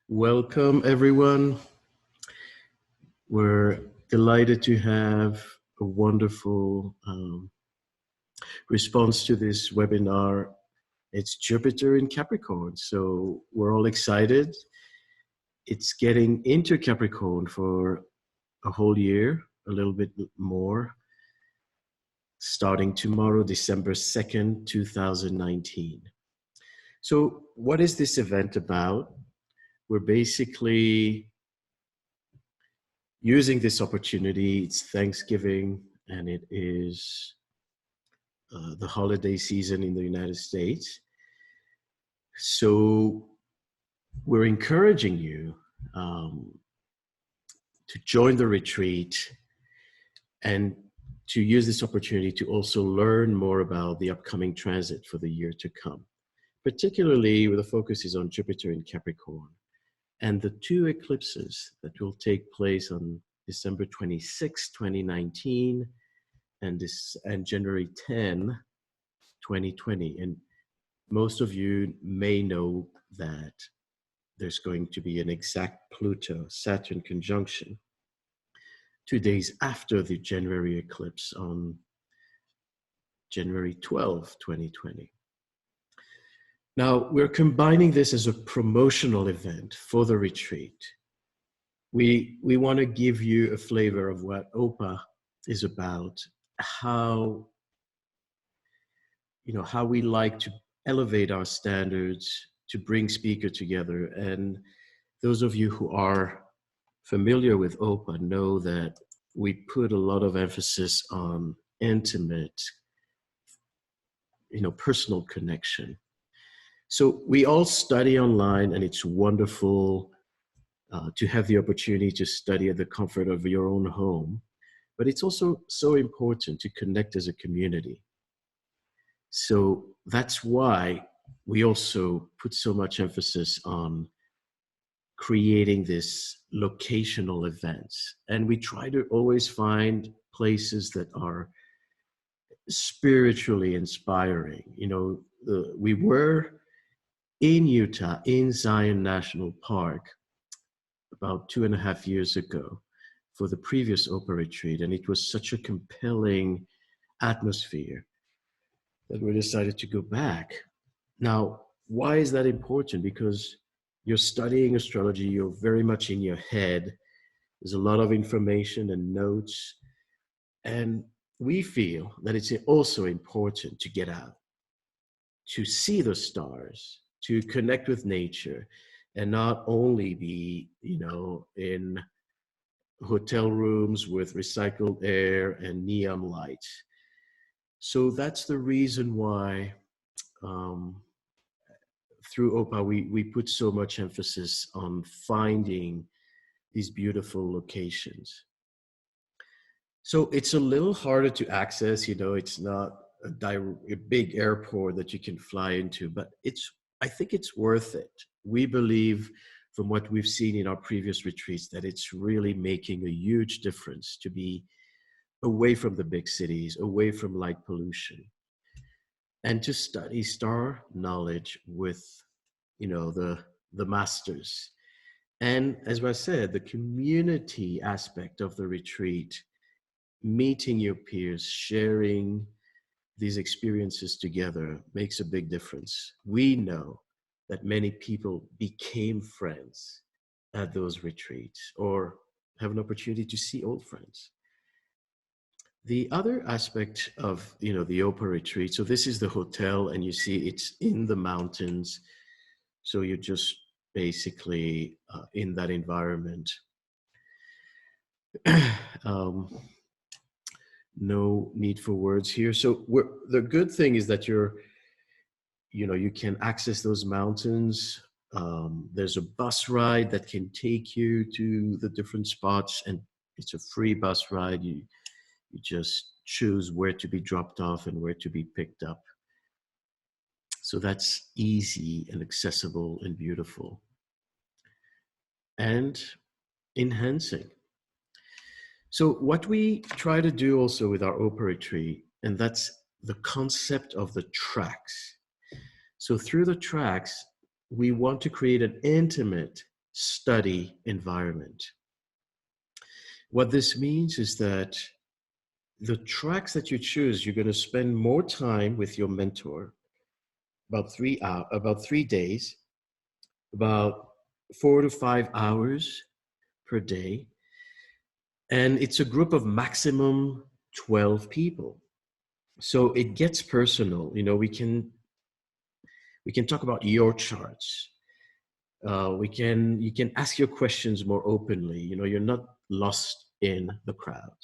Welcome, everyone. We're delighted to have a wonderful response to this webinar. It's Jupiter in Capricorn, so we're all excited. It's getting into Capricorn for a whole year, a little bit more, starting tomorrow, December 2nd, 2019. So what is this event about? We're basically using this opportunity. It's Thanksgiving and it is the holiday season in the United States. So we're encouraging you to join the retreat and to use this opportunity to also learn more about the upcoming transit for the year to come, particularly where the focus is on Jupiter in Capricorn and the two eclipses that will take place on December 26, 2019 and January 10, 2020. And most of you may know that there's going to be an exact Pluto-Saturn conjunction 2 days after the January eclipse on January 12, 2020. Now, we're combining this as a promotional event for the retreat. We want to give you a flavor of what OPA is about, how we like to elevate our standards, to bring speakers together. And those of you who are familiar with OPA know that we put a lot of emphasis on intimate, personal connection. So we all study online, and it's wonderful to have the opportunity to study at the comfort of your own home. But it's also so important to connect as a community. So that's why we also put so much emphasis on creating this locational events. And we try to always find places that are spiritually inspiring. We were in Utah, in Zion National Park, about 2.5 years ago for the previous OPA retreat. And it was such a compelling atmosphere that we decided to go back. Now, why is that important? Because you're studying astrology, you're very much in your head. There's a lot of information and notes. And we feel that it's also important to get out, to see the stars, to connect with nature, and not only be, in hotel rooms with recycled air and neon lights. So that's the reason why through OPA, we put so much emphasis on finding these beautiful locations. So it's a little harder to access, it's not a big airport that you can fly into, but I think it's worth it. We believe from what we've seen in our previous retreats that it's really making a huge difference to be away from the big cities, away from light pollution, and to study star knowledge with, the masters. And as I said, the community aspect of the retreat, meeting your peers, sharing these experiences together makes a big difference. We know that many people became friends at those retreats or have an opportunity to see old friends. The other aspect of, the OPA retreat, so this is the hotel, and you see it's in the mountains. So you're just basically in that environment. No need for words here. So the good thing is that you can access those mountains. There's a bus ride that can take you to the different spots, and it's a free bus ride. You just choose where to be dropped off and where to be picked up. So that's easy and accessible and beautiful and enhancing. So what we try to do also with our OPA retreat, and that's the concept of the tracks. So through the tracks, we want to create an intimate study environment. What this means is that the tracks that you choose, you're going to spend more time with your mentor, about 3 days, about 4 to 5 hours per day. And it's a group of maximum 12 people. So it gets personal. You know, we can talk about your charts. You can ask your questions more openly. You know, you're not lost in the crowd.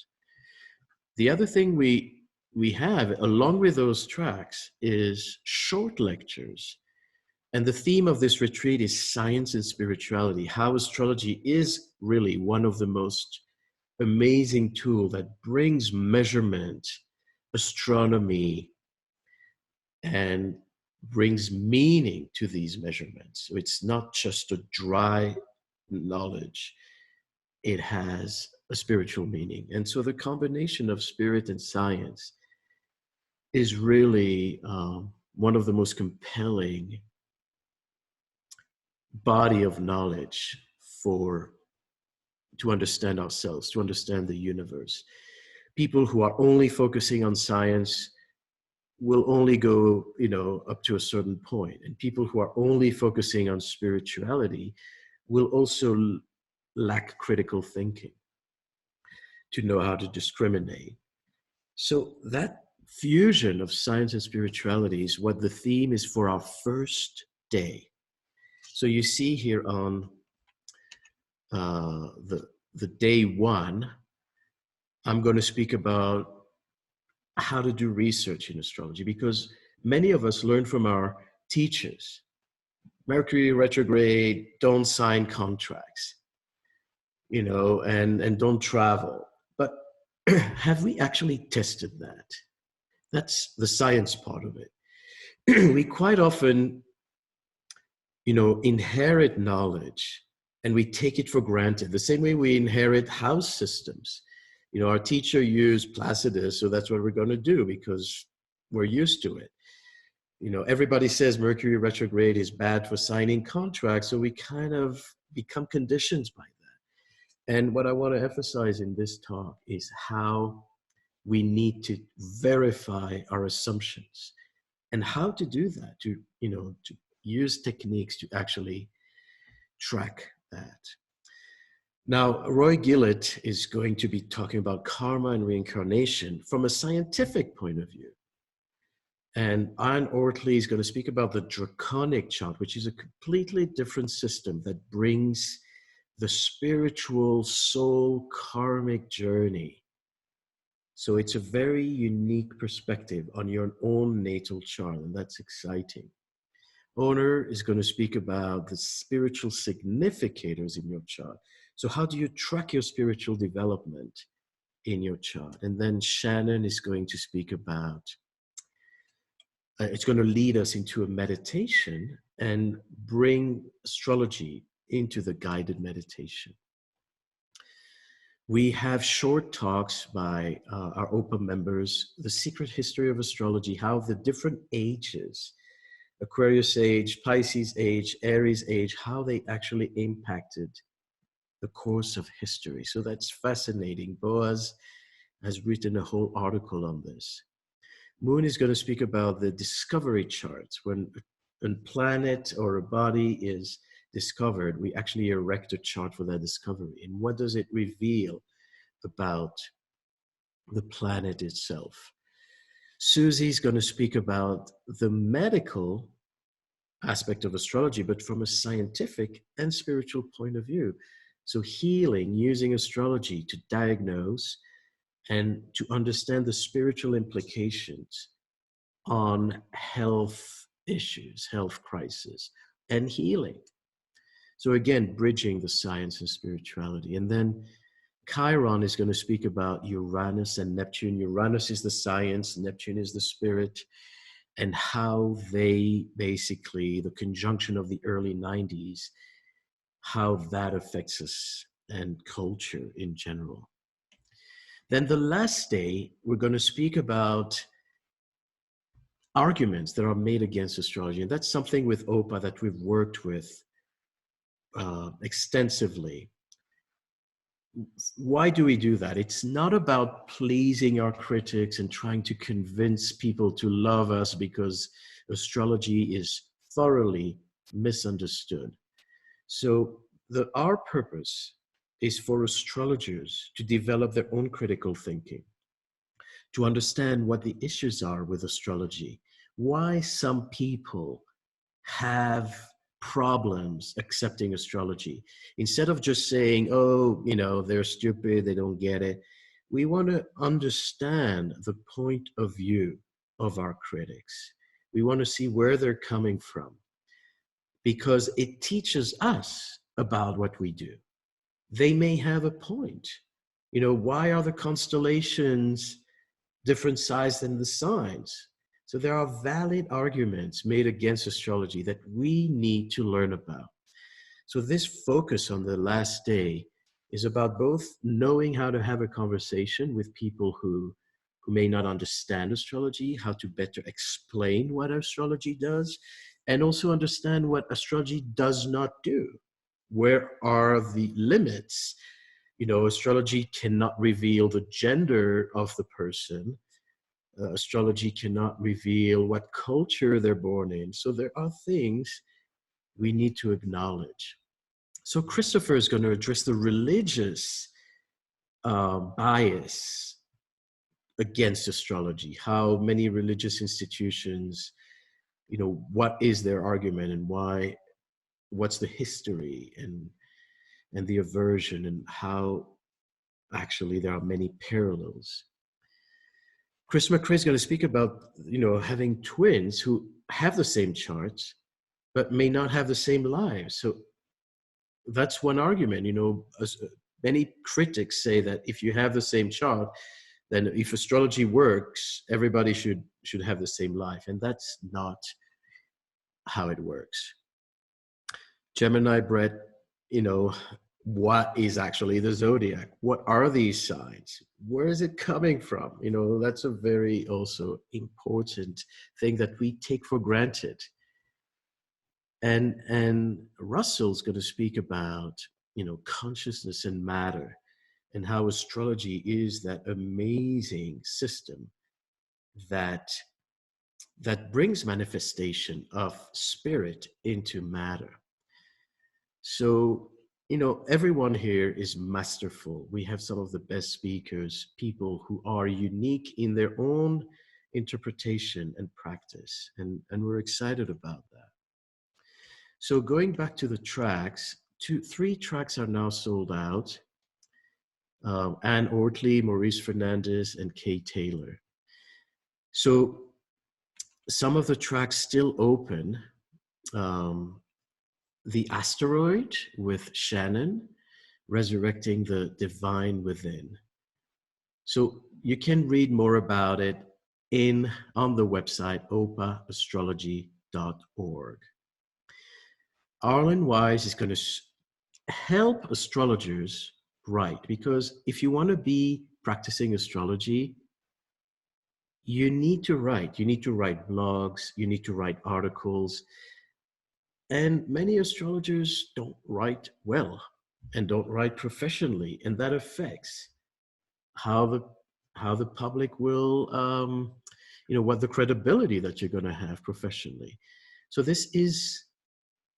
The other thing we have along with those tracks is short lectures. And the theme of this retreat is science and spirituality, how astrology is really one of the most amazing tools that brings measurement, astronomy, and brings meaning to these measurements. So it's not just a dry knowledge, it has a spiritual meaning. And so the combination of spirit and science is really one of the most compelling body of knowledge to understand ourselves, to understand the universe. People who are only focusing on science will only go, you know, up to a certain point. And people who are only focusing on spirituality will also lack critical thinking to know how to discriminate. So that fusion of science and spirituality is what the theme is for our first day. So you see here on the day one, I'm going to speak about how to do research in astrology, because many of us learn from our teachers. Mercury retrograde, don't sign contracts, you know, and don't travel. But have we actually tested that? That's the science part of it. We quite often, you know, inherit knowledge and we take it for granted. The same way we inherit house systems. You know, our teacher used Placidus, so that's what we're going to do because we're used to it. You know, everybody says Mercury retrograde is bad for signing contracts, so we kind of become conditioned by that. And what I want to emphasize in this talk is how we need to verify our assumptions and how to do that, to use techniques to actually track that. Now, Roy Gillett is going to be talking about karma and reincarnation from a scientific point of view. And Ian Ortley is going to speak about the draconic chart, which is a completely different system that brings the spiritual soul karmic journey. So it's a very unique perspective on your own natal chart, and that's exciting. Owner is going to speak about the spiritual significators in your chart. So how do you track your spiritual development in your chart? And then Shannon is going to speak about, it's going to lead us into a meditation and bring astrology into the guided meditation. We have short talks by our OPA members, the secret history of astrology, how the different ages, Aquarius age, Pisces age, Aries age, how they actually impacted the course of history. So that's fascinating. Boaz has written a whole article on this. Moon is going to speak about the discovery charts. When a planet or a body is discovered, we actually erect a chart for that discovery. And what does it reveal about the planet itself? Susie's going to speak about the medical aspect of astrology, but from a scientific and spiritual point of view. So healing using astrology to diagnose and to understand the spiritual implications on health issues, health crisis, and healing. So again, bridging the science and spirituality. And then Chiron is going to speak about Uranus and Neptune. Uranus is the science, Neptune is the spirit, and how they basically, the conjunction of the early 90s, how that affects us and culture in general. Then the last day, we're going to speak about arguments that are made against astrology. And that's something with OPA that we've worked with extensively. Why do we do that? It's not about pleasing our critics and trying to convince people to love us, because astrology is thoroughly misunderstood. So our purpose is for astrologers to develop their own critical thinking, to understand what the issues are with astrology, why some people have problems accepting astrology. Instead of just saying, oh, they're stupid, they don't get it, we want to understand the point of view of our critics. We want to see where they're coming from, because it teaches us about what we do. They may have a point. Why are the constellations different size than the signs? So there are valid arguments made against astrology that we need to learn about. So this focus on the last day is about both knowing how to have a conversation with people who may not understand astrology, how to better explain what astrology does, and also understand what astrology does not do. Where are the limits? Astrology cannot reveal the gender of the person. Astrology cannot reveal what culture they're born in. So there are things we need to acknowledge. So Christopher is going to address the religious bias against astrology, how many religious institutions, what is their argument and why, what's the history and the aversion, and how actually there are many parallels. Chris McCrae is going to speak about, having twins who have the same charts, but may not have the same lives. So that's one argument. Many critics say that if you have the same chart, then if astrology works, everybody should have the same life. And that's not how it works. Gemini, Brett, what is actually the zodiac? What are these signs? Where is it coming from? That's a very also important thing that we take for granted. And Russell's going to speak about, consciousness and matter, and how astrology is that amazing system that brings manifestation of spirit into matter. So, everyone here is masterful. We have some of the best speakers, people who are unique in their own interpretation and practice. And we're excited about that. So going back to the tracks, 3 tracks are now sold out. Anne Ortley, Maurice Fernandez, and Kay Taylor. So some of the tracks still open. The Asteroid with Shannon, Resurrecting the Divine Within. So you can read more about it on the website opaastrology.org. Arlen Wise is going to help astrologers write, because if you want to be practicing astrology, you need to write. You need to write blogs, you need to write articles. And many astrologers don't write well and don't write professionally, and that affects how the public will, what the credibility that you're going to have professionally. So this is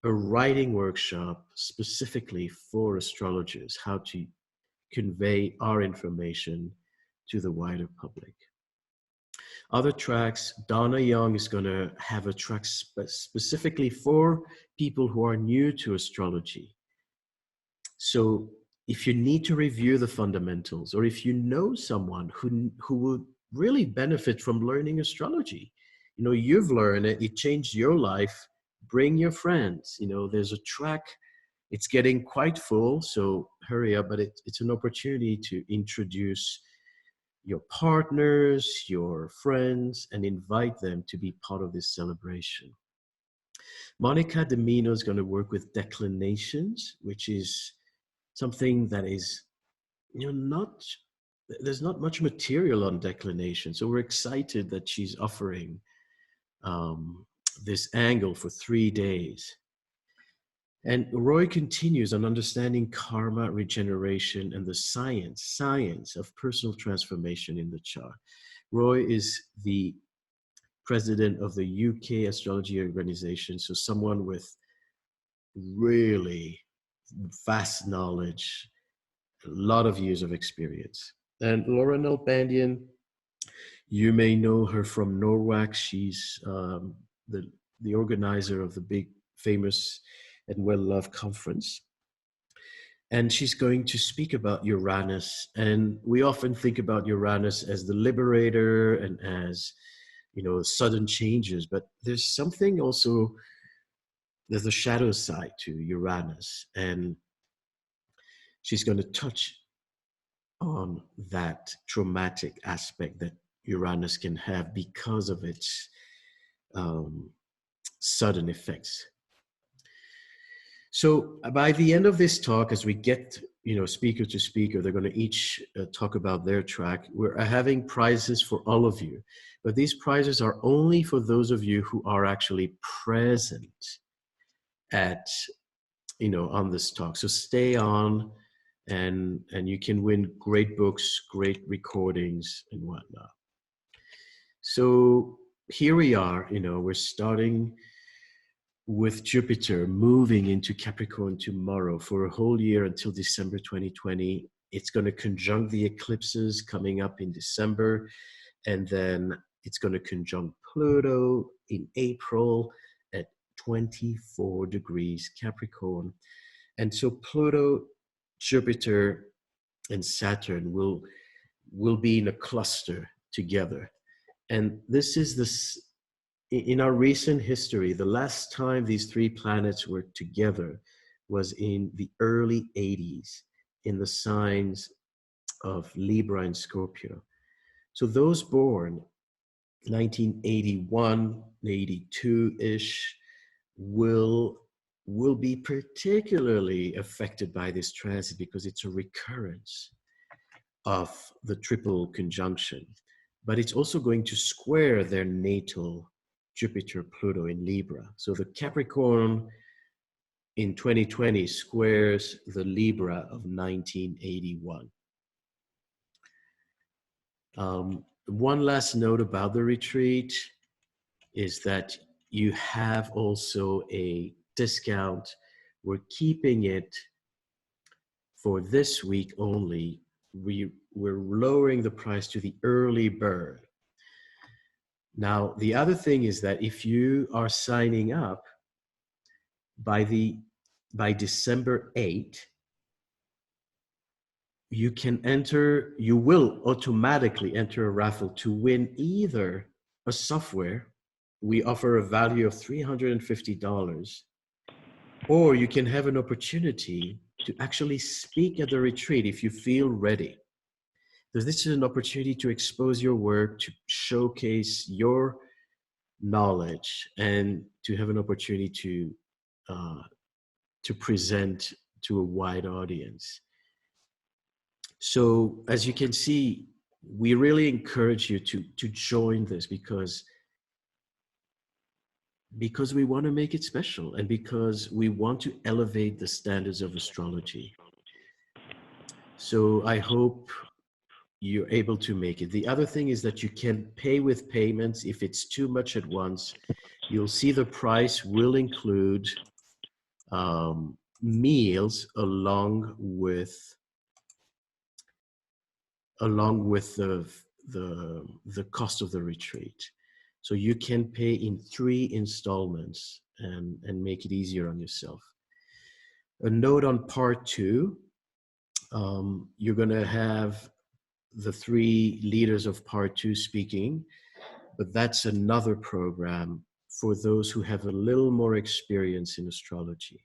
a writing workshop specifically for astrologers, how to convey our information to the wider public. Other tracks, Donna Young is going to have a track specifically for people who are new to astrology. So if you need to review the fundamentals, or if you know someone who would really benefit from learning astrology, you've learned it, it changed your life, bring your friends. There's a track, it's getting quite full, so hurry up, but it's an opportunity to introduce your partners, your friends, and invite them to be part of this celebration. Monica Domino is going to work with declinations, which is something that is, there's not much material on declination. So we're excited that she's offering this angle for 3 days. And Roy continues on understanding karma, regeneration, and the science of personal transformation in the chart. Roy is the president of the UK Astrology Organization, so someone with really vast knowledge, a lot of years of experience. And Laura Nalbandian, you may know her from Norwalk. She's the organizer of the big, famous, and well-loved conference. And she's going to speak about Uranus. And we often think about Uranus as the liberator and as, sudden changes. But there's something also, there's a shadow side to Uranus. And she's going to touch on that traumatic aspect that Uranus can have because of its sudden effects. So by the end of this talk, as we get, speaker to speaker, they're going to each talk about their track. We're having prizes for all of you, but these prizes are only for those of you who are actually present at, on this talk. So stay on, and you can win great books, great recordings, and whatnot. So here we are, we're starting with Jupiter moving into Capricorn tomorrow for a whole year until December 2020. It's going to conjunct the eclipses coming up in December, and then it's going to conjunct Pluto in April at 24 degrees Capricorn. And so Pluto, Jupiter, and Saturn will be in a cluster together. And this is in our recent history, the last time these three planets were together was in the early 80s in the signs of Libra and Scorpio. So those born 1981, 82-ish will be particularly affected by this transit because it's a recurrence of the triple conjunction. But it's also going to square their natal Jupiter, Pluto in Libra. So the Capricorn in 2020 squares the Libra of 1981. One last note about the retreat is that you have also a discount. We're keeping it for this week only. We're lowering the price to the early bird. Now, the other thing is that if you are signing up by December 8, you will automatically enter a raffle to win either a software. We offer a value of $350, or you can have an opportunity to actually speak at the retreat if you feel ready. Because this is an opportunity to expose your work, to showcase your knowledge, and to have an opportunity to present to a wide audience. So as you can see, we really encourage you to join this because we want to make it special and because we want to elevate the standards of astrology. So I hope you're able to make it. The other thing is that you can pay with payments. If it's too much at once, you'll see the price will include meals along with the cost of the retreat. So you can pay in 3 installments and make it easier on yourself. A note on part 2, you're going to have the 3 leaders of part 2 speaking, but that's another program for those who have a little more experience in astrology.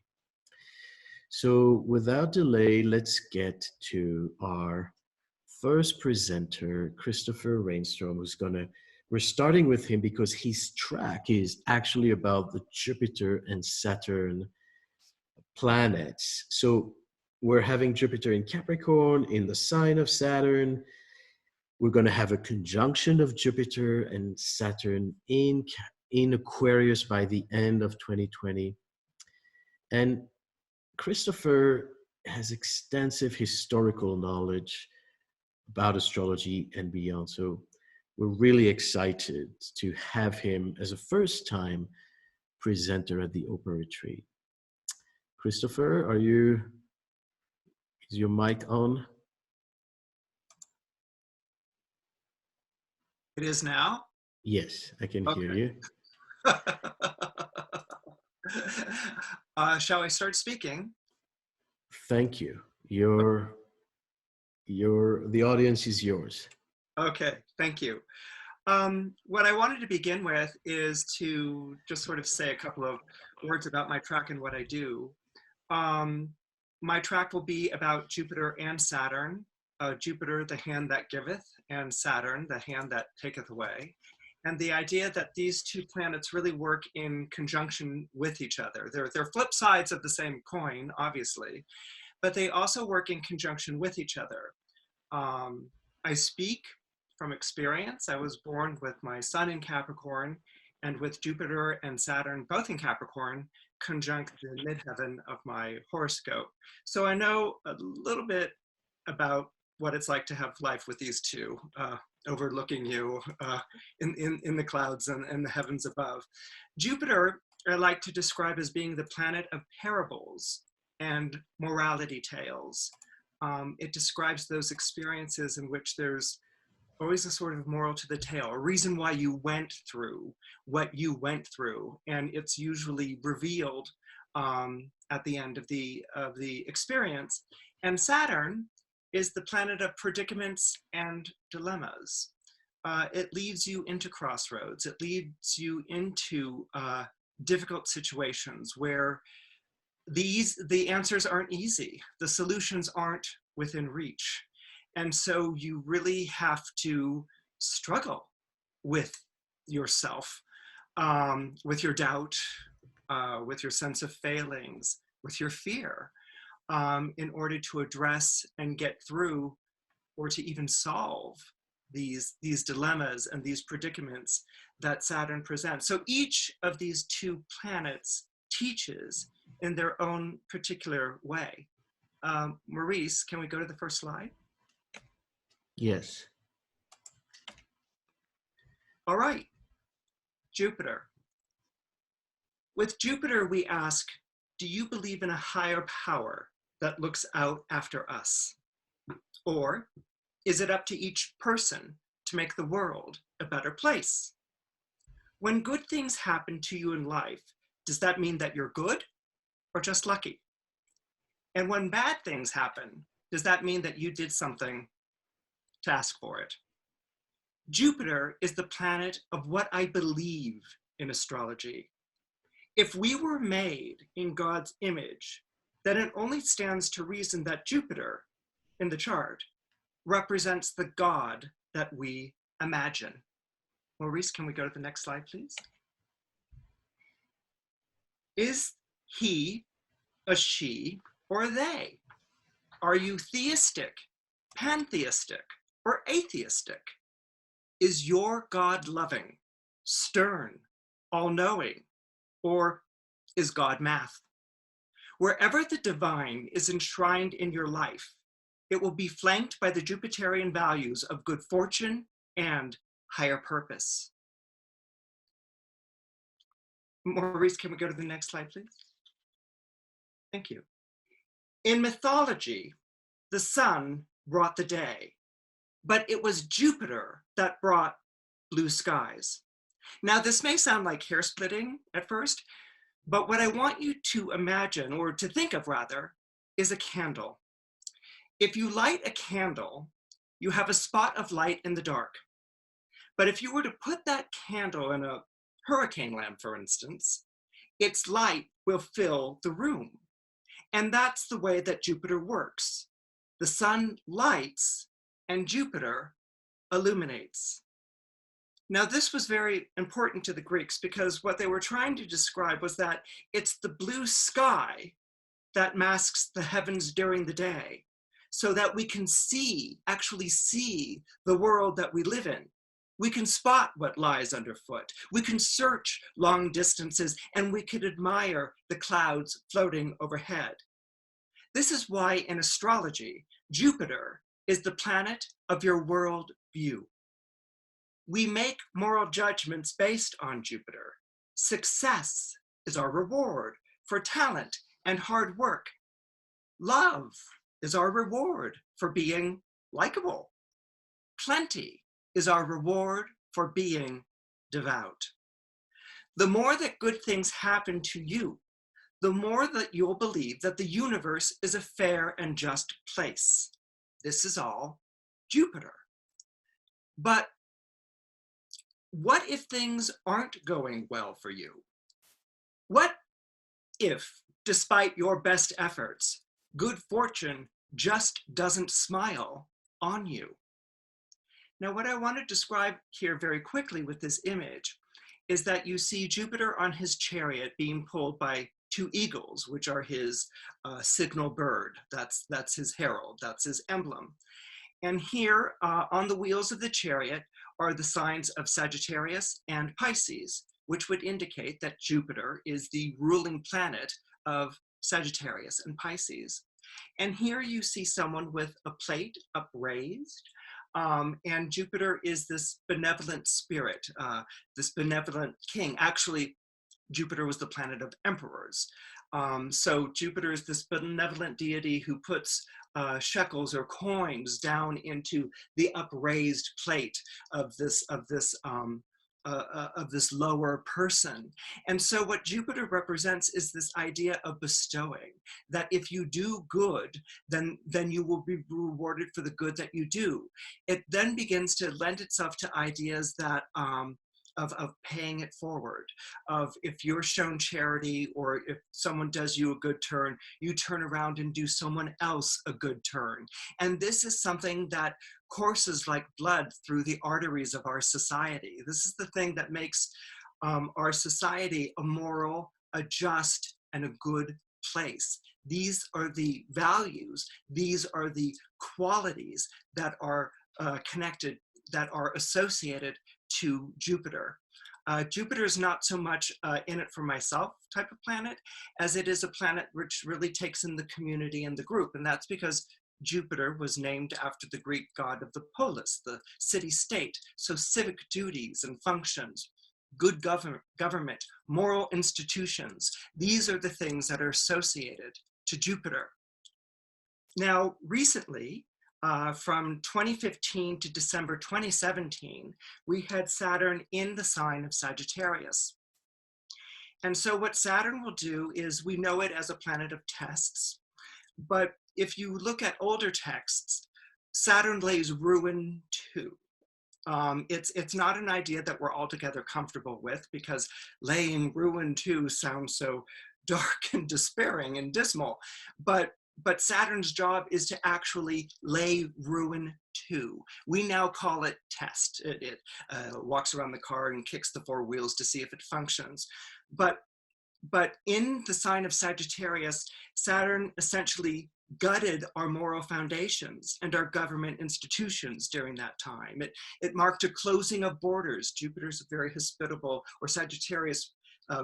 So without delay, let's get to our first presenter, Christopher Rainstorm, we're starting with him because his track is actually about the Jupiter and Saturn planets. So we're having Jupiter in Capricorn in the sign of Saturn. We're going to have a conjunction of Jupiter and Saturn in Aquarius by the end of 2020. And Christopher has extensive historical knowledge about astrology and beyond. So we're really excited to have him as a first-time presenter at the OPA Retreat. Christopher, is your mic on? It is now? Yes, I can hear you. Shall I start speaking? Thank you. The audience is yours. Okay, thank you. What I wanted to begin with is to just sort of say a couple of words about my track and what I do. My track will be about Jupiter and Saturn. Jupiter, the hand that giveth, and Saturn, the hand that taketh away. And the idea that these two planets really work in conjunction with each other. They're flip sides of the same coin, obviously, but they also work in conjunction with each other. I speak from experience. I was born with my sun in Capricorn and with Jupiter and Saturn, both in Capricorn, conjunct the midheaven of my horoscope. So I know a little bit about what it's like to have life with these two overlooking you in the clouds and the heavens above. Jupiter, I like to describe as being the planet of parables and morality tales. It describes those experiences in which there's always a sort of moral to the tale, a reason why you went through what you went through, and it's usually revealed at the end of the experience. And Saturn is the planet of predicaments and dilemmas. It leads you into crossroads. It leads you into difficult situations where the answers aren't easy. The solutions aren't within reach. And so you really have to struggle with yourself, with your doubt, with your sense of failings, with your fear, in order to address and get through or to even solve these dilemmas and these predicaments that Saturn presents. So each of these two planets teaches in their own particular way. Maurice, can we go to the first slide? Yes. All right, Jupiter. With Jupiter, we ask, do you believe in a higher power that looks out after us? Or is it up to each person to make the world a better place? When good things happen to you in life, does that mean that you're good or just lucky? And when bad things happen, does that mean that you did something to ask for it? Jupiter is the planet of what I believe in astrology. If we were made in God's image, then it only stands to reason that Jupiter in the chart represents the God that we imagine. Maurice, can we go to the next slide, please? Is he, a she, or a they? Are you theistic, pantheistic, or atheistic? Is your God loving, stern, all-knowing, or is God math? Wherever the divine is enshrined in your life, it will be flanked by the Jupiterian values of good fortune and higher purpose. Maurice, can we go to the next slide, please? Thank you. In mythology, the sun brought the day, but it was Jupiter that brought blue skies. Now, this may sound like hair splitting at first, but what I want you to imagine, or to think of rather, is a candle. If you light a candle, you have a spot of light in the dark. But if you were to put that candle in a hurricane lamp, for instance, its light will fill the room. And that's the way that Jupiter works. The sun lights and Jupiter illuminates. Now, this was very important to the Greeks because what they were trying to describe was that it's the blue sky that masks the heavens during the day so that we can actually see the world that we live in. We can spot what lies underfoot. We can search long distances and we can admire the clouds floating overhead. This is why in astrology, Jupiter is the planet of your world view. We make moral judgments based on Jupiter. Success is our reward for talent and hard work. Love is our reward for being likable. Plenty is our reward for being devout. The more that good things happen to you, the more that you'll believe that the universe is a fair and just place. This is all Jupiter. But what if things aren't going well for you? What if, despite your best efforts, good fortune just doesn't smile on you? Now, what I want to describe here very quickly with this image is that you see Jupiter on his chariot being pulled by two eagles, which are his signal bird. That's his herald, that's his emblem. And here on the wheels of the chariot are the signs of Sagittarius and Pisces, which would indicate that Jupiter is the ruling planet of Sagittarius and Pisces. And here you see someone with a plate upraised, and Jupiter is this benevolent spirit, this benevolent king. Actually, Jupiter was the planet of emperors. So Jupiter is this benevolent deity who puts shekels or coins down into the upraised plate of this lower person. And so what Jupiter represents is this idea of bestowing, that if you do good, then you will be rewarded for the good that you do. It then begins to lend itself to ideas that of paying it forward, of if you're shown charity or if someone does you a good turn, you turn around and do someone else a good turn. And this is something that courses like blood through the arteries of our society. This is the thing that makes our society a moral, a just, and a good place. These are the values, these are the qualities that are connected, that are associated to Jupiter. Jupiter is not so much in it for myself type of planet, as it is a planet which really takes in the community and the group. And that's because Jupiter was named after the Greek god of the polis, the city-state. So civic duties and functions, good government, moral institutions, these are the things that are associated to Jupiter. Now, recently, from 2015 to December 2017, we had Saturn in the sign of Sagittarius. And so what Saturn will do is, we know it as a planet of tests, but if you look at older texts, Saturn lays ruin too. It's not an idea that we're altogether comfortable with, because laying ruin too sounds so dark and despairing and dismal, but Saturn's job is to actually lay ruin too. We now call it test. It walks around the car and kicks the four wheels to see if it functions. But in the sign of Sagittarius, Saturn essentially gutted our moral foundations and our government institutions during that time. It marked a closing of borders. Jupiter's a very hospitable, or Sagittarius,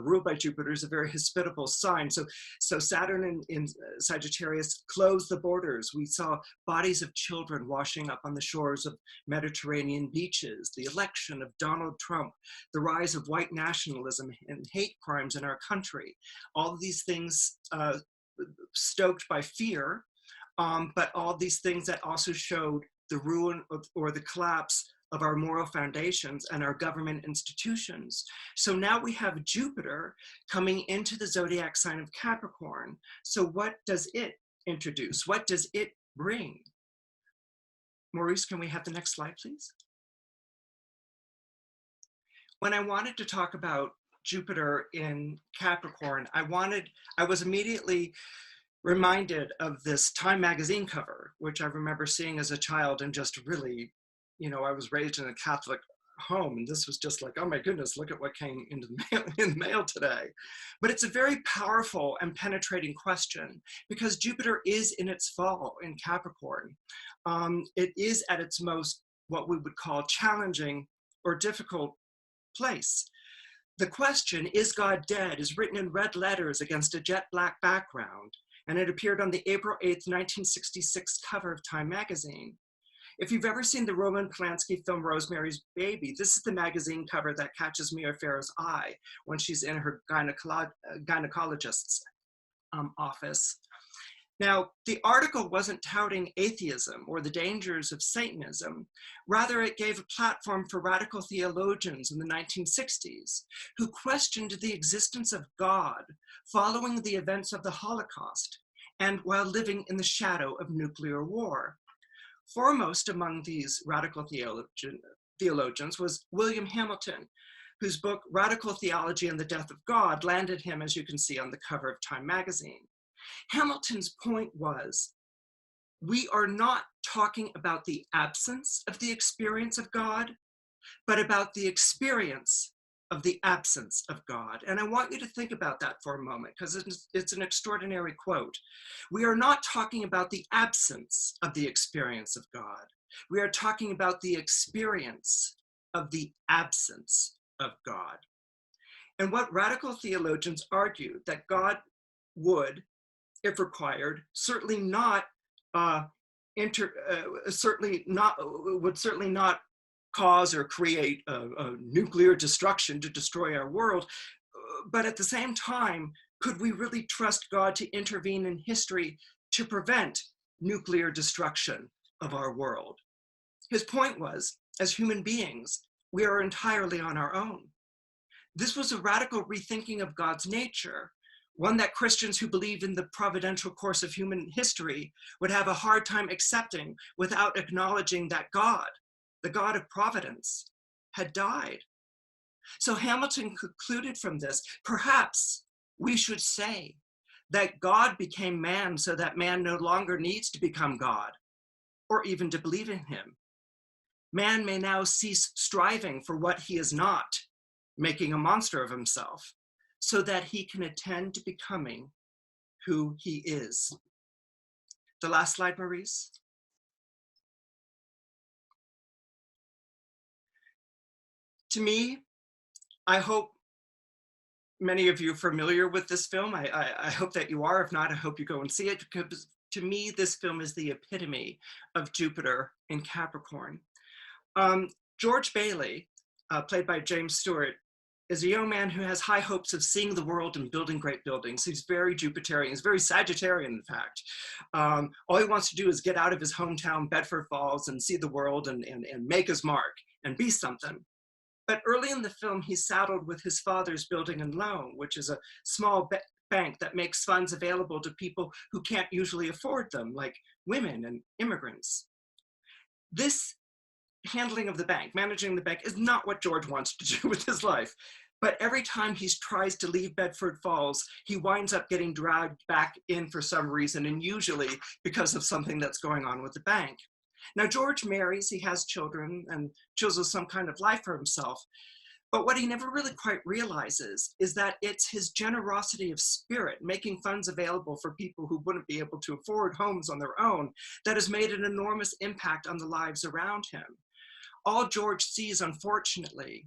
ruled by Jupiter, is a very hospitable sign. So Saturn in Sagittarius closed the borders. We saw bodies of children washing up on the shores of Mediterranean beaches, the election of Donald Trump, the rise of white nationalism and hate crimes in our country. All of these things stoked by fear, but all these things that also showed the ruin or the collapse of our moral foundations and our government institutions. So now we have Jupiter coming into the zodiac sign of Capricorn. So what does it introduce? What does it bring? Maurice, can we have the next slide, please? When I wanted to talk about Jupiter in Capricorn, I was immediately reminded of this Time magazine cover, which I remember seeing as a child and just really, I was raised in a Catholic home, and this was just like, oh my goodness, look at what came into the mail today. But it's a very powerful and penetrating question, because Jupiter is in its fall in Capricorn. It is at its most, what we would call, challenging or difficult place. The question, is God dead, is written in red letters against a jet black background. and it appeared on the April 8th, 1966 cover of Time magazine. If you've ever seen the Roman Polanski film Rosemary's Baby, this is the magazine cover that catches Mia Farrow's eye when she's in her gynecologist's office. Now, the article wasn't touting atheism or the dangers of Satanism. Rather, it gave a platform for radical theologians in the 1960s who questioned the existence of God following the events of the Holocaust and while living in the shadow of nuclear war. Foremost among these radical theologians was William Hamilton, whose book Radical Theology and the Death of God landed him, as you can see on the cover of Time magazine. Hamilton's point was, we are not talking about the absence of the experience of God, but about the experience of the absence of God. And I want you to think about that for a moment, because it's an extraordinary quote. We are not talking about the absence of the experience of God. We are talking about the experience of the absence of God. And what radical theologians argued, that God would, if required, certainly not cause or create a nuclear destruction to destroy our world. But at the same time, could we really trust God to intervene in history to prevent nuclear destruction of our world? His point was, as human beings, we are entirely on our own. This was a radical rethinking of God's nature, one that Christians who believe in the providential course of human history would have a hard time accepting without acknowledging that God, the God of providence, had died. So Hamilton concluded from this, perhaps we should say that God became man so that man no longer needs to become God or even to believe in him. Man may now cease striving for what he is not, making a monster of himself, so that he can attend to becoming who he is. The last slide, Maurice. To me, I hope many of you are familiar with this film. I hope that you are. If not, I hope you go and see it, because to me, this film is the epitome of Jupiter in Capricorn. George Bailey, played by James Stewart, is a young man who has high hopes of seeing the world and building great buildings. He's very Jupiterian, he's very Sagittarian, in fact. All he wants to do is get out of his hometown, Bedford Falls, and see the world and make his mark and be something. But early in the film, he's saddled with his father's building and loan, which is a small bank that makes funds available to people who can't usually afford them, like women and immigrants. This handling of the bank, managing the bank, is not what George wants to do with his life. But every time he tries to leave Bedford Falls, he winds up getting dragged back in for some reason, and usually because of something that's going on with the bank. Now, George marries, he has children, and chooses some kind of life for himself. But what he never really quite realizes is that it's his generosity of spirit, making funds available for people who wouldn't be able to afford homes on their own, that has made an enormous impact on the lives around him. All George sees, unfortunately,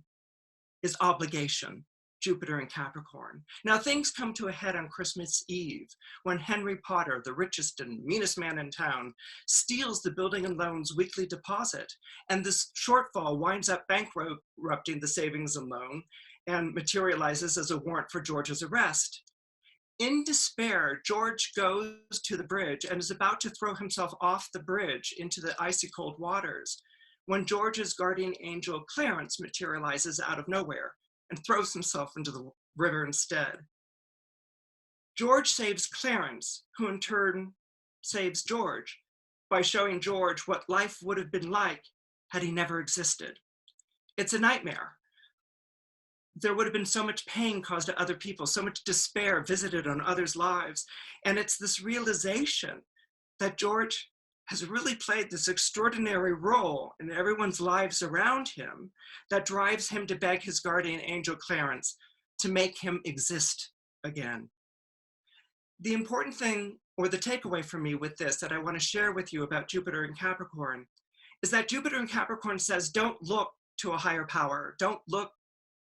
is obligation, Jupiter in Capricorn. Now, things come to a head on Christmas Eve when Henry Potter, the richest and meanest man in town, steals the building and loan's weekly deposit, and this shortfall winds up bankrupting the savings and loan and materializes as a warrant for George's arrest. In despair, George goes to the bridge and is about to throw himself off the bridge into the icy cold waters when George's guardian angel Clarence materializes out of nowhere and throws himself into the river instead. George saves Clarence, who in turn saves George by showing George what life would have been like had he never existed. It's a nightmare. There would have been so much pain caused to other people, so much despair visited on others' lives. And it's this realization that George has really played this extraordinary role in everyone's lives around him that drives him to beg his guardian angel Clarence to make him exist again. The important thing, or the takeaway for me with this that I want to share with you about Jupiter in Capricorn, is that Jupiter in Capricorn says, don't look to a higher power, don't look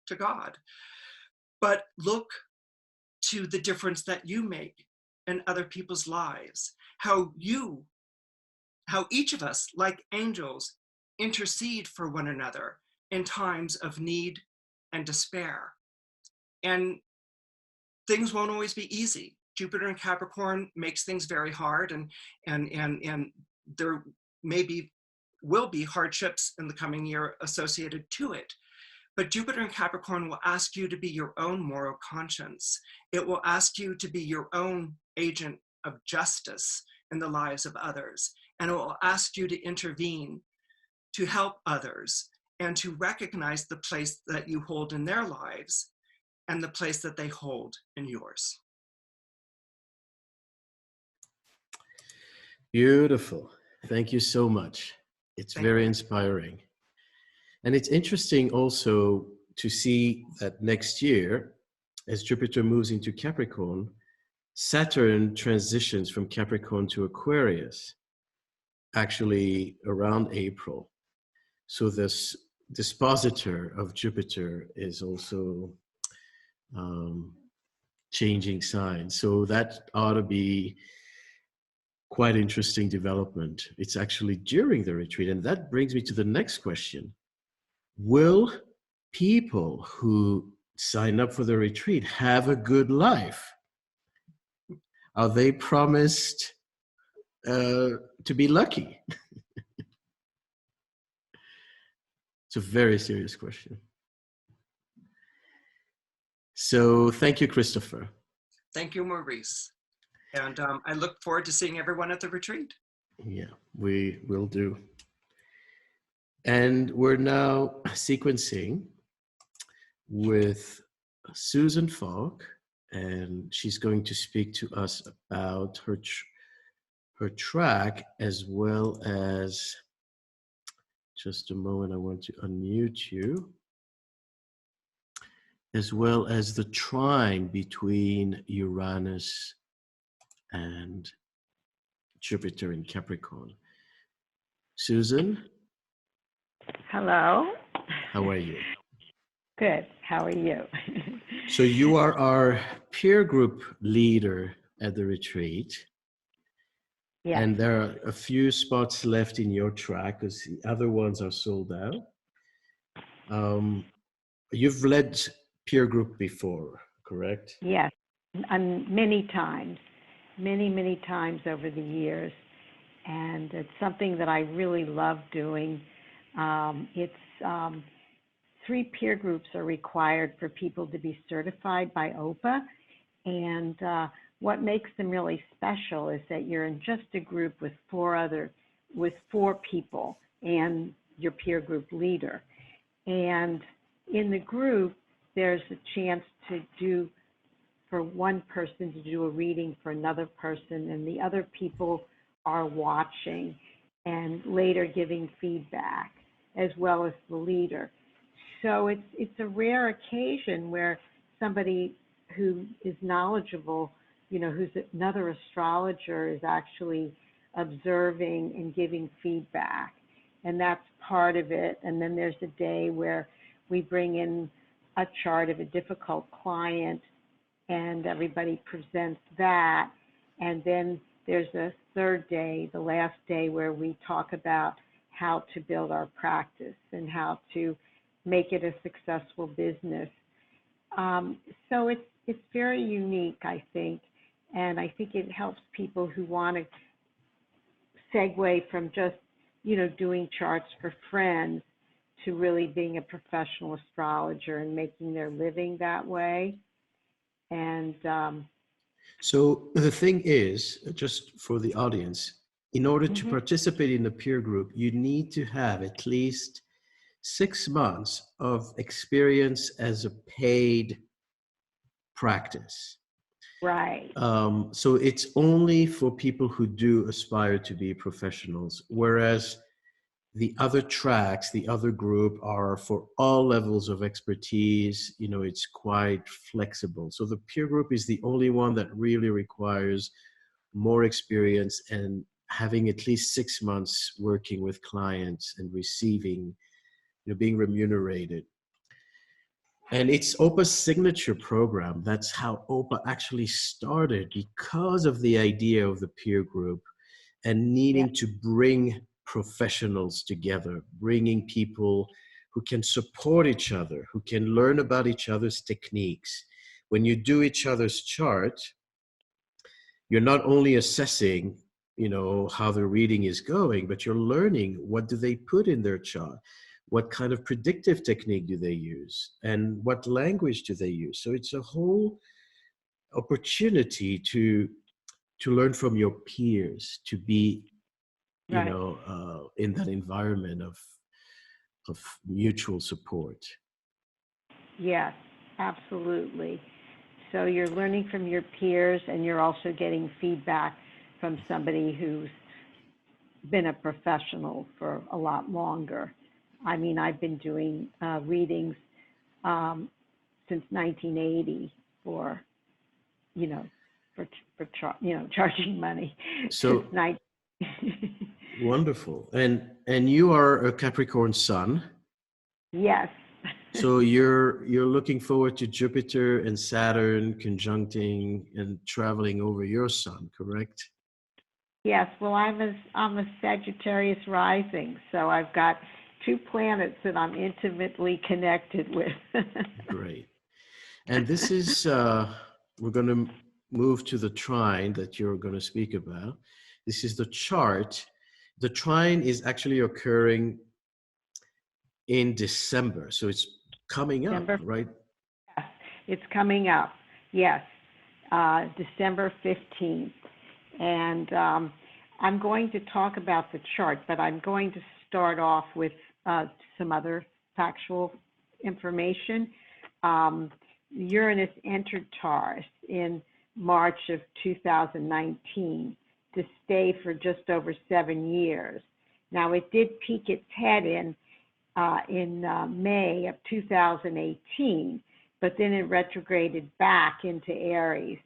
to God, but look to the difference that you make in other people's lives, how each of us, like angels, intercede for one another in times of need and despair. And things won't always be easy. Jupiter in Capricorn makes things very hard, and there will be hardships in the coming year associated to it. But Jupiter in Capricorn will ask you to be your own moral conscience. It will ask you to be your own agent of justice in the lives of others. And it will ask you to intervene, to help others, and to recognize the place that you hold in their lives and the place that they hold in yours. Beautiful. Thank you so much. It's very inspiring. And it's interesting also to see that next year, as Jupiter moves into Capricorn, Saturn transitions from Capricorn to Aquarius, actually around April. So this dispositor of Jupiter is also changing signs. So that ought to be quite interesting development. It's actually during the retreat. And that brings me to the next question. Will people who sign up for the retreat have a good life? Are they promised to be lucky? It's a very serious question. So thank you, Christopher. Thank you, Maurice. And I look forward to seeing everyone at the retreat. Yeah, we will do. And we're now sequencing with Susan Falk, and she's going to speak to us about her track, as well as, just a moment, I want to unmute you, as well as the trine between Uranus and Jupiter in Capricorn. Susan? Hello. How are you? Good. How are you? So you are our peer group leader at the retreat. Yes. And there are a few spots left in your track because the other ones are sold out. You've led peer group before, correct? Yes, many times, many times over the years. And it's something that I really love doing. It's 3 peer groups are required for people to be certified by OPA. And what makes them really special is that you're in just a group with 4 people and your peer group leader. And in the group, there's a chance for one person to do a reading for another person, and the other people are watching and later giving feedback, as well as the leader. So it's a rare occasion where somebody who is knowledgeable, who's another astrologer, is actually observing and giving feedback. And that's part of it. And then there's a day where we bring in a chart of a difficult client and everybody presents that. And then there's a third day, the last day, where we talk about how to build our practice and how to make it a successful business. So it's very unique, I think. And I think it helps people who want to segue from just, doing charts for friends to really being a professional astrologer and making their living that way. And so the thing is, just for the audience, in order to participate in the peer group, you need to have at least 6 months of experience as a paid practice. Right. So it's only for people who do aspire to be professionals, whereas the other tracks, the other group, are for all levels of expertise. It's quite flexible. So the peer group is the only one that really requires more experience and having at least 6 months working with clients and receiving, being remunerated. And it's OPA's signature program. That's how OPA actually started, because of the idea of the peer group and Yeah, needing to bring professionals together, bringing people who can support each other, who can learn about each other's techniques. When you do each other's chart, you're not only assessing, how the reading is going, but you're learning, what do they put in their chart? What kind of predictive technique do they use? And what language do they use? So it's a whole opportunity to learn from your peers, to be, right. in that environment of mutual support. Yes, absolutely. So you're learning from your peers, and you're also getting feedback from somebody who's been a professional for a lot longer. I mean, I've been doing readings um, since 1980 for, you know, charging money since So 19. wonderful. And you are a Capricorn sun. Yes. So you're looking forward to Jupiter and Saturn conjuncting and traveling over your sun, correct? Yes, well, I'm a Sagittarius rising, so I've got two planets that I'm intimately connected with. Great. And this is we're going to move to the trine that you're going to speak about. This is the chart. The trine is actually occurring in December, so it's coming up, December, right? yes, it's coming up. Yes, December 15th. And I'm going to talk about the chart, but I'm going to start off with some other factual information. Uranus entered Taurus in March of 2019 to stay for just over 7 years. Now, it did peak its head in May of 2018, but then it retrograded back into Aries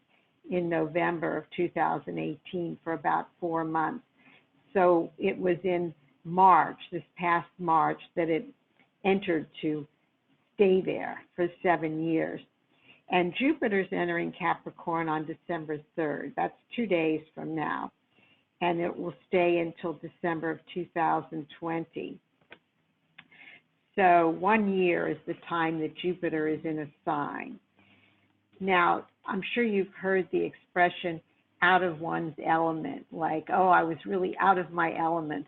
in November of 2018 for about 4 months. So it was in March, this past March, that it entered to stay there for 7 years. And Jupiter's entering Capricorn on December 3rd. That's 2 days from now. And it will stay until December of 2020. So 1 year is the time that Jupiter is in a sign. Now, I'm sure you've heard the expression out of one's element, like, oh, I was really out of my element.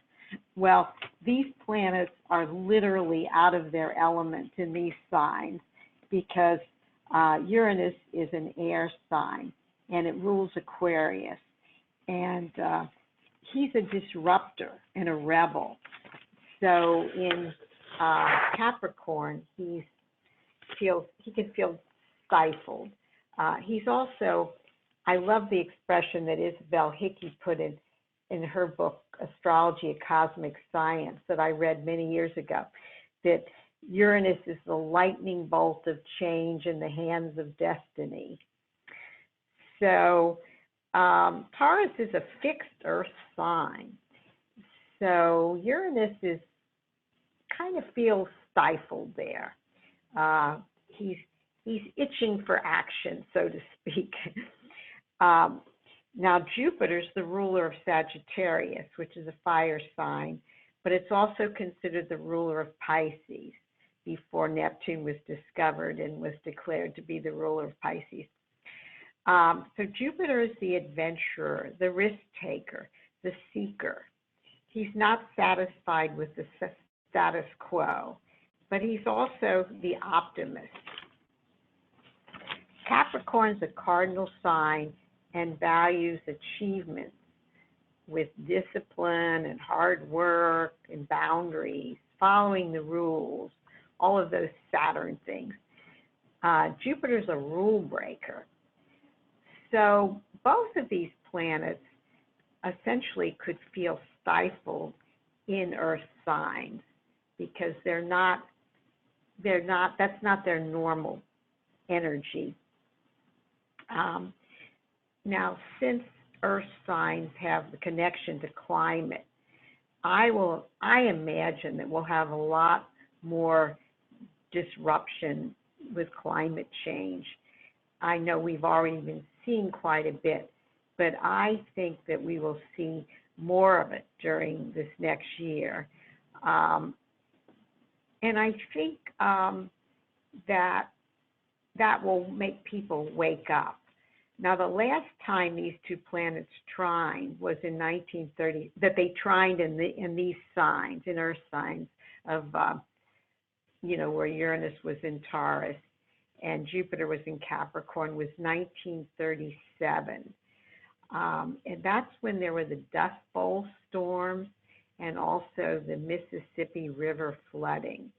Well, these planets are literally out of their element in these signs because Uranus is an air sign and it rules Aquarius. And he's a disruptor and a rebel. So in Capricorn, he can feel stifled. He's also, I love the expression that Isabel Hickey put in her book, Astrology, A Cosmic Science, that I read many years ago, that Uranus is the lightning bolt of change in the hands of destiny. So Taurus is a fixed earth sign. So Uranus kind of feels stifled there. He's itching for action, so to speak. Now, Jupiter's the ruler of Sagittarius, which is a fire sign, but it's also considered the ruler of Pisces before Neptune was discovered and was declared to be the ruler of Pisces. So Jupiter is the adventurer, the risk taker, the seeker. He's not satisfied with the status quo, but he's also the optimist. Capricorn's a cardinal sign and values achievements with discipline and hard work and boundaries, following the rules, all of those Saturn things. Jupiter's a rule breaker. So both of these planets essentially could feel stifled in Earth signs because that's not their normal energy. Now, since Earth signs have the connection to climate, I imagine that we'll have a lot more disruption with climate change. I know we've already been seeing quite a bit, but I think that we will see more of it during this next year. And I think that will make people wake up. Now, the last time these two planets trined was in 1930, that they trined in these signs, in Earth signs of, where Uranus was in Taurus and Jupiter was in Capricorn, was 1937. And that's when there were the Dust Bowl storms and also the Mississippi River flooding.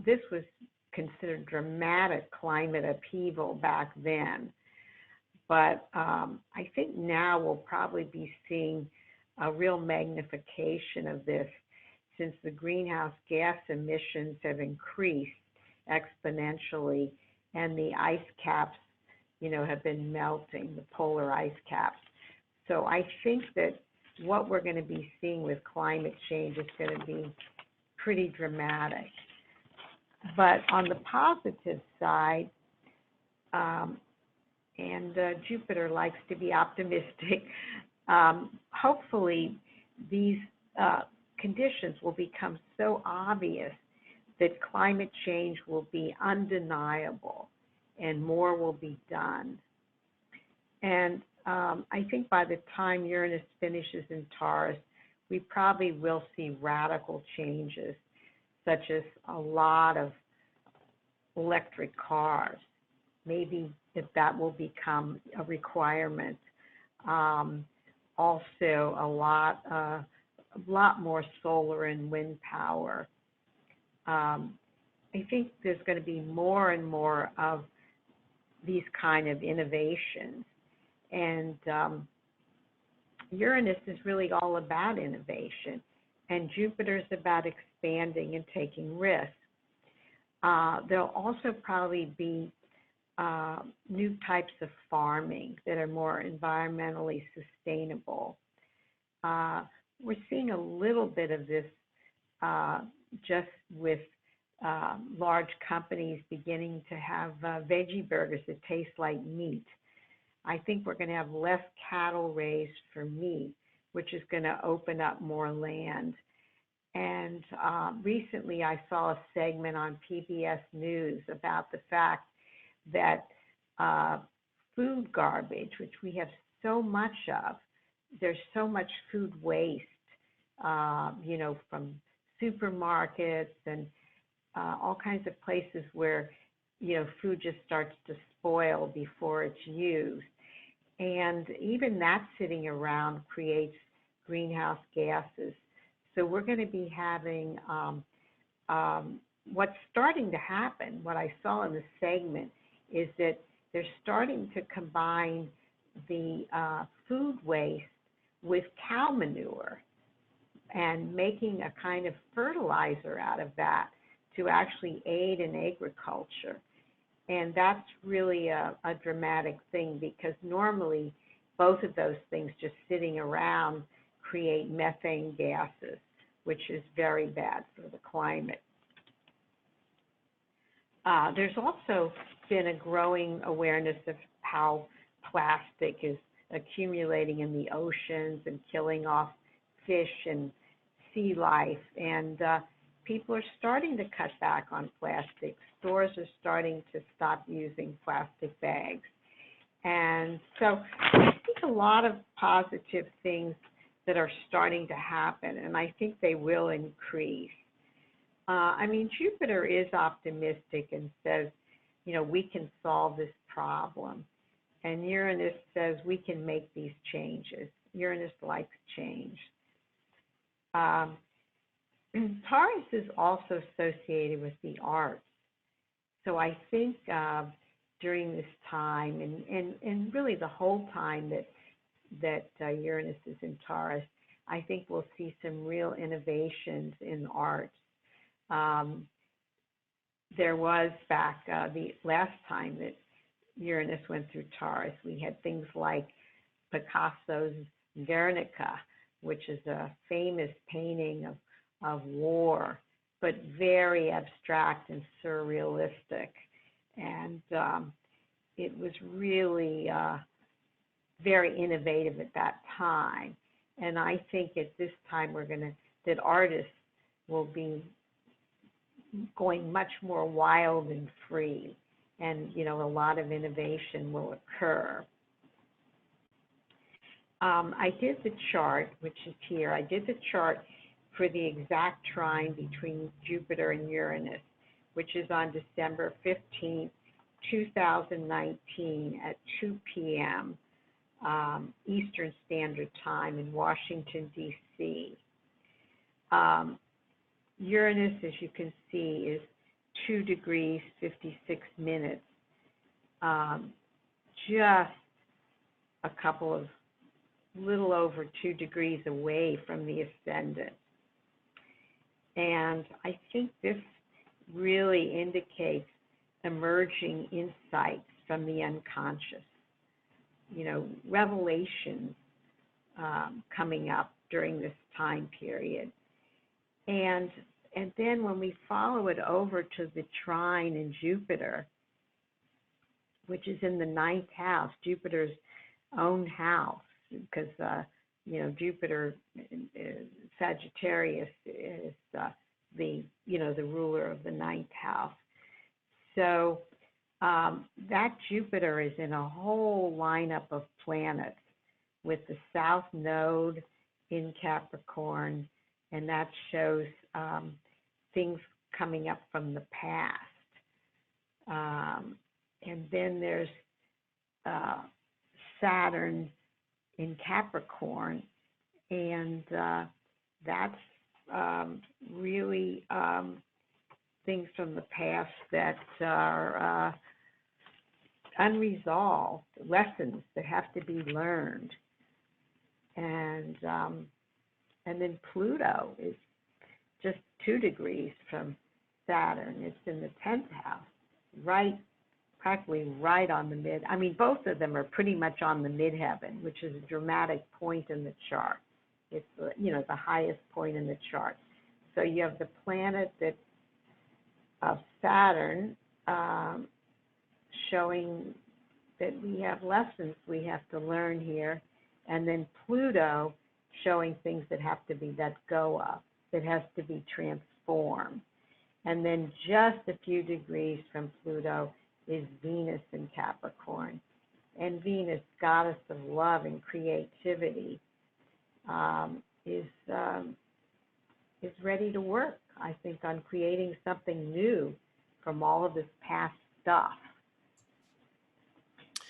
This was considered dramatic climate upheaval back then. But I think now we'll probably be seeing a real magnification of this, since the greenhouse gas emissions have increased exponentially and the ice caps, have been melting, the polar ice caps. So I think that what we're going to be seeing with climate change is going to be pretty dramatic. But on the positive side, Jupiter likes to be optimistic, hopefully these conditions will become so obvious that climate change will be undeniable and more will be done. And I think by the time Uranus finishes in Taurus, we probably will see radical changes, such as a lot of electric cars. Maybe that will become a requirement. Also, a lot more solar and wind power. I think there's going to be more and more of these kind of innovations. And Uranus is really all about innovation, and Jupiter is about expanding and taking risks. There'll also probably be new types of farming that are more environmentally sustainable. We're seeing a little bit of this just with large companies beginning to have veggie burgers that taste like meat. I think we're going to have less cattle raised for meat, which is going to open up more land. And recently I saw a segment on PBS News about the fact that food garbage, which we have so much of, there's so much food waste, from supermarkets and all kinds of places where, food just starts to spoil before it's used. And even that sitting around creates greenhouse gases. So we're going to be having what's starting to happen, what I saw in the segment, is that they're starting to combine the food waste with cow manure and making a kind of fertilizer out of that to actually aid in agriculture. And that's really a dramatic thing, because normally both of those things just sitting around create methane gases, which is very bad for the climate. There's also been a growing awareness of how plastic is accumulating in the oceans and killing off fish and sea life. And people are starting to cut back on plastic. Stores are starting to stop using plastic bags. And so I think a lot of positive things that are starting to happen, and I think they will increase. Jupiter is optimistic and says, we can solve this problem. And Uranus says we can make these changes. Uranus likes change. Taurus is also associated with the arts. So I think during this time, and really the whole time that Uranus is in Taurus, I think we'll see some real innovations in arts. There was back the last time that Uranus went through Taurus, we had things like Picasso's Guernica, which is a famous painting of war but very abstract and surrealistic. And it was really very innovative at that time. And I think at this time that artists will be going much more wild and free, and a lot of innovation will occur. I did the chart, which is here. I did the chart for the exact trine between Jupiter and Uranus, which is on December 15th, 2019 at 2 p.m. Eastern Standard Time in Washington, D.C. Uranus, as you can see, is 2 degrees, 56 minutes, just a couple of little over 2 degrees away from the ascendant. And I think this really indicates emerging insights from the unconscious, revelations coming up during this time period. And then when we follow it over to the trine in Jupiter, which is in the 9th house, Jupiter's own house, because Jupiter, Sagittarius is the ruler of the 9th house. So that Jupiter is in a whole lineup of planets with the South Node in Capricorn, and that shows things coming up from the past. And then there's Saturn in Capricorn, and that's really things from the past that are unresolved, lessons that have to be learned. And then Pluto is just 2 degrees from Saturn. It's in the 10th house, practically right on the mid. I mean, both of them are pretty much on the midheaven, which is a dramatic point in the chart. It's the highest point in the chart. So you have the planet of Saturn showing that we have lessons we have to learn here, and then Pluto showing things that have to be let go of, that has to be transformed. And then just a few degrees from Pluto is Venus in Capricorn. And Venus, goddess of love and creativity, is ready to work, I think, on creating something new from all of this past stuff.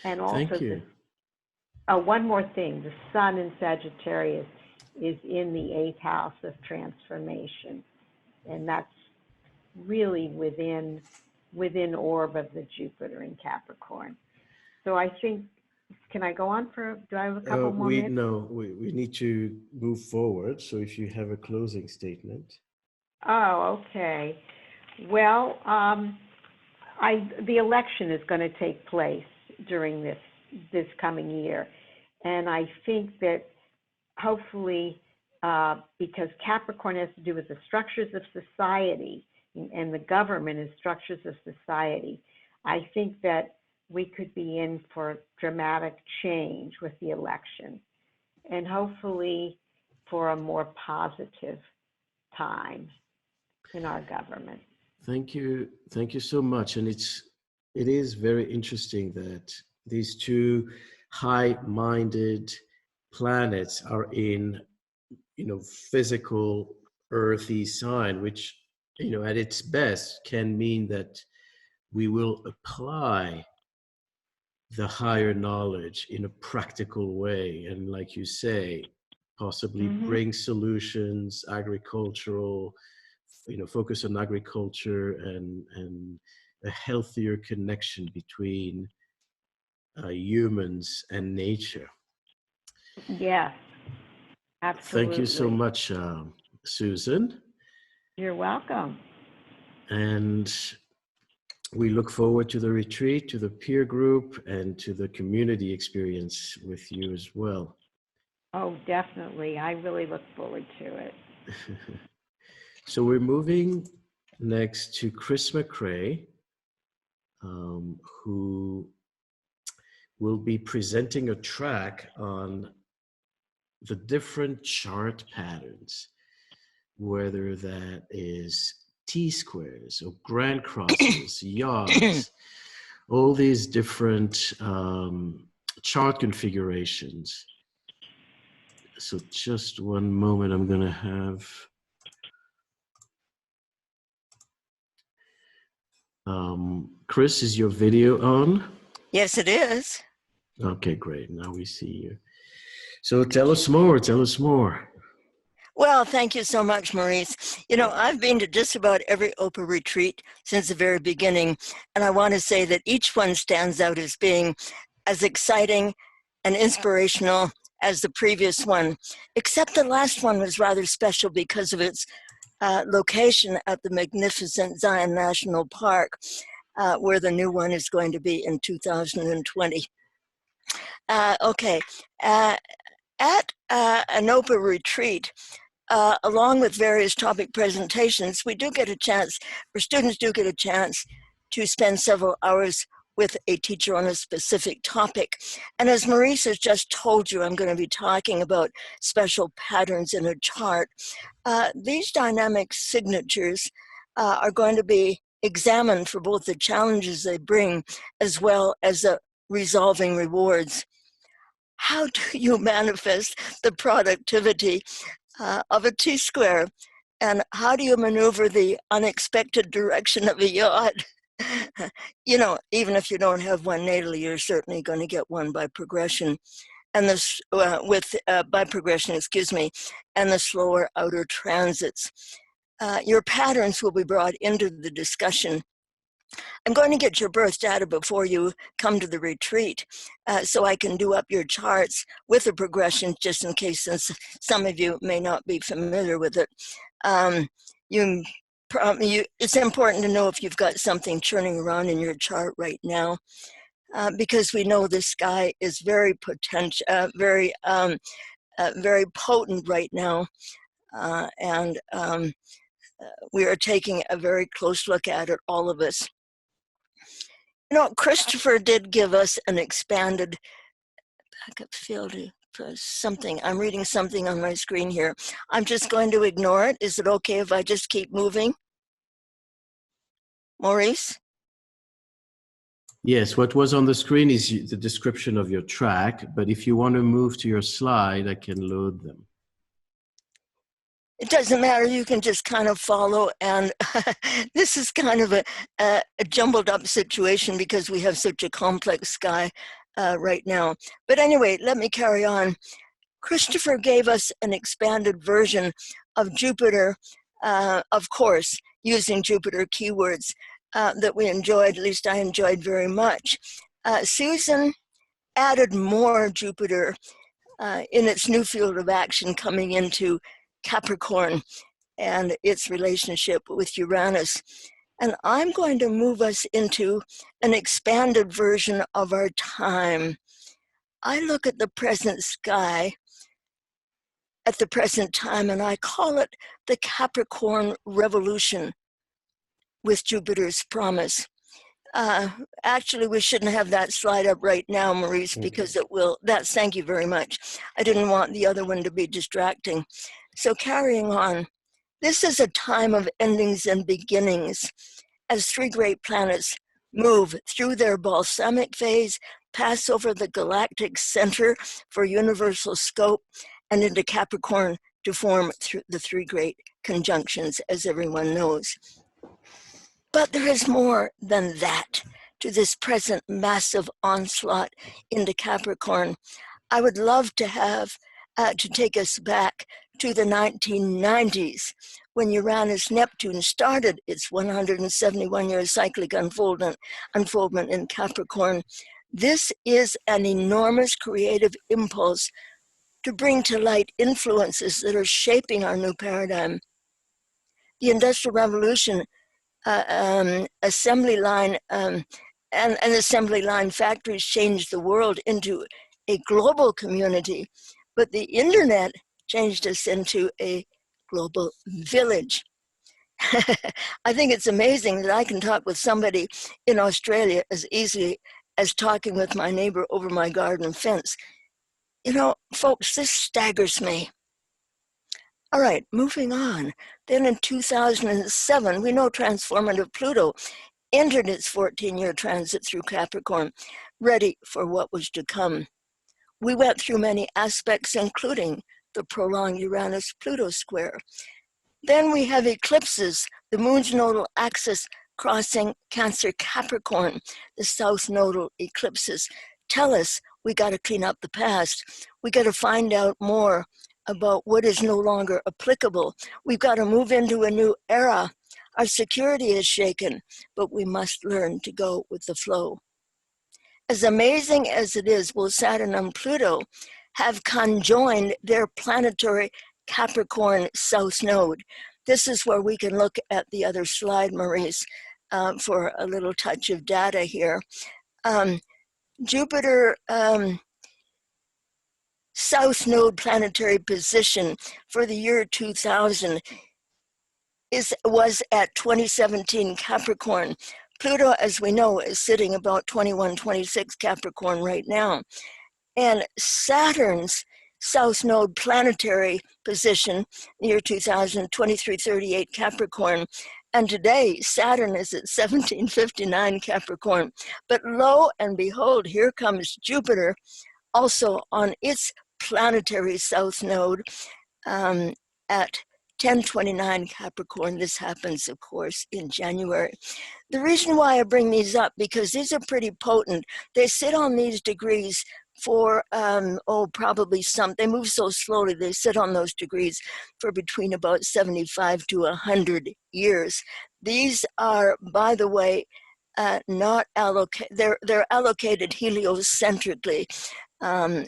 And also, Thank you. One more thing, the Sun in Sagittarius is in the 8th house of transformation, and that's really within orb of the Jupiter in Capricorn. So I think, can I go on do I have a couple more minutes? No, we need to move forward. So if you have a closing statement. Oh, okay. Well, the election is going to take place during this coming year. And I think that hopefully, because Capricorn has to do with the structures of society, and the government is structures of society, I think that we could be in for dramatic change with the election, and hopefully for a more positive time in our government. Thank you so much. And it is very interesting that these two high-minded planets are in physical earthy sign, which at its best can mean that we will apply the higher knowledge in a practical way, and like you say, possibly bring solutions, agricultural, focus on agriculture and a healthier connection between humans and nature. Yes, absolutely. Thank you so much, Susan. You're welcome. And we look forward to the retreat, to the peer group, and to the community experience with you as well. Oh, definitely. I really look forward to it. So we're moving next to Chris McRae, who will be presenting a track on the different chart patterns, whether that is T-squares or grand crosses, yards, all these different chart configurations. So just one moment, I'm gonna have Chris, is your video on? Yes, it is. Okay, great. Now we see you. So tell us more. Tell us more. Well, thank you so much, Maurice. You know, I've been to just about every OPA retreat since the very beginning, and I want to say that each one stands out as being as exciting and inspirational as the previous one, except the last one was rather special because of its location at the magnificent Zion National Park, where the new one is going to be in 2020. Okay, at an OPA retreat, along with various topic presentations, we do get a chance, or students do get a chance to spend several hours with a teacher on a specific topic. And as Maurice has just told you, I'm going to be talking about special patterns in a chart. These dynamic signatures are going to be examined for both the challenges they bring as well as the resolving rewards. How do you manifest the productivity of a T-square? And how do you maneuver the unexpected direction of a yacht? You know, even if you don't have one natally, you're certainly going to get one by progression. And this, by progression, excuse me, and the slower outer transits. Your patterns will be brought into the discussion. I'm going to get your birth data before you come to the retreat, so I can do up your charts with the progression, just in case, since some of you may not be familiar with it. It's important to know if you've got something churning around in your chart right now, because we know the sky is very very potent right now, and we are taking a very close look at it, all of us. You know, Christopher did give us an expanded backup field for something. I'm reading something on my screen here. I'm just going to ignore it. Is it okay if I just keep moving? Maurice? Yes, what was on the screen is the description of your track, but if you want to move to your slide, I can load them. It doesn't matter, you can just kind of follow, and this is kind of a jumbled up situation because we have such a complex sky right now. But anyway, let me carry on. Christopher gave us an expanded version of Jupiter, of course, using Jupiter keywords that we enjoyed, at least I enjoyed very much. Susan added more Jupiter in its new field of action coming into Capricorn and its relationship with Uranus. And I'm going to move us into an expanded version of our time. I look at the present sky at the present time, and I call it the Capricorn revolution with Jupiter's promise. Actually, we shouldn't have that slide up right now, Maurice, because it will, thank you very much. I didn't want the other one to be distracting. So carrying on, this is a time of endings and beginnings as three great planets move through their balsamic phase, pass over the galactic center for universal scope, and into Capricorn to form the three great conjunctions, as everyone knows. But there is more than that to this present massive onslaught into Capricorn. I would love to have to take us back to the 1990s when Uranus-Neptune started its 171-year cyclic unfoldment in Capricorn. This is an enormous creative impulse to bring to light influences that are shaping our new paradigm. The Industrial Revolution, assembly line and assembly line factories changed the world into a global community, but the internet changed us into a global village. I think it's amazing that I can talk with somebody in Australia as easily as talking with my neighbor over my garden fence. You know, folks, this staggers me. All right, moving on. Then in 2007, we know transformative Pluto entered its 14-year transit through Capricorn, ready for what was to come. We went through many aspects, including the prolonged Uranus-Pluto square. Then we have eclipses, the moon's nodal axis crossing Cancer-Capricorn, the south nodal eclipses. Tell us we got to clean up the past. We got to find out more about what is no longer applicable. We've got to move into a new era. Our security is shaken, but we must learn to go with the flow. As amazing as it is, will Saturn and Pluto have conjoined their planetary Capricorn south node. This is where we can look at the other slide, Maurice, for a little touch of data here. Jupiter south node planetary position for the year 2000 was at 2017 Capricorn. Pluto, as we know, is sitting about 21, 26 Capricorn right now. And Saturn's south node planetary position, year 2000, 2338 Capricorn. And today, Saturn is at 1759 Capricorn. But lo and behold, here comes Jupiter, also on its planetary south node at 1029 Capricorn. This happens, of course, in January. The reason why I bring these up, because these are pretty potent. They sit on these degrees for, probably they move so slowly, they sit on those degrees for between about 75 to 100 years. These are, by the way, not allocated, they're allocated heliocentrically,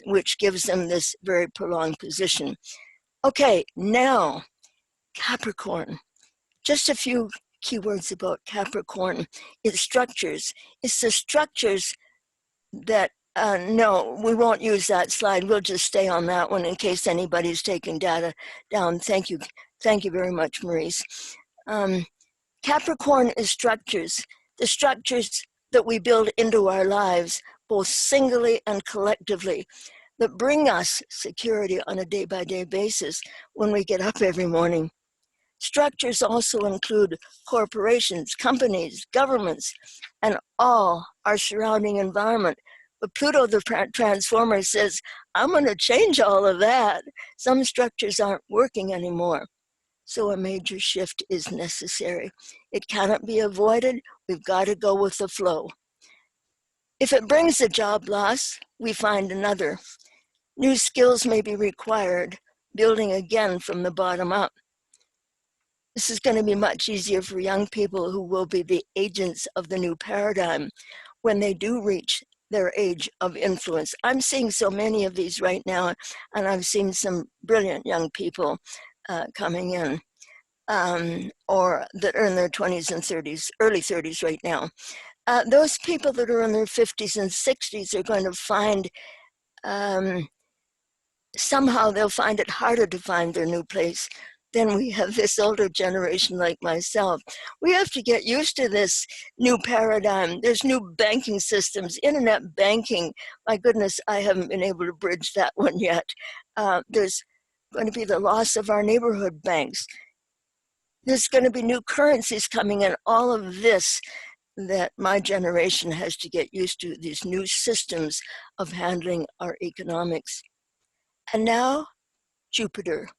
which gives them this very prolonged position. Okay, now, Capricorn. Just a few keywords about Capricorn. Its structures. It's the structures that, no, we won't use that slide. We'll just stay on that one in case anybody's taking data down. Thank you. Thank you very much, Maurice. Capricorn is structures. The structures that we build into our lives, both singly and collectively, that bring us security on a day-by-day basis when we get up every morning. Structures also include corporations, companies, governments, and all our surrounding environment. But Pluto, the transformer, says, I'm going to change all of that. Some structures aren't working anymore. So a major shift is necessary. It cannot be avoided. We've got to go with the flow. If it brings a job loss, we find another. New skills may be required, building again from the bottom up. This is going to be much easier for young people who will be the agents of the new paradigm when they do reach their age of influence. I'm seeing so many of these right now, and I've seen some brilliant young people coming in, or that are in their 20s and 30s, early 30s right now. Those people that are in their 50s and 60s are going to find, somehow they'll find it harder to find their new place. Then we have this older generation like myself. We have to get used to this new paradigm. There's new banking systems, internet banking. My goodness, I haven't been able to bridge that one yet. There's going to be the loss of our neighborhood banks. There's going to be new currencies coming in. All of this that my generation has to get used to, these new systems of handling our economics. And now, Jupiter.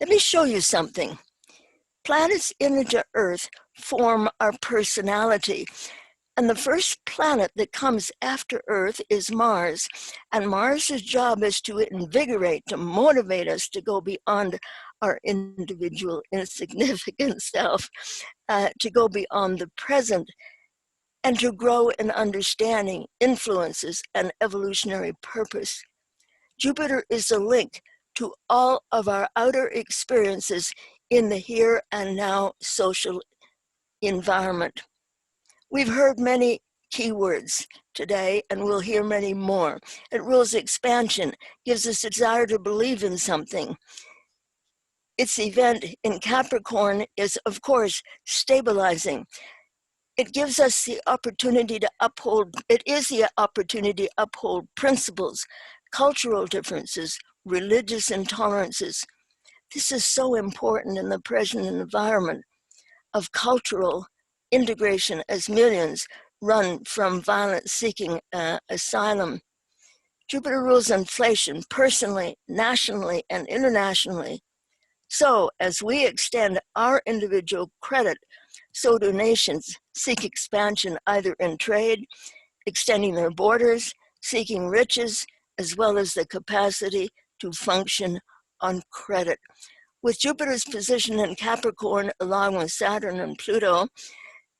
Let me show you something. Planets into Earth form our personality. And the first planet that comes after Earth is Mars. And Mars's job is to invigorate, to motivate us to go beyond our individual insignificant self, to go beyond the present, and to grow in understanding, influences, and evolutionary purpose. Jupiter is a link to all of our outer experiences in the here and now social environment. We've heard many keywords today, and we'll hear many more. It rules expansion, gives us a desire to believe in something. Its event in Capricorn is, of course, stabilizing. It gives us the opportunity to uphold, it is the opportunity to uphold principles, cultural differences, religious intolerances. This is so important in the present environment of cultural integration as millions run from violence seeking asylum. Jupiter rules inflation personally, nationally, and internationally. So as we extend our individual credit, so do nations seek expansion either in trade, extending their borders, seeking riches, as well as the capacity to function on credit. With Jupiter's position in Capricorn, along with Saturn and Pluto,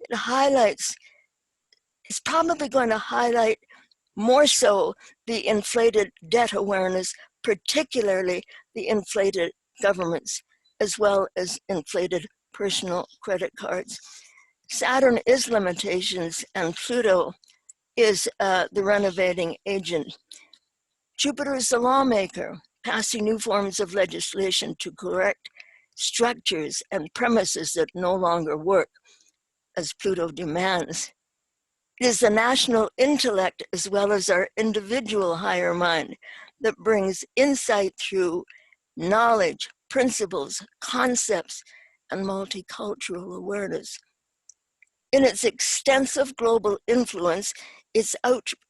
it highlights, it's probably going to highlight more so the inflated debt awareness, particularly the inflated governments, as well as inflated personal credit cards. Saturn is limitations, and Pluto is the renovating agent. Jupiter is the lawmaker, passing new forms of legislation to correct structures and premises that no longer work, as Pluto demands. It is the national intellect as well as our individual higher mind that brings insight through knowledge, principles, concepts, and multicultural awareness. In its extensive global influence, its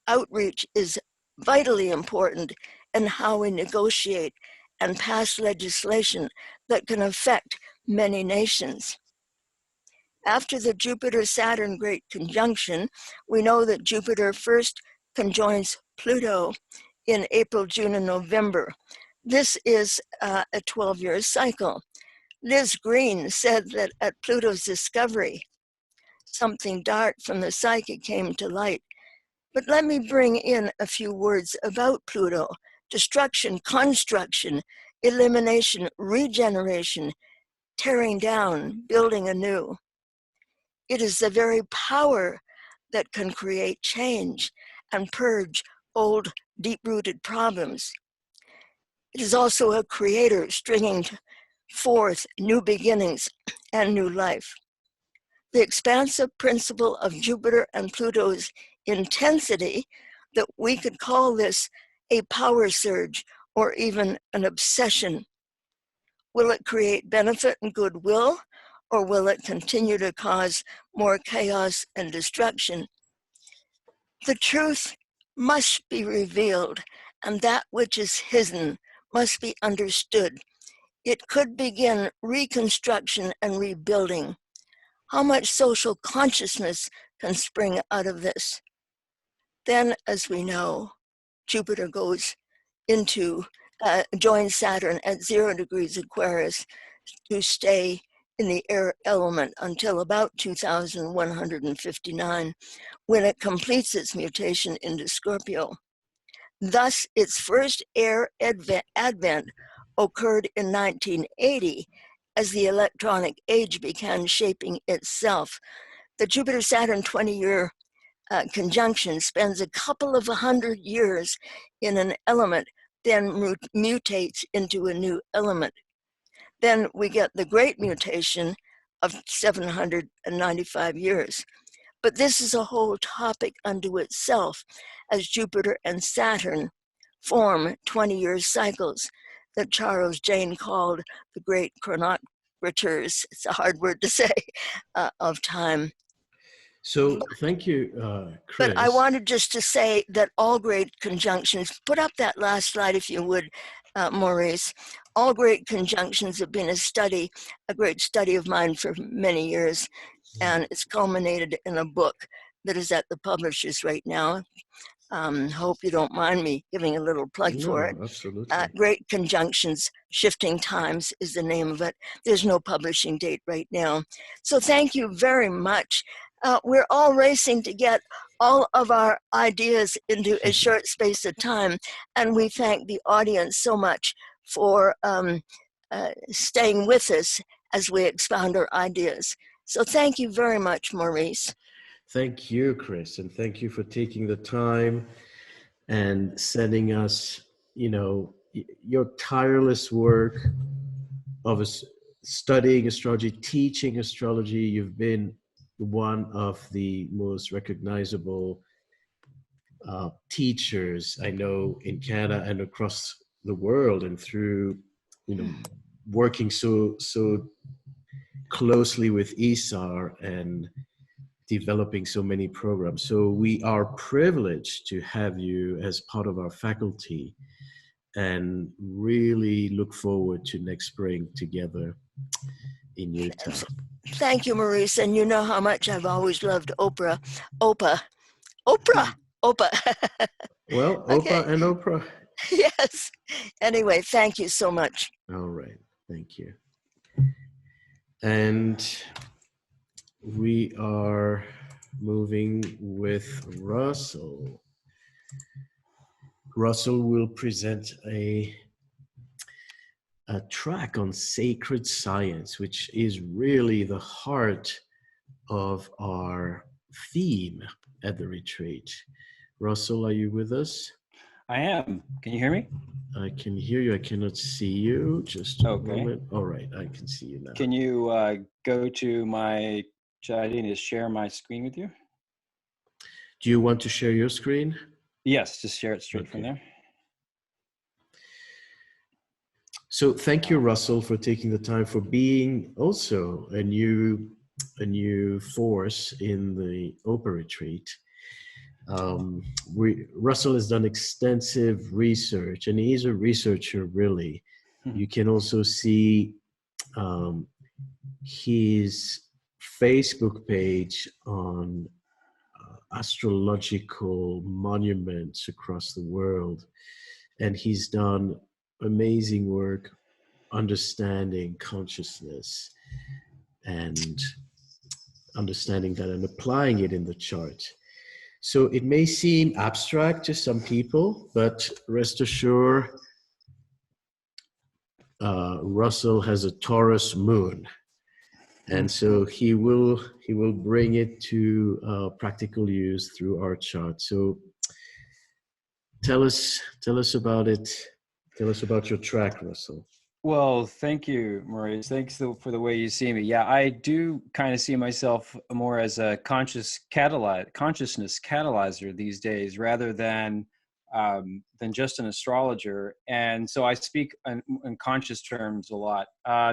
outreach is vitally important in how we negotiate and pass legislation that can affect many nations. After the Jupiter-Saturn Great Conjunction, we know that Jupiter first conjoins Pluto in April, June, and November. This is a 12-year cycle. Liz Green said that at Pluto's discovery, something dark from the psyche came to light. But let me bring in a few words about Pluto: destruction, construction, elimination, regeneration, tearing down, building anew. It is the very power that can create change and purge old, deep-rooted problems. It is also a creator stringing forth new beginnings and new life. The expansive principle of Jupiter and Pluto's intensity, that we could call this a power surge or even an obsession. Will it create benefit and goodwill, or will it continue to cause more chaos and destruction? The truth must be revealed, and that which is hidden must be understood. It could begin reconstruction and rebuilding. How much social consciousness can spring out of this? Then, as we know, Jupiter goes into, joins Saturn at 0 degrees Aquarius to stay in the air element until about 2159, when it completes its mutation into Scorpio. Thus, its first air advent occurred in 1980 as the electronic age began shaping itself. The Jupiter-Saturn 20-year conjunction spends a couple of 100 years in an element, then mutates into a new element. Then we get the great mutation of 795 years. But this is a whole topic unto itself, as Jupiter and Saturn form 20-year cycles that Charles Jane called the great chronometers, it's a hard word to say, of time. So thank you, Chris. But I wanted just to say that all great conjunctions, put up that last slide if you would, Maurice. All great conjunctions have been a great study of mine for many years, and it's culminated in a book that is at the publishers right now. Hope you don't mind me giving a little plug for it. Absolutely. Great Conjunctions, Shifting Times is the name of it. There's no publishing date right now. So thank you very much. We're all racing to get all of our ideas into a short space of time, and we thank the audience so much for staying with us as we expound our ideas. So thank you very much, Maurice. Thank you, Chris, and thank you for taking the time and sending us, your tireless work of us studying astrology, teaching astrology. You've been one of the most recognizable teachers I know in Canada and across the world, and through, you know, working so closely with ESAR and developing so many programs. So we are privileged to have you as part of our faculty, and really look forward to next spring together in Utah. Thank you, Maurice. And you know how much I've always loved OPA. Well, Okay. Oprah and Oprah. Yes. Anyway, thank you so much. All right. Thank you. And we are moving with Russell. Russell will present a track on sacred science, which is really the heart of our theme at the retreat. Russell, are you with us? I am. Can you hear me? I can hear you. I cannot see you. Just a moment. All right, I can see you now. Can you go to my chat and just share my screen with you? Do you want to share your screen? Yes, just share it straight from there. So thank you, Russell, for taking the time, for being also a new force in the OPA Retreat. Russell has done extensive research, and he's a researcher, really. You can also see his Facebook page on astrological monuments across the world, and he's done amazing work understanding consciousness and understanding that and applying it in the chart. So it may seem abstract to some people, but rest assured, Russell has a Taurus moon, and so he will bring it to practical use through our chart. So tell us about it. Tell us about your track, Russell. Well, thank you, Maurice. Thanks for the way you see me. Yeah, I do kind of see myself more as a consciousness catalyzer these days, rather than just an astrologer. And so I speak in conscious terms a lot.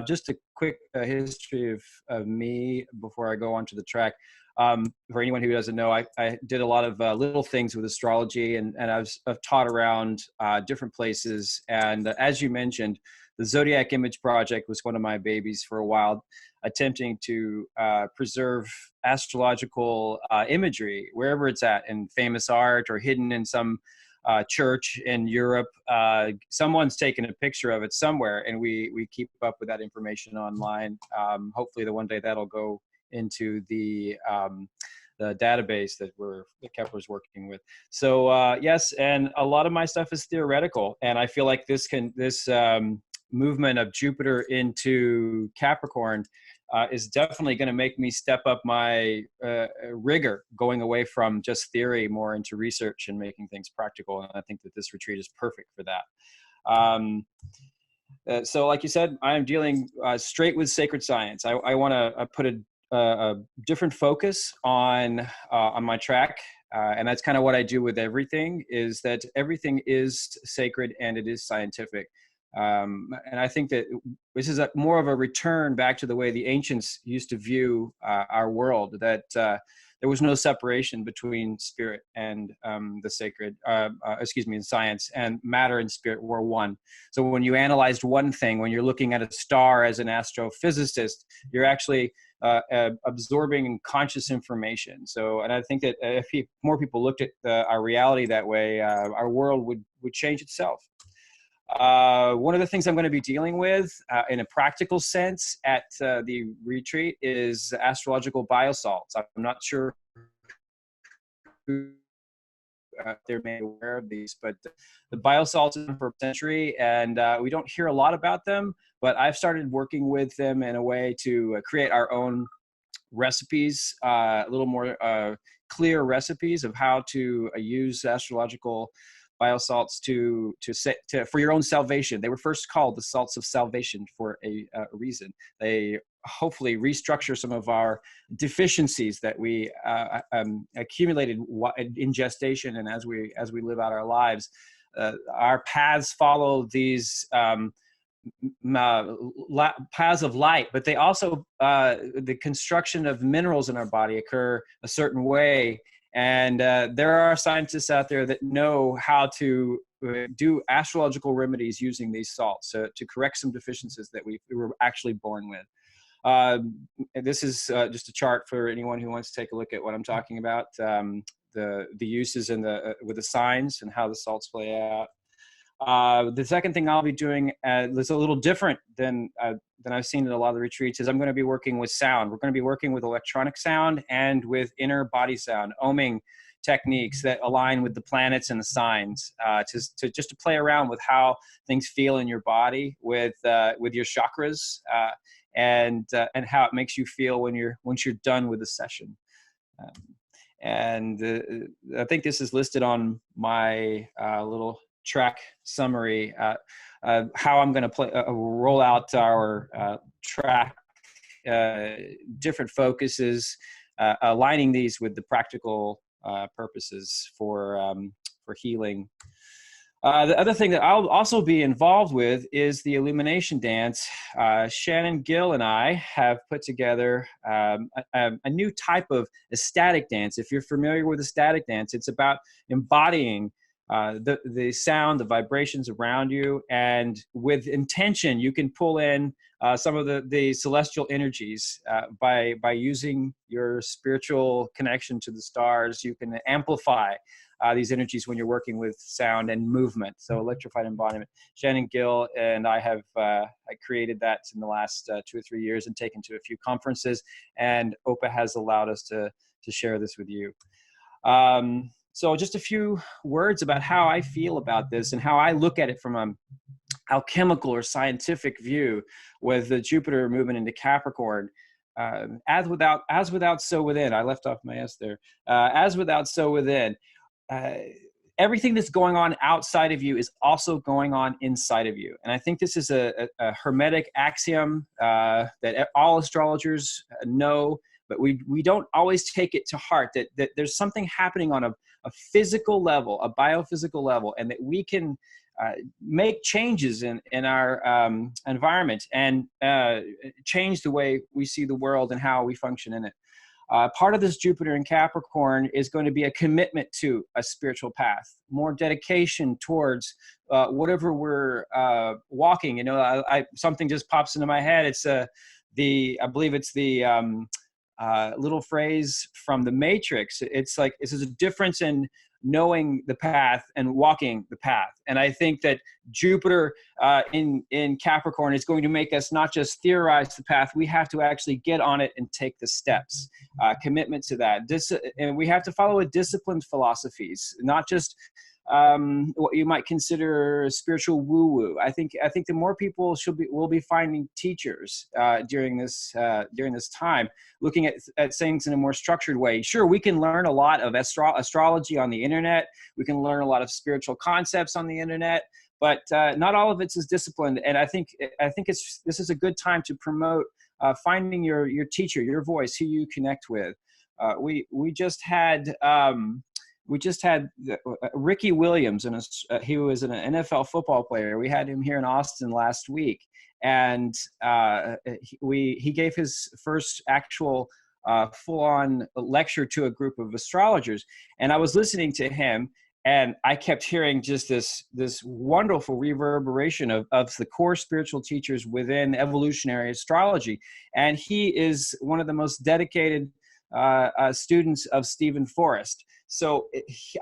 Just a quick history of me before I go on to the track. For anyone who doesn't know, I did a lot of little things with astrology, and I've taught around different places. And as you mentioned, the Zodiac Image Project was one of my babies for a while, attempting to preserve astrological imagery wherever it's at, in famous art or hidden in some church in Europe. Someone's taken a picture of it somewhere, and we keep up with that information online. Hopefully one day that'll go into the database that Kepler's working with. So yes, and a lot of my stuff is theoretical, and I feel like this movement of Jupiter into Capricorn is definitely going to make me step up my rigor, going away from just theory more into research and making things practical. And I think that this retreat is perfect for that. So like you said, I am dealing straight with sacred science. I want to put a different focus on my track. And that's kind of what I do with everything, is that everything is sacred and it is scientific. And I think that this is more of a return back to the way the ancients used to view our world, that there was no separation between spirit and the sacred, and science, and matter and spirit were one. So when you analyzed one thing, when you're looking at a star as an astrophysicist, you're actually absorbing conscious information. So, and I think that if more people looked at our reality that way, our world would change itself. One of the things I'm going to be dealing with in a practical sense at the retreat is astrological biosalts. I'm not sure who they're made aware of these, but the biosalts have been for a century, and we don't hear a lot about them, but I've started working with them in a way to create our own recipes, a little more clear recipes of how to use astrological biosalts for your own salvation. They were first called the salts of salvation for a reason. They hopefully restructure some of our deficiencies that we accumulated in gestation and as we live out our lives. Our paths follow these paths of light, but they also the construction of minerals in our body occur a certain way. And there are scientists out there that know how to do astrological remedies using these salts to correct some deficiencies that we were actually born with. This is just a chart for anyone who wants to take a look at what I'm talking about, the uses and with the signs and how the salts play out. The second thing I'll be doing that's a little different than I've seen in a lot of the retreats is I'm going to be working with sound. We're going to be working with electronic sound and with inner body sound, oming techniques that align with the planets and the signs, to play around with how things feel in your body with your chakras, and how it makes you feel once you're done with the session. And I think this is listed on my little track summary, how I'm going to roll out our track, different focuses, aligning these with the practical purposes for healing. The other thing that I'll also be involved with is the illumination dance. Shannon Gill and I have put together a new type of ecstatic dance. If you're familiar with ecstatic dance, it's about embodying the sound, the vibrations around you, and with intention, you can pull in some of the celestial energies by using your spiritual connection to the stars. You can amplify these energies when you're working with sound and movement. So electrified embodiment. Shannon Gill and I have I created that in the last 2 or 3 years and taken to a few conferences, and OPA has allowed us to share this with you. So just a few words about how I feel about this and how I look at it from an alchemical or scientific view with the Jupiter moving into Capricorn. As without, so within. I left off my S there. As without, so within. Everything that's going on outside of you is also going on inside of you. And I think this is a hermetic axiom that all astrologers know, but we don't always take it to heart, that there's something happening on a physical level, a biophysical level, and that we can make changes in our environment and change the way we see the world and how we function in it. Part of this Jupiter in Capricorn is going to be a commitment to a spiritual path, more dedication towards whatever we're walking. You know, something just pops into my head. It's I believe it's the little phrase from The Matrix. It's like, this is a difference in knowing the path and walking the path. And I think that Jupiter in Capricorn is going to make us not just theorize the path, we have to actually get on it and take the steps, commitment to that. And we have to follow a disciplined philosophies, not just what you might consider spiritual woo-woo. I think the more people will be finding teachers during this time, looking at things in a more structured way. Sure, we can learn a lot of astrology on the internet. We can learn a lot of spiritual concepts on the internet, but not all of it is disciplined. And I think this is a good time to promote finding your teacher, your voice, who you connect with. We just had Ricky Williams, and he was an NFL football player. We had him here in Austin last week, and he gave his first actual full-on lecture to a group of astrologers. And I was listening to him, and I kept hearing just this wonderful reverberation of the core spiritual teachers within evolutionary astrology. And he is one of the most dedicated students of Stephen Forrest. So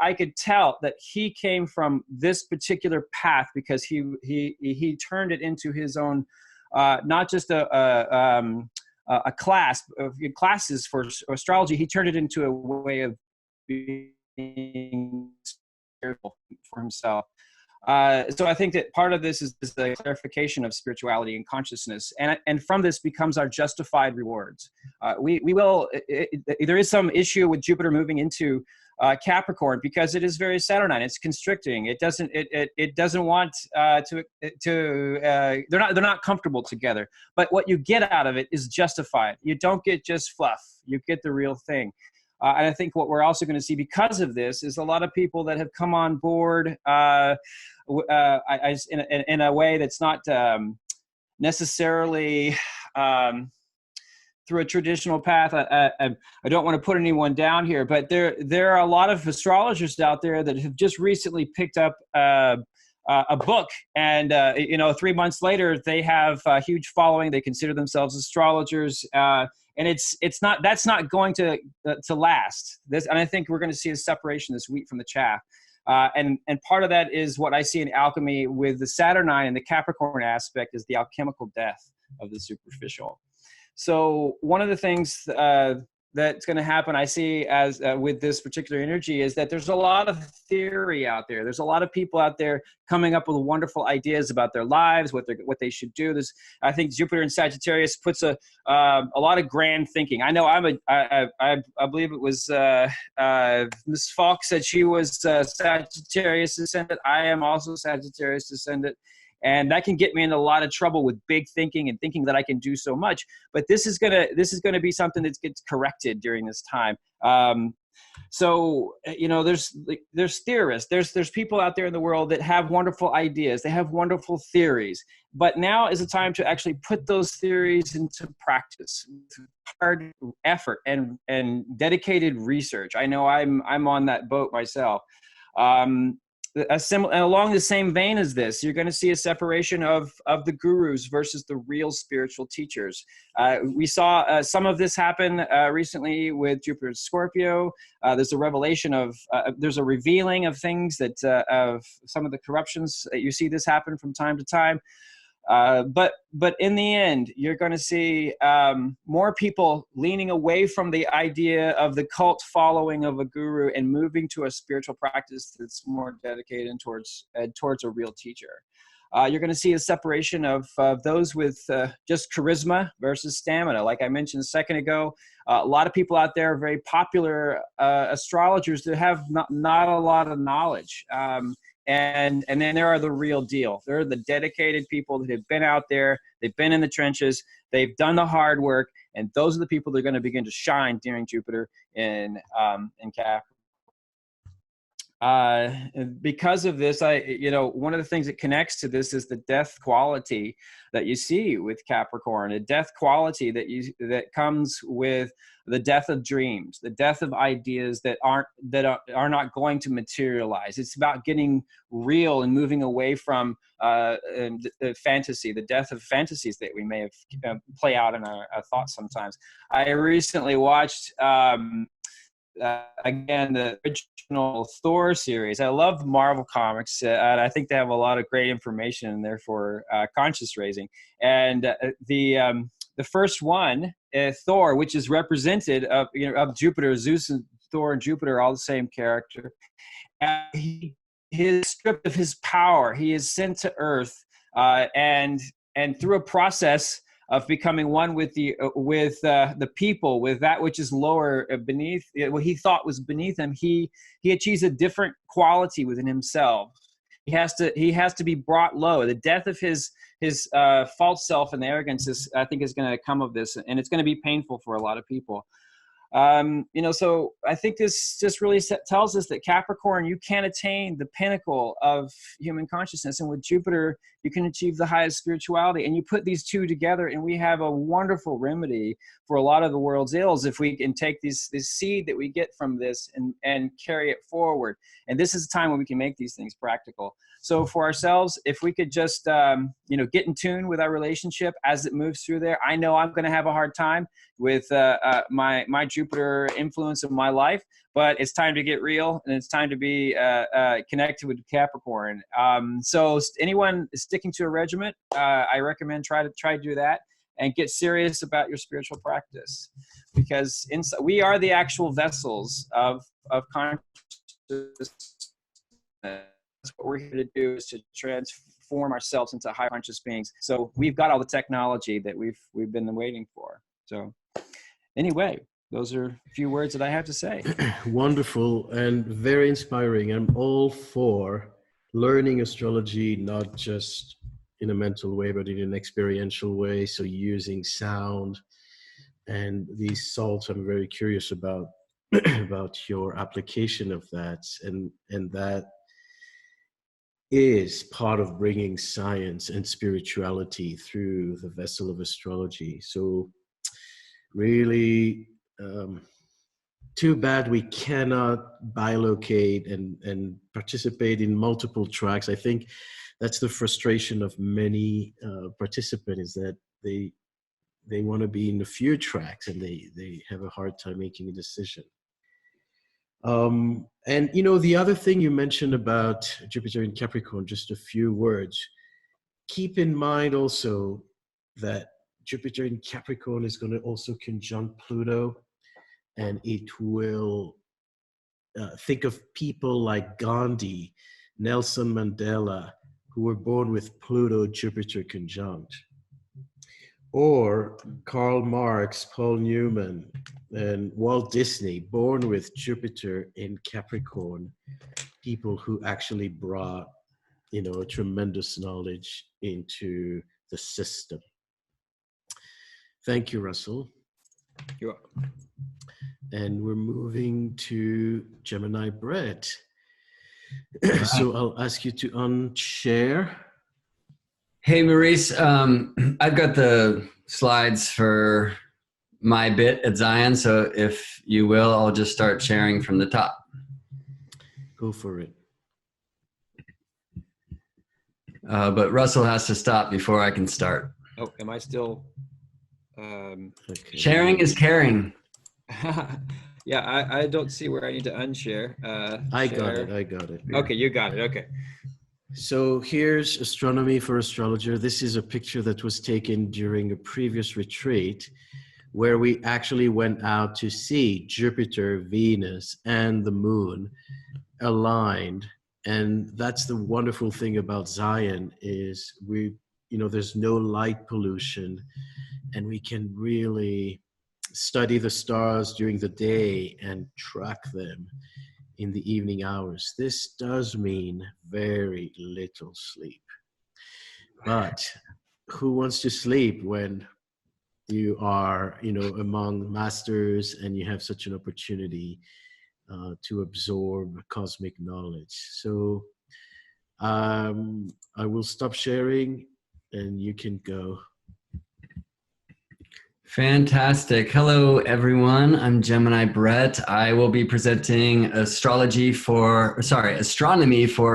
I could tell that he came from this particular path because he turned it into his own, not just a classes for astrology. He turned it into a way of being spiritual for himself. So I think that part of this is the clarification of spirituality and consciousness, and from this becomes our justified rewards. There is some issue with Jupiter moving into Capricorn, because it is very Saturnine. It's constricting. It doesn't want they're not comfortable together. But what you get out of it is justified. You don't get just fluff. You get the real thing. And I think what we're also going to see because of this is a lot of people that have come on board in a way that's not necessarily through a traditional path. I don't want to put anyone down here, but there are a lot of astrologers out there that have just recently picked up a book, and 3 months later they have a huge following. They consider themselves astrologers, and that's not going to last. And I think we're going to see a separation, this wheat from the chaff. And part of that is what I see in alchemy with the Saturnine and the Capricorn aspect is the alchemical death of the superficial. So one of the things that's going to happen, I see as with this particular energy, is that there's a lot of theory out there. There's a lot of people out there coming up with wonderful ideas about their lives, what they should do. I think Jupiter in Sagittarius puts a lot of grand thinking. I know I believe it was Miss Falk said she was Sagittarius descendant. I am also Sagittarius descendant. And that can get me into a lot of trouble with big thinking and thinking that I can do so much. But this is gonna be something that gets corrected during this time. So there's theorists, there's people out there in the world that have wonderful ideas, they have wonderful theories. But now is the time to actually put those theories into practice, hard effort and dedicated research. I know I'm on that boat myself. Along the same vein as this, you're going to see a separation of the gurus versus the real spiritual teachers. We saw some of this happen recently with Jupiter Scorpio. There's a revelation there's a revealing of things of some of the corruptions. You see this happen from time to time. But in the end, you're going to see more people leaning away from the idea of the cult following of a guru and moving to a spiritual practice that's more dedicated towards a real teacher. You're going to see a separation of those with just charisma versus stamina. Like I mentioned a second ago, a lot of people out there are very popular astrologers that have not a lot of knowledge. And then there are the real deal. There are the dedicated people that have been out there. They've been in the trenches. They've done the hard work. And those are the people that are going to begin to shine during Jupiter in Capricorn. Because of this, one of the things that connects to this is the death quality that you see with Capricorn, a death quality that comes with the death of dreams, the death of ideas that are not going to materialize. It's about getting real and moving away from the fantasy, the death of fantasies that we may have play out in our thoughts sometimes. I recently watched again the original Thor series. I love Marvel comics, and I think they have a lot of great information in there for conscious raising. And the first one, Thor, which is represented of Jupiter, Zeus and Thor and Jupiter are all the same character. He is stripped of his power. He is sent to Earth, and through a process of becoming one with the people, with that which is lower beneath what he thought was beneath him, he achieves a different quality within himself. He has to be brought low. The death of his false self and the arrogance I think is going to come of this, and it's going to be painful for a lot of people. So I think this just really tells us that Capricorn, you can attain the pinnacle of human consciousness, and with Jupiter, you can achieve the highest spirituality. And you put these two together, and we have a wonderful remedy for a lot of the world's ills if we can take this seed that we get from this and carry it forward. And this is a time when we can make these things practical. So for ourselves, if we could just get in tune with our relationship as it moves through there. I know I'm going to have a hard time with my Jupiter influence in my life, but it's time to get real, and it's time to be connected with Capricorn. So anyone sticking to a regiment, I recommend try to do that and get serious about your spiritual practice, because we are the actual vessels of consciousness. What we're here to do is to transform ourselves into high conscious beings. So we've got all the technology that we've been waiting for. So anyway, those are a few words that I have to say. Wonderful and very inspiring. I'm all for learning astrology, not just in a mental way, but in an experiential way. So using sound and these salts, I'm very curious about about your application of that, and that is part of bringing science and spirituality through the vessel of astrology. So really, too bad we cannot bilocate and participate in multiple tracks. I think that's the frustration of many participants, is that they want to be in a few tracks and they have a hard time making a decision. And you know, the other thing you mentioned about Jupiter in Capricorn, just a few words. Keep in mind also that Jupiter in Capricorn is going to also conjunct Pluto, and it will think of people like Gandhi, Nelson Mandela, who were born with Pluto Jupiter conjunct, or Karl Marx, Paul Newman, and Walt Disney, born with Jupiter in Capricorn, people who actually brought, you know, a tremendous knowledge into the system. Thank you, Russell. You're welcome. And we're moving to Gemini Brett. So I'll ask you to unshare. Hey, Maurice, I've got the slides for my bit at Zion, so if you will, I'll just start sharing from the top. Go for it. But Russell has to stop before I can start. Oh, am I still? Okay. Sharing is caring. Yeah, I don't see where I need to unshare. I got it. Okay, you got it. Okay. So here's Astronomy for Astrologer. This is a picture that was taken during a previous retreat where we actually went out to see Jupiter, Venus, and the moon aligned. And that's the wonderful thing about Zion, is there's no light pollution, and we can really study the stars during the day and track them in the evening hours. This does mean very little sleep. But who wants to sleep when you are, among masters and you have such an opportunity to absorb cosmic knowledge? So I will stop sharing and you can go. Fantastic. Hello, everyone. I'm Gemini Brett. I will be presenting Astronomy for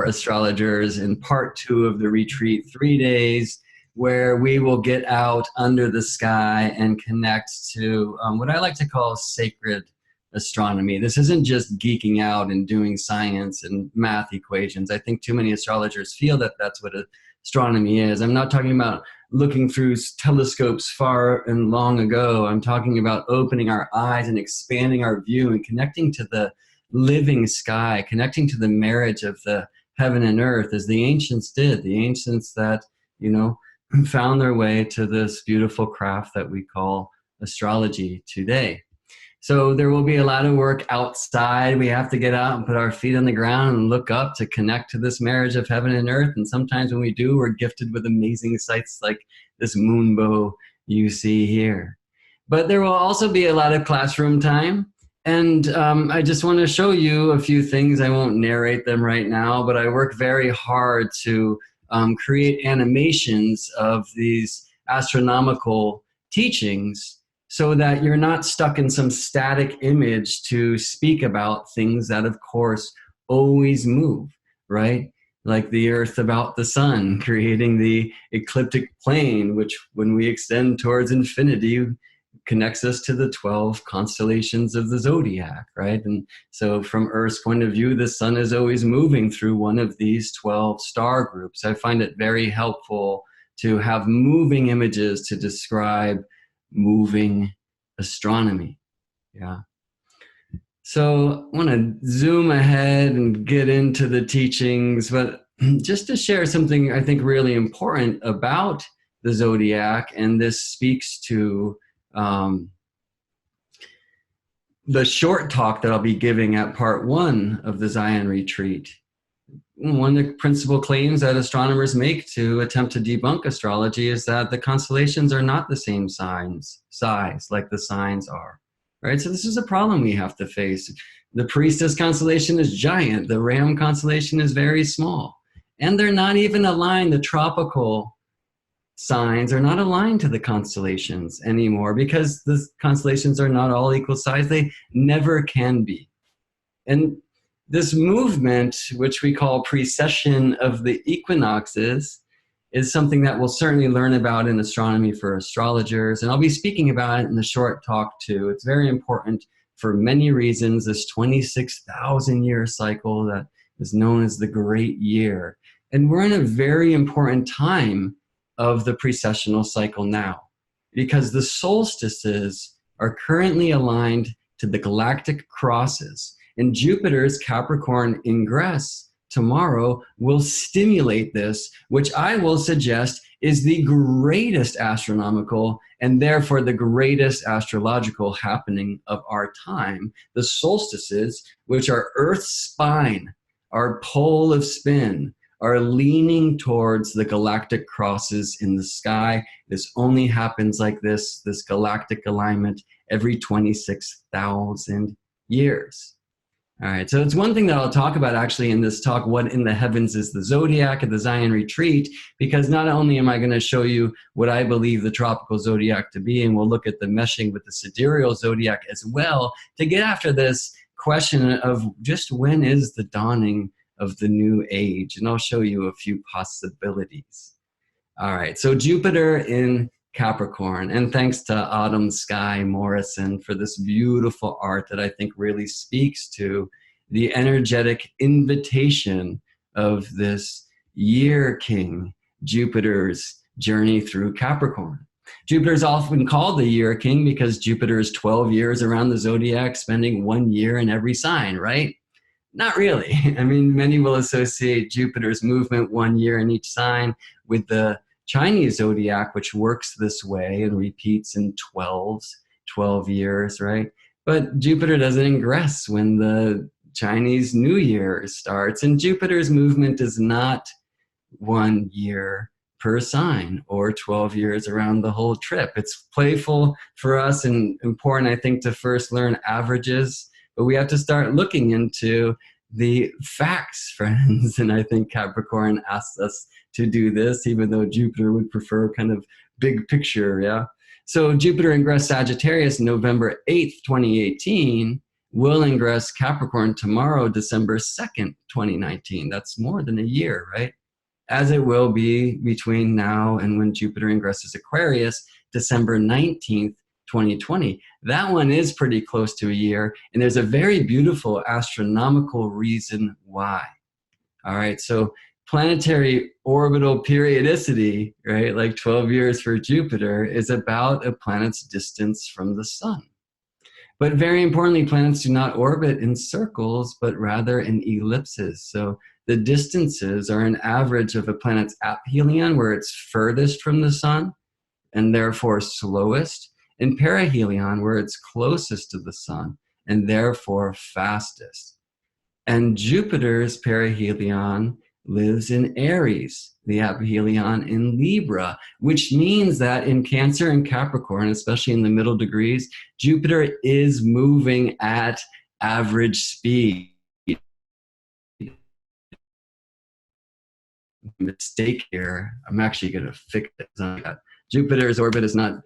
Astrologers in part 2 of the retreat, 3 days, where we will get out under the sky and connect to what I like to call sacred astronomy. This isn't just geeking out and doing science and math equations. I think too many astrologers feel that that's what astronomy is. I'm not talking about looking through telescopes far and long ago. I'm talking about opening our eyes and expanding our view and connecting to the living sky, connecting to the marriage of the heaven and earth, as the ancients did, the ancients that, found their way to this beautiful craft that we call astrology today. So there will be a lot of work outside. We have to get out and put our feet on the ground and look up to connect to this marriage of heaven and earth. And sometimes when we do, we're gifted with amazing sights like this moonbow you see here. But there will also be a lot of classroom time. And I just want to show you a few things. I won't narrate them right now, but I work very hard to create animations of these astronomical teachings, so that you're not stuck in some static image to speak about things that, of course, always move, right? Like the Earth about the sun, creating the ecliptic plane, which when we extend towards infinity, connects us to the 12 constellations of the zodiac, right? And so from Earth's point of view, the sun is always moving through one of these 12 star groups. I find it very helpful to have moving images to describe moving astronomy. Yeah. So I want to zoom ahead and get into the teachings, but just to share something I think really important about the zodiac, and this speaks to the short talk that I'll be giving at part 1 of the Zion retreat, one of the principal claims that astronomers make to attempt to debunk astrology is that the constellations are not the same size like the signs are, right? So this is a problem we have to face. The Priestess constellation is giant. The Ram constellation is very small. And they're not even aligned. The tropical signs are not aligned to the constellations anymore because the constellations are not all equal size. They never can be. And this movement, which we call precession of the equinoxes, is something that we'll certainly learn about in Astronomy for Astrologers. And I'll be speaking about it in the short talk too. It's very important for many reasons, this 26,000 year cycle that is known as the Great Year. And we're in a very important time of the precessional cycle now, because the solstices are currently aligned to the galactic crosses. And Jupiter's Capricorn ingress tomorrow will stimulate this, which I will suggest is the greatest astronomical and therefore the greatest astrological happening of our time. The solstices, which are Earth's spine, our pole of spin, are leaning towards the galactic crosses in the sky. This only happens like this galactic alignment, every 26,000 years. All right, so it's one thing that I'll talk about actually in this talk, what in the heavens is the zodiac at the Zion retreat, because not only am I going to show you what I believe the tropical zodiac to be, and we'll look at the meshing with the sidereal zodiac as well, to get after this question of just when is the dawning of the new age, and I'll show you a few possibilities. All right, so Jupiter in Capricorn, and thanks to Autumn Sky Morrison for this beautiful art that I think really speaks to the energetic invitation of this year king, Jupiter's journey through Capricorn. Jupiter is often called the year king because Jupiter is 12 years around the zodiac, spending 1 year in every sign, right? Not really. I mean, many will associate Jupiter's movement 1 year in each sign with the Chinese zodiac, which works this way and repeats in 12 years, right? But Jupiter doesn't ingress when the Chinese New Year starts, and Jupiter's movement is not 1 year per sign or 12 years around the whole trip. It's playful for us and important, I think, to first learn averages, but we have to start looking into the facts, friends, and I think Capricorn asks us to do this, even though Jupiter would prefer kind of big picture, yeah? So Jupiter ingress Sagittarius November 8th, 2018, will ingress Capricorn tomorrow, December 2nd, 2019. That's more than a year, right? As it will be between now and when Jupiter ingresses Aquarius, December 19th, 2020. That one is pretty close to a year, and there's a very beautiful astronomical reason why. All right, so planetary orbital periodicity, right, like 12 years for Jupiter, is about a planet's distance from the sun. But very importantly, planets do not orbit in circles, but rather in ellipses. So the distances are an average of a planet's aphelion, where it's furthest from the sun and therefore slowest, and perihelion, where it's closest to the sun and therefore fastest. And Jupiter's perihelion lives in Aries, the aphelion in Libra, which means that in Cancer and Capricorn, especially in the middle degrees, Jupiter is moving at average speed. Mistake here. I'm actually going to fix it. Jupiter's orbit is not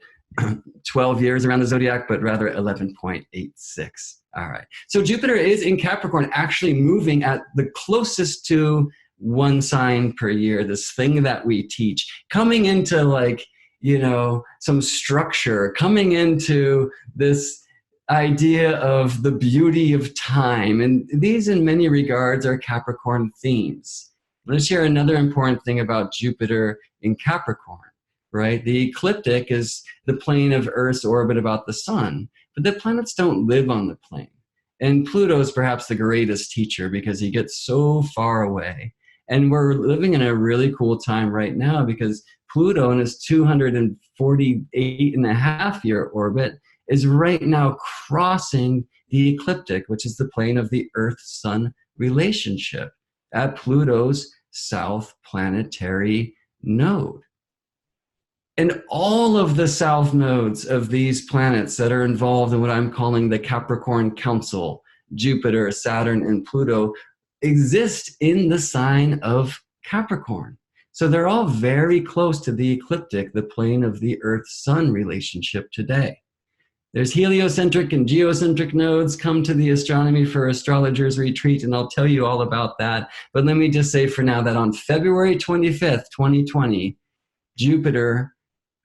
12 years around the zodiac, but rather 11.86. All right. So Jupiter is in Capricorn, actually moving at the closest to one sign per year, this thing that we teach, coming into like, you know, some structure, coming into this idea of the beauty of time. And these in many regards are Capricorn themes. Let's share another important thing about Jupiter in Capricorn, right? The ecliptic is the plane of Earth's orbit about the sun, but the planets don't live on the plane. And Pluto is perhaps the greatest teacher because he gets so far away. And we're living in a really cool time right now because Pluto in his 248.5 year orbit is right now crossing the ecliptic, which is the plane of the Earth-Sun relationship, at Pluto's south planetary node. And all of the south nodes of these planets that are involved in what I'm calling the Capricorn Council, Jupiter, Saturn, and Pluto, exist in the sign of Capricorn. So they're all very close to the ecliptic, the plane of the Earth-Sun relationship today. There's heliocentric and geocentric nodes. Come to the Astronomy for Astrologers retreat, and I'll tell you all about that. But let me just say for now that on February 25th, 2020, Jupiter,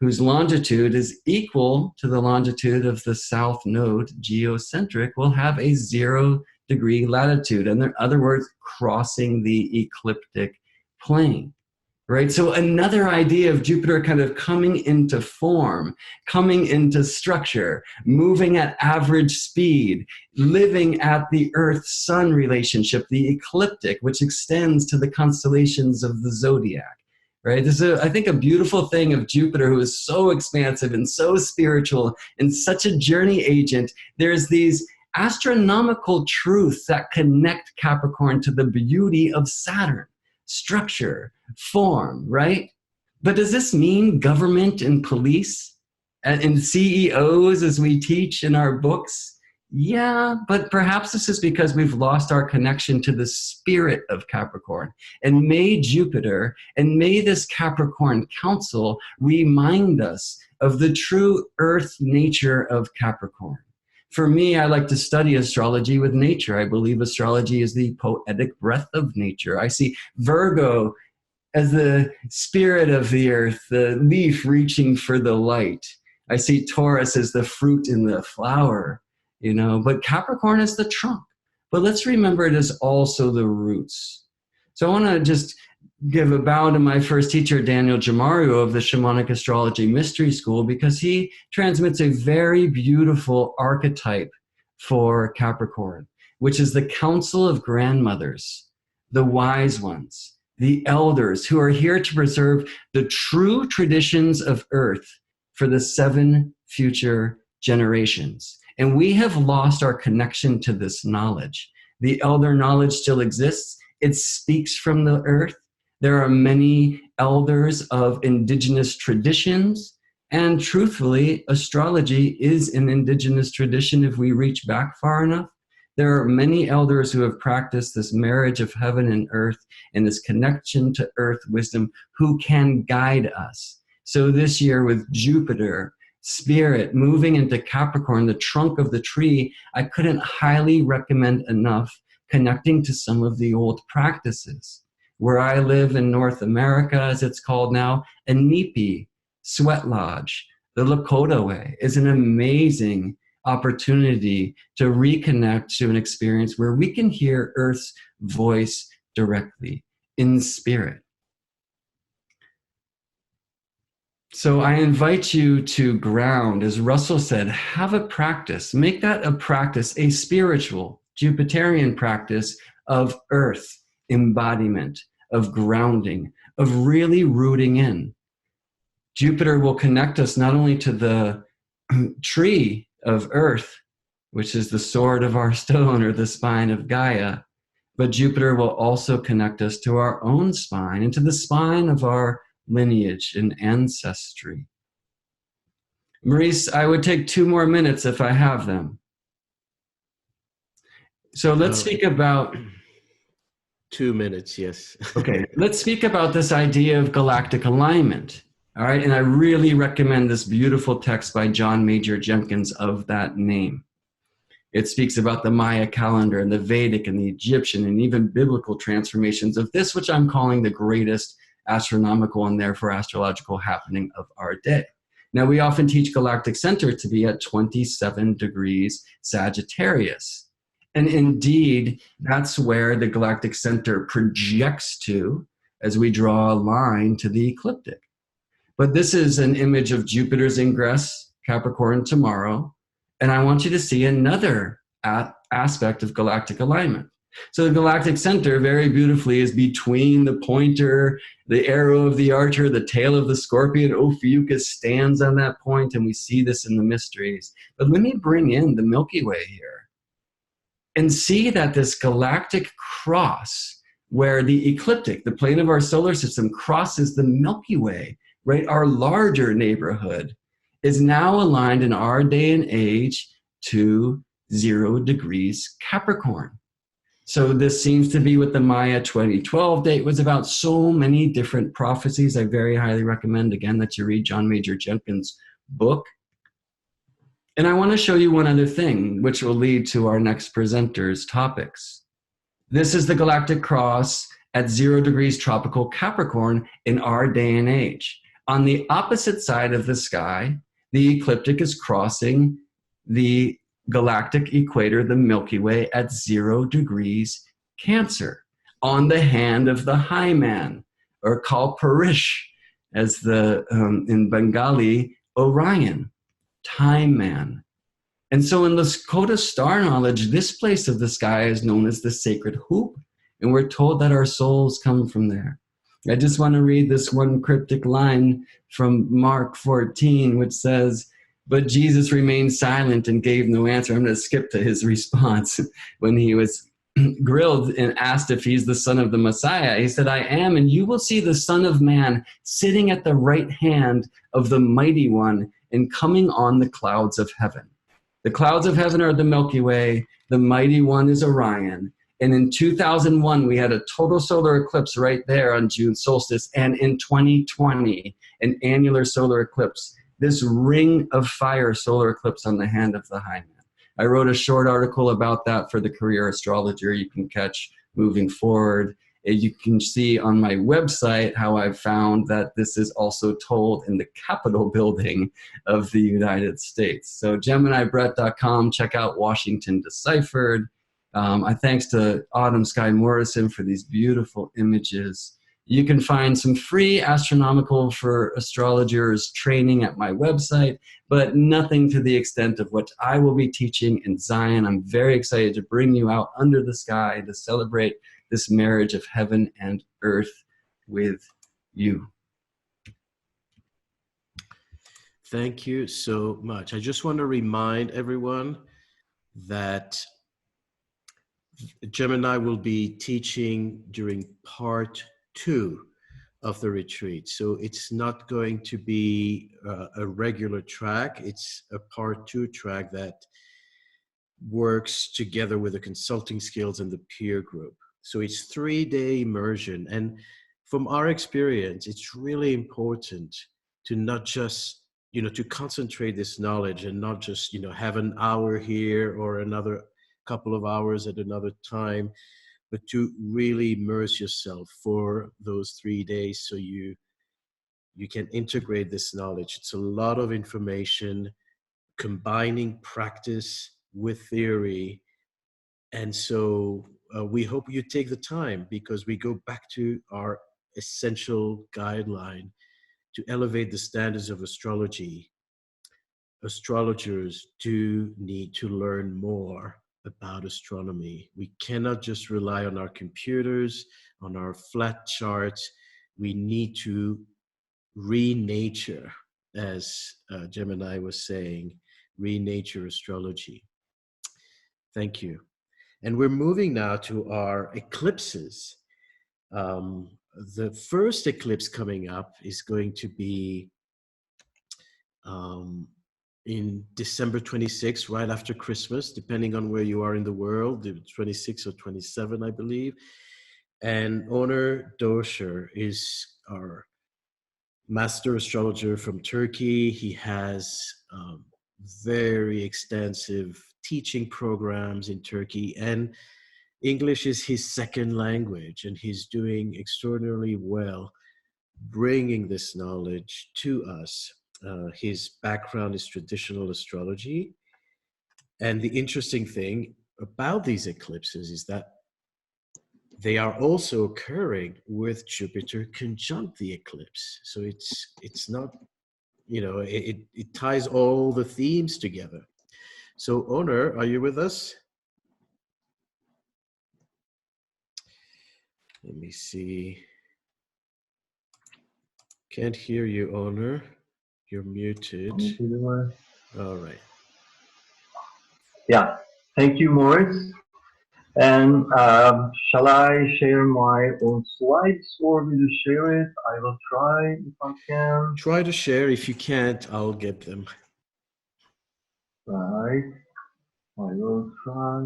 whose longitude is equal to the longitude of the south node, geocentric, will have a 0-degree latitude. And in other words, crossing the ecliptic plane. Right? So another idea of Jupiter kind of coming into form, coming into structure, moving at average speed, living at the Earth-Sun relationship, the ecliptic, which extends to the constellations of the zodiac. Right? This is, I think, a beautiful thing of Jupiter, who is so expansive and so spiritual and such a journey agent. There's these astronomical truths that connect Capricorn to the beauty of Saturn. Structure, form, right? But does this mean government and police and CEOs as we teach in our books? Yeah, but perhaps this is because we've lost our connection to the spirit of Capricorn. And may Jupiter and may this Capricorn Council remind us of the true earth nature of Capricorn. For me, I like to study astrology with nature. I believe astrology is the poetic breath of nature. I see Virgo as the spirit of the earth, the leaf reaching for the light. I see Taurus as the fruit in the flower, you know, but Capricorn is the trunk. But let's remember it is also the roots. So I want to just give a bow to my first teacher, Daniel Jamaru of the Shamanic Astrology Mystery School, because he transmits a very beautiful archetype for Capricorn, which is the council of grandmothers, the wise ones, the elders who are here to preserve the true traditions of Earth for the 7 future generations. And we have lost our connection to this knowledge. The elder knowledge still exists. It speaks from the earth. There are many elders of indigenous traditions, and truthfully, astrology is an indigenous tradition if we reach back far enough. There are many elders who have practiced this marriage of heaven and earth and this connection to earth wisdom who can guide us. So this year with Jupiter, Spirit moving into Capricorn, the trunk of the tree, I couldn't highly recommend enough connecting to some of the old practices. Where I live in North America, as it's called now, a Nipi, Sweat Lodge, the Lakota Way is an amazing opportunity to reconnect to an experience where we can hear Earth's voice directly in spirit. So I invite you to ground, as Russell said, have a practice, make that a practice, a spiritual Jupiterian practice of Earth embodiment, of grounding, of really rooting in. Jupiter will connect us not only to the tree of Earth, which is the sword of our stone or the spine of Gaia, but Jupiter will also connect us to our own spine and to the spine of our lineage and ancestry. Maurice, I would take 2 more minutes if I have them. So let's speak about 2 minutes, yes. Okay, let's speak about this idea of galactic alignment. All right, and I really recommend this beautiful text by John Major Jenkins of that name. It speaks about the Maya calendar and the Vedic and the Egyptian and even biblical transformations of this, which I'm calling the greatest astronomical and therefore astrological happening of our day. Now, we often teach galactic center to be at 27 degrees Sagittarius. And indeed, that's where the galactic center projects to as we draw a line to the ecliptic. But this is an image of Jupiter's ingress, Capricorn tomorrow. And I want you to see another aspect of galactic alignment. So the galactic center very beautifully is between the pointer, the arrow of the archer, the tail of the scorpion. Ophiuchus stands on that point, and we see this in the mysteries. But let me bring in the Milky Way here. and see that this galactic cross, where the ecliptic, the plane of our solar system, crosses the Milky Way, right, our larger neighborhood, is now aligned in our day and age to 0 degrees Capricorn. So this seems to be what the Maya 2012 date was about. So many different prophecies. I very highly recommend, again, that you read John Major Jenkins' book. And I want to show you one other thing, which will lead to our next presenter's topics. This is the galactic cross at 0 degrees tropical Capricorn in our day and age. On the opposite side of the sky, the ecliptic is crossing the galactic equator, the Milky Way, at 0 degrees Cancer, on the hand of the high man, or called Parish, as the in Bengali, Orion, time man. And so in the Lakota star knowledge, this place of the sky is known as the sacred hoop, and we're told that our souls come from there. I just want to read this one cryptic line from Mark 14, which says, "But Jesus remained silent and gave no answer." I'm going to skip to his response when he was grilled and asked if he's the son of the Messiah. He said, "I am, and you will see the Son of Man sitting at the right hand of the Mighty One and coming on the clouds of heaven." The clouds of heaven are the Milky Way. The Mighty One is Orion. And in 2001, we had a total solar eclipse right there on June solstice. And in 2020, an annular solar eclipse, this ring of fire solar eclipse on the hand of the high man. I wrote a short article about that for the Career Astrologer. You can catch moving forward. You can see on my website how I've found that this is also told in the Capitol building of the United States. So GeminiBrett.com, check out Washington Deciphered. Thanks to Autumn Sky Morrison for these beautiful images. You can find some free astronomical for astrologers training at my website, but nothing to the extent of what I will be teaching in Zion. I'm very excited to bring you out under the sky to celebrate this marriage of heaven and earth with you. Thank you so much. I just want to remind everyone that Gemini will be teaching during part 2 of the retreat. So it's not going to be a regular track. It's a part 2 track that works together with the consulting skills and the peer group. So it's 3-day immersion. And from our experience, it's really important to not just, to concentrate this knowledge and not just, have an hour here or another couple of hours at another time, but to really immerse yourself for those 3 days so you can integrate this knowledge. It's a lot of information, combining practice with theory. And so we hope you take the time, because we go back to our essential guideline to elevate the standards of astrology. Astrologers do need to learn more about astronomy. We cannot just rely on our computers, on our flat charts. We need to renature, as Gemini was saying, renature astrology. Thank you. And we're moving now to our eclipses. The first eclipse coming up is going to be in December 26th, right after Christmas, depending on where you are in the world, 26 or 27, I believe. And Onur Dosher is our master astrologer from Turkey. He has very extensive teaching programs in Turkey, and English is his second language, and he's doing extraordinarily well bringing this knowledge to us. His background is traditional astrology. And the interesting thing about these eclipses is that they are also occurring with Jupiter conjunct the eclipse. So it's not, it ties all the themes together. So Onur, are you with us? Let me see. Can't hear you, Onur. You're muted. All right. Yeah. Thank you, Moritz. And shall I share my own slides or will you share it? I will try if I can. Try to share. If you can't, I'll get them. Right. I will try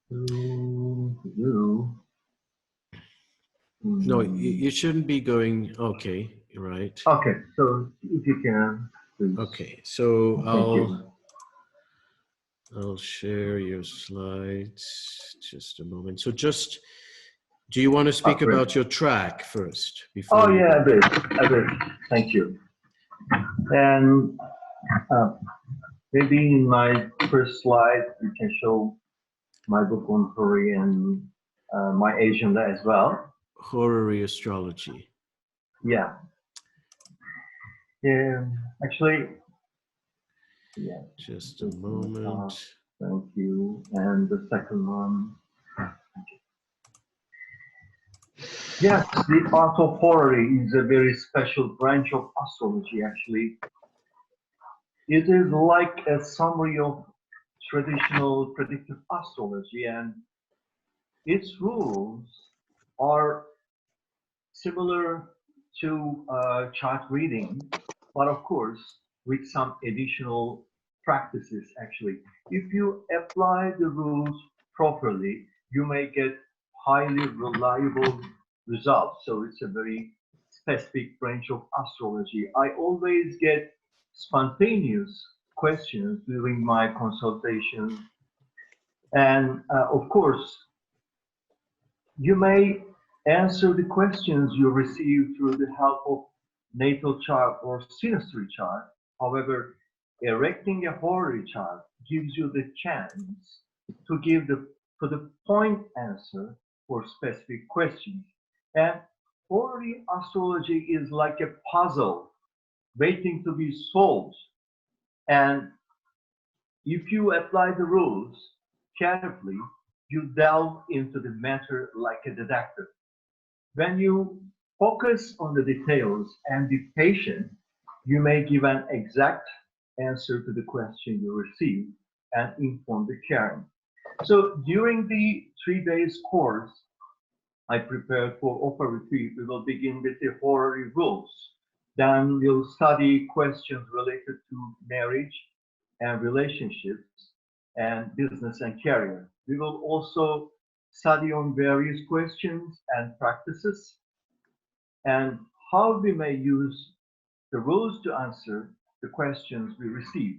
to do. No, you shouldn't be going. Okay, right. Okay, so if you can, please. Okay, so Thank you. I'll share your slides. Just a moment. So just, do you want to speak great. about your track first? Before Oh yeah, I will. Thank you. And maybe in my first slide, you can show my book on Hori and my agenda as well. Horary astrology. Yeah. Yeah. Actually, yeah. Just a moment. Thank you. And the second one. Yes, the art of horary is a very special branch of astrology, actually. It is like a summary of traditional predictive astrology, and its rules are similar to chart reading, but of course, with some additional practices, actually. If you apply the rules properly, you may get highly reliable results. So it's a very specific branch of astrology. I always get spontaneous questions during my consultation. And of course, you may answer the questions you receive through the help of natal chart or synastry chart. However, erecting a horary chart gives you the chance to give the point answer for specific questions. And horary astrology is like a puzzle waiting to be solved. And if you apply the rules carefully, you delve into the matter like a detective. When you focus on the details and be patient, you may give an exact answer to the question you receive and inform the caring. So during the 3 days course I prepared for OPA Retreat, we will begin with the horary rules. Then we'll study questions related to marriage and relationships and business and career. We will also study on various questions and practices and how we may use the rules to answer the questions we receive.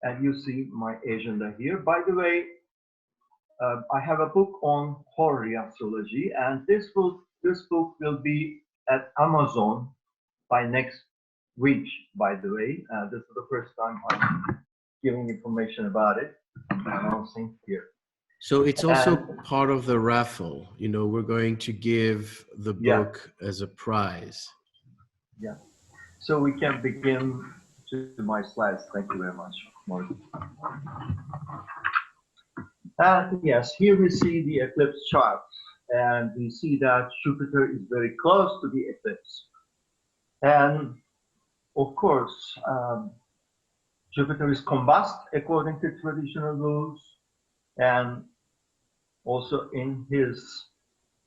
And you see my agenda here. By the way, I have a book on horary astrology, and this book will be at Amazon by next week. By the way, this is the first time I'm giving information about it. I'm announcing here. So it's also part of the raffle. You know, we're going to give the book as a prize. Yeah. So we can begin to my slides. Thank you very much, Morgan. Yes, here we see the eclipse chart, and we see that Jupiter is very close to the eclipse. And of course, Jupiter is combust according to traditional rules, and also in his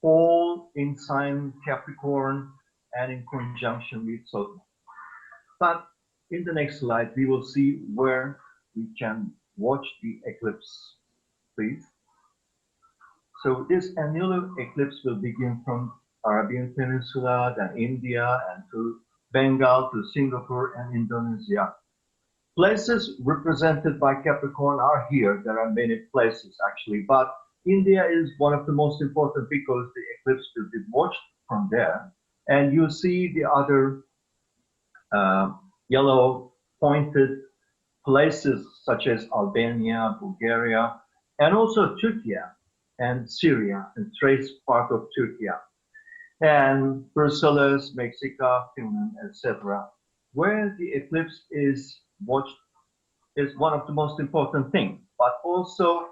pole in sign Capricorn and in conjunction with Saturn. But in the next slide, we will see where we can watch the eclipse, please. So this annular eclipse will begin from Arabian Peninsula, then India, and to Bengal, to Singapore and Indonesia. Places represented by Capricorn are here. There are many places actually, but India is one of the most important because the eclipse will be watched from there. And you see the other yellow pointed places such as Albania, Bulgaria, and also Turkey and Syria, and trace part of Turkey, and Brussels, Mexico, Finland, etc. Where the eclipse is watched is one of the most important things, but also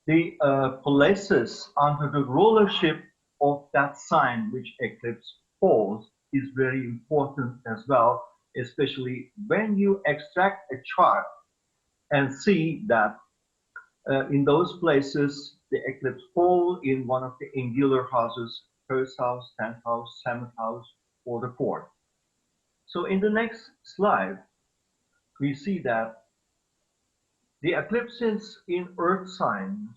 the places under the rulership of that sign which eclipse falls is very important as well, especially when you extract a chart and see that In those places, the eclipse fall in one of the angular houses, first house, 10th house, 7th house, or the fourth. So in the next slide, we see that the eclipses in earth signs,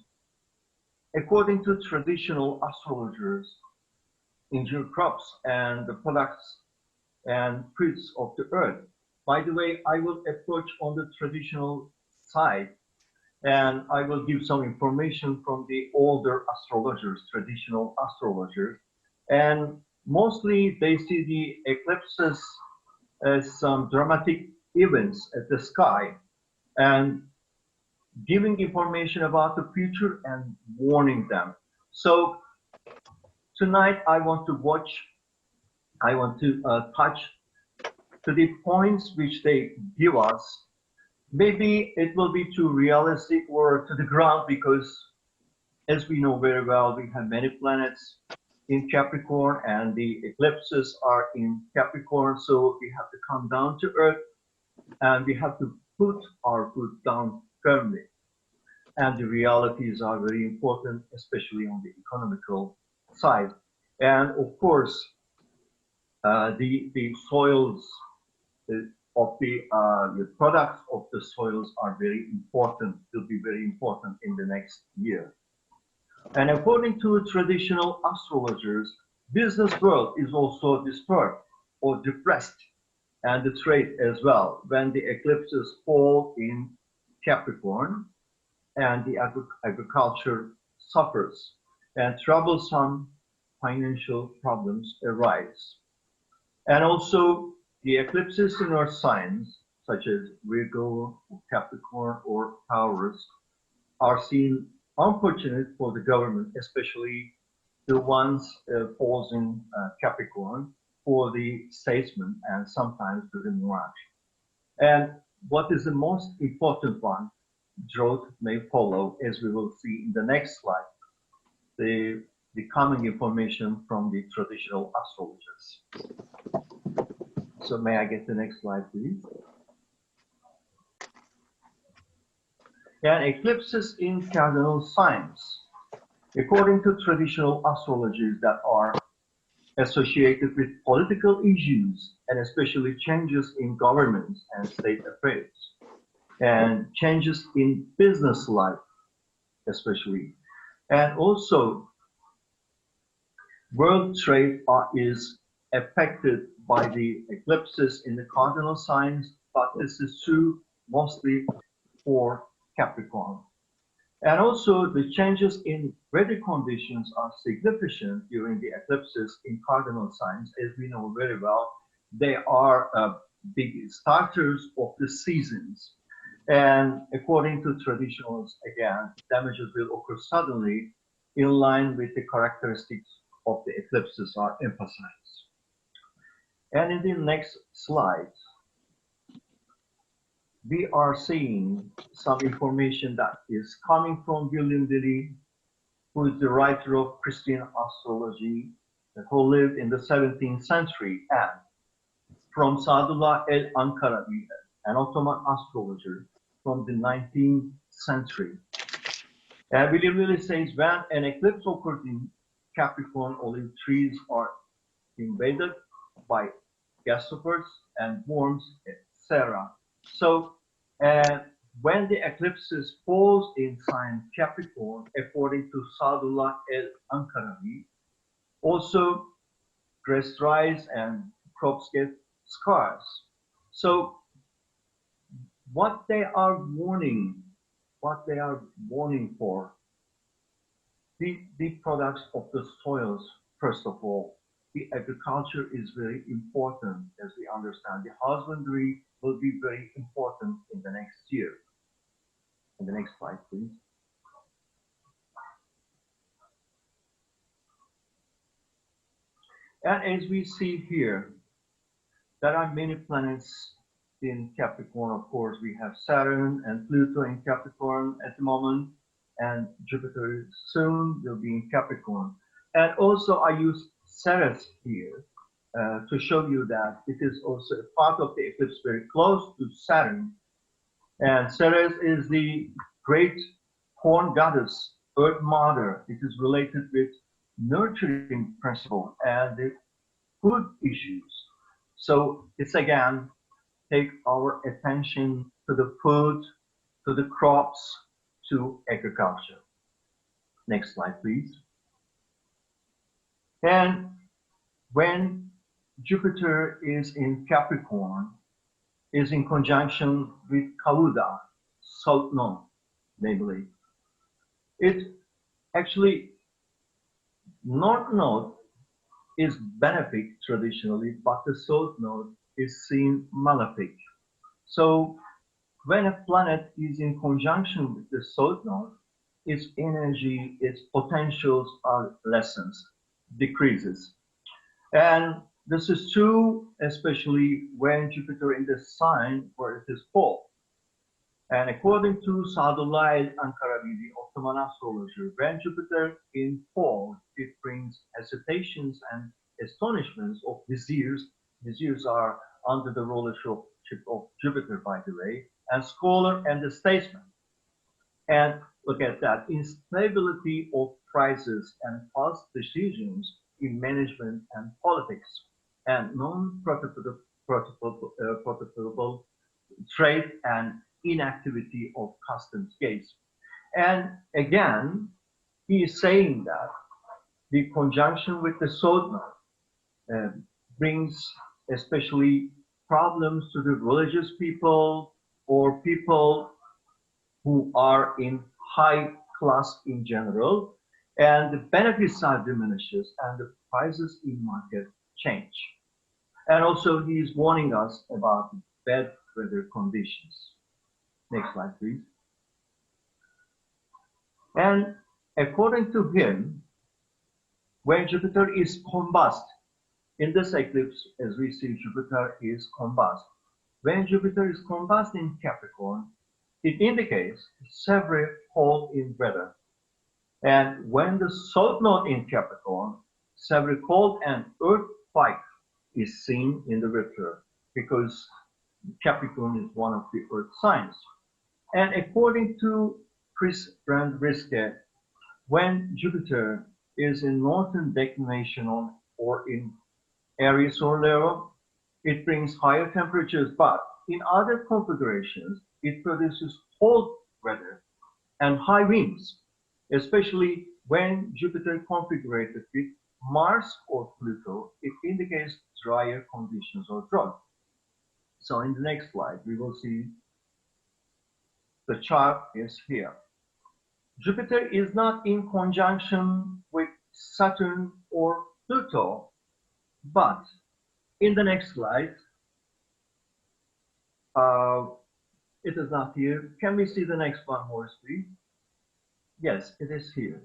according to traditional astrologers, injure crops and the products and fruits of the earth. By the way, I will approach on the traditional side, and I will give some information from the older astrologers, traditional astrologers. And mostly they see the eclipses as some dramatic events at the sky and giving information about the future and warning them. So tonight I want to touch to the points which they give us. Maybe it will be too realistic or to the ground because, as we know very well, we have many planets in Capricorn and the eclipses are in Capricorn. So we have to come down to earth and we have to put our foot down firmly. And the realities are very important, especially on the economical side. And of course, the soils of the products of the soils are very important, will be very important in the next year. And according to traditional astrologers, business world is also disturbed or depressed, and the trade as well, when the eclipses fall in Capricorn and the agriculture suffers and troublesome financial problems arise. And also the eclipses in our signs, such as Virgo, Capricorn, or Taurus, are seen unfortunate for the government, especially the ones falls in Capricorn, for the statesmen and sometimes to the monarch. And what is the most important one, drought may follow, as we will see in the next slide, the coming information from the traditional astrologers. So may I get the next slide, please? And eclipses in cardinal signs. According to traditional astrologies that are associated with political issues and especially changes in governments and state affairs and changes in business life especially, and also world trade is affected by the eclipses in the cardinal signs, but this is true mostly for Capricorn. And also the changes in weather conditions are significant during the eclipses in cardinal signs. As we know very well, they are big starters of the seasons. And according to traditionals, again, damages will occur suddenly in line with the characteristics of the eclipses are emphasized. And in the next slide, we are seeing some information that is coming from William Dilly, who is the writer of Christian astrology, who lived in the 17th century, and from Sadullah el-Ankaravi, an Ottoman astrologer from the 19th century. And William Dilly says, when an eclipse occurs in Capricorn, olive trees are invaded by grasshoppers and worms, etc. So when the eclipses falls in sign Capricorn, according to Sadullah el-Ankaravi, also grass dries and crops get scarce. So what they are warning for, the products of the soils, first of all, the agriculture is very important, as we understand. The husbandry will be very important in the next year. In the next slide, please. And as we see here, there are many planets in Capricorn. Of course, we have Saturn and Pluto in Capricorn at the moment, and Jupiter soon will be in Capricorn. And also I use Ceres here to show you that it is also a part of the eclipse very close to Saturn. And Ceres is the great corn goddess, Earth Mother. It is related with nurturing principle and the food issues. So it's again, take our attention to the food, to the crops, to agriculture. Next slide, please. And when Jupiter is in Capricorn, is in conjunction with Kauda, South Node, namely, it actually, North Node is benefic traditionally, but the South Node is seen malefic. So when a planet is in conjunction with the South Node, its energy, its potentials are lessened, decreases. And this is true, especially when Jupiter in the sign where it is full. And according to Sadullah Ankarabidi, Ottoman astrologer, when Jupiter in fall, it brings hesitations and astonishments of viziers. Viziers are under the rulership of Jupiter, by the way, and scholar and the statesman. And look at that, instability of prices and false decisions in management and politics, and non-profitable trade and inactivity of customs gates. And again, he is saying that the conjunction with the South Node brings especially problems to the religious people or people who are in high class in general, and the benefits are diminishes and the prices in market change. And also he is warning us about bad weather conditions. Next slide, please. And according to him, when Jupiter is combust, in this eclipse, as we see, Jupiter is combust. When Jupiter is combust in Capricorn, it indicates severe cold in weather. And when the South Node in Capricorn, severe cold and earthquake is seen in the return, because Capricorn is one of the earth signs. And according to Chris Brand-Riske, when Jupiter is in northern declination or in Aries or Leo, it brings higher temperatures, but in other configurations, it produces cold weather and high winds, especially when Jupiter configured with Mars or Pluto. It indicates drier conditions or drought. So in the next slide, we will see the chart is here. Jupiter is not in conjunction with Saturn or Pluto, but in the next slide, it is not here. Can we see the next one, Morris, please? Yes, it is here.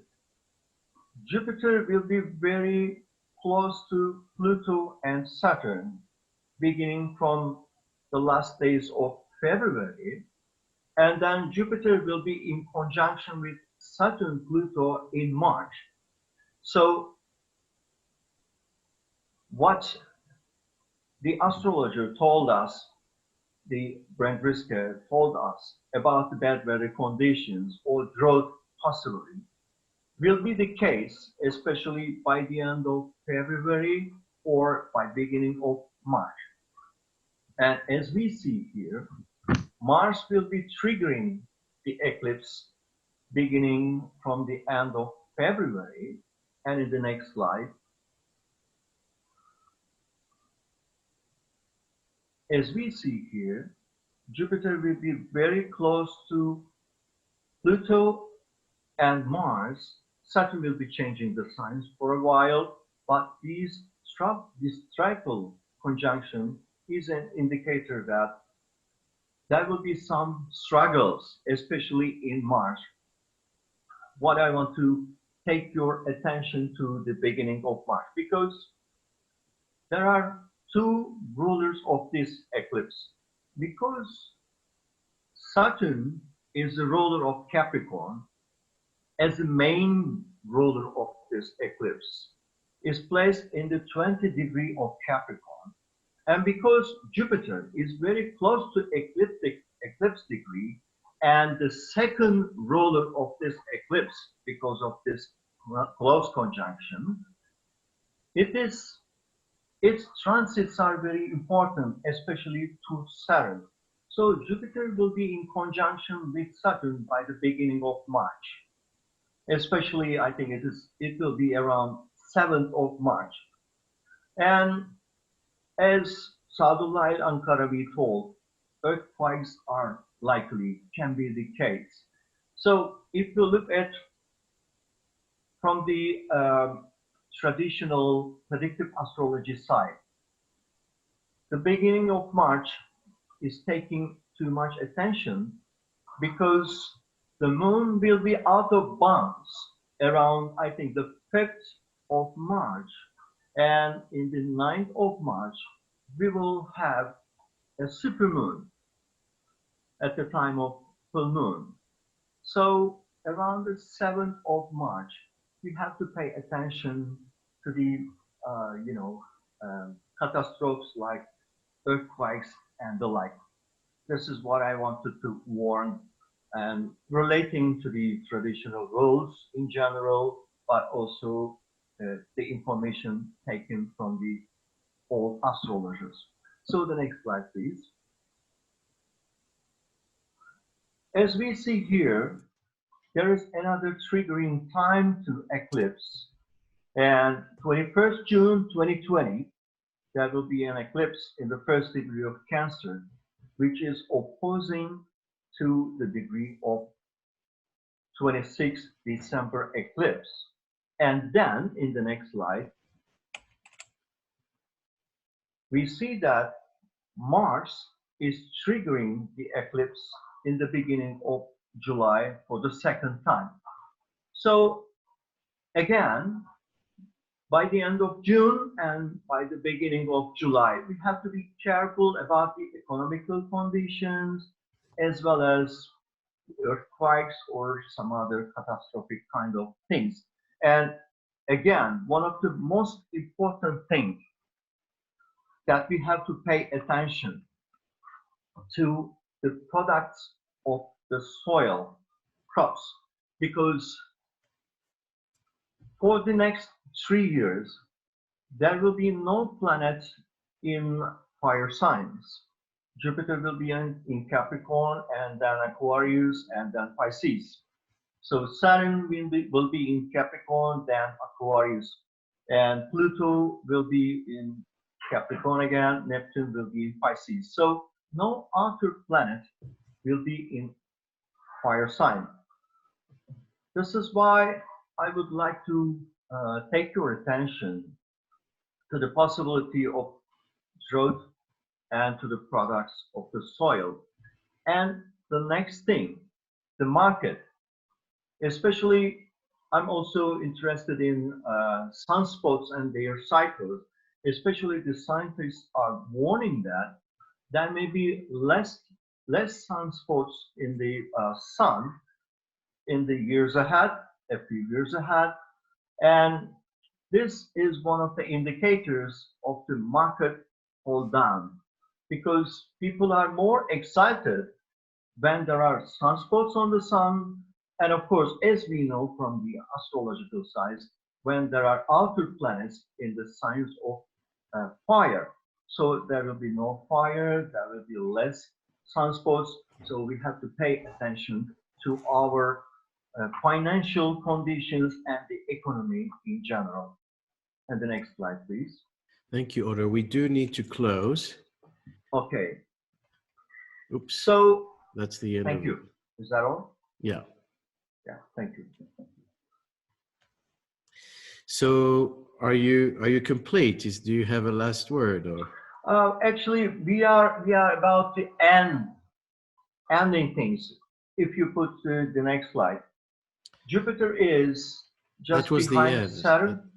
Jupiter will be very close to Pluto and Saturn, beginning from the last days of February, and then Jupiter will be in conjunction with Saturn, Pluto in March. So what the astrologer told us, the Brent Brisker told us about the bad weather conditions or drought possibility will be the case, especially by the end of February or by beginning of March. And as we see here, Mars will be triggering the eclipse beginning from the end of February. And in the next slide, as we see here, Jupiter will be very close to Pluto and Mars. Saturn will be changing the signs for a while, but this triple conjunction is an indicator that there will be some struggles, especially in March. What I want to take your attention to the beginning of March, because there are two rulers of this eclipse. Because Saturn is the ruler of Capricorn, as the main ruler of this eclipse, is placed in the 20 degree of Capricorn. And because Jupiter is very close to eclipse degree, And the second ruler of this eclipse, because of this close conjunction, its transits are very important, especially to Saturn. So Jupiter will be in conjunction with Saturn by the beginning of March. Especially, I think it will be around 7th of March. And as Sadullah Ankaravi told, earthquakes are likely, can be the case. So if you look at from the traditional predictive astrology side, the beginning of March is taking too much attention because the moon will be out of bounds around, I think, the 5th of March. And in the 9th of March, we will have a supermoon at the time of full moon. So around the 7th of March, we have to pay attention to the, catastrophes like earthquakes and the like. This is what I wanted to warn, and relating to the traditional rules in general, but also the information taken from the old astrologers. So the next slide, please. As we see here, there is another triggering time to eclipse, and 21st June 2020, there will be an eclipse in the first degree of Cancer, which is opposing to the degree of 26th December eclipse. And then in the next slide, we see that Mars is triggering the eclipse in the beginning of July for the second time. So again, by the end of June and by the beginning of July, we have to be careful about the economical conditions as well as earthquakes or some other catastrophic kind of things. And again, one of the most important things that we have to pay attention to the products of the soil, crops, because for the next 3 years, there will be no planet in fire signs. Jupiter will be in Capricorn, and then Aquarius, and then Pisces. So Saturn will be in Capricorn, then Aquarius, and Pluto will be in Capricorn again, Neptune will be in Pisces. So no outer planet will be in fire sign. This is why I would like to take your attention to the possibility of drought and to the products of the soil. And the next thing, the market. Especially, I'm also interested in sunspots and their cycles. Especially the scientists are warning that there may be less sunspots in the sun in the years ahead, a few years ahead. And this is one of the indicators of the market fall down, because people are more excited when there are sunspots on the sun. And of course, as we know from the astrological side, when there are outer planets in the signs of fire. So there will be no fire, there will be less sunspots. So we have to pay attention to our financial conditions and the economy in general. And the next slide, please. Thank you, Odo. We do need to close. Okay. Oops. So that's the end. Thank you. Is that all? Yeah. Yeah. Thank you. So are you complete? Do you have a last word, or? Actually, we are about to ending things. If you put the next slide, Jupiter is just behind Saturn.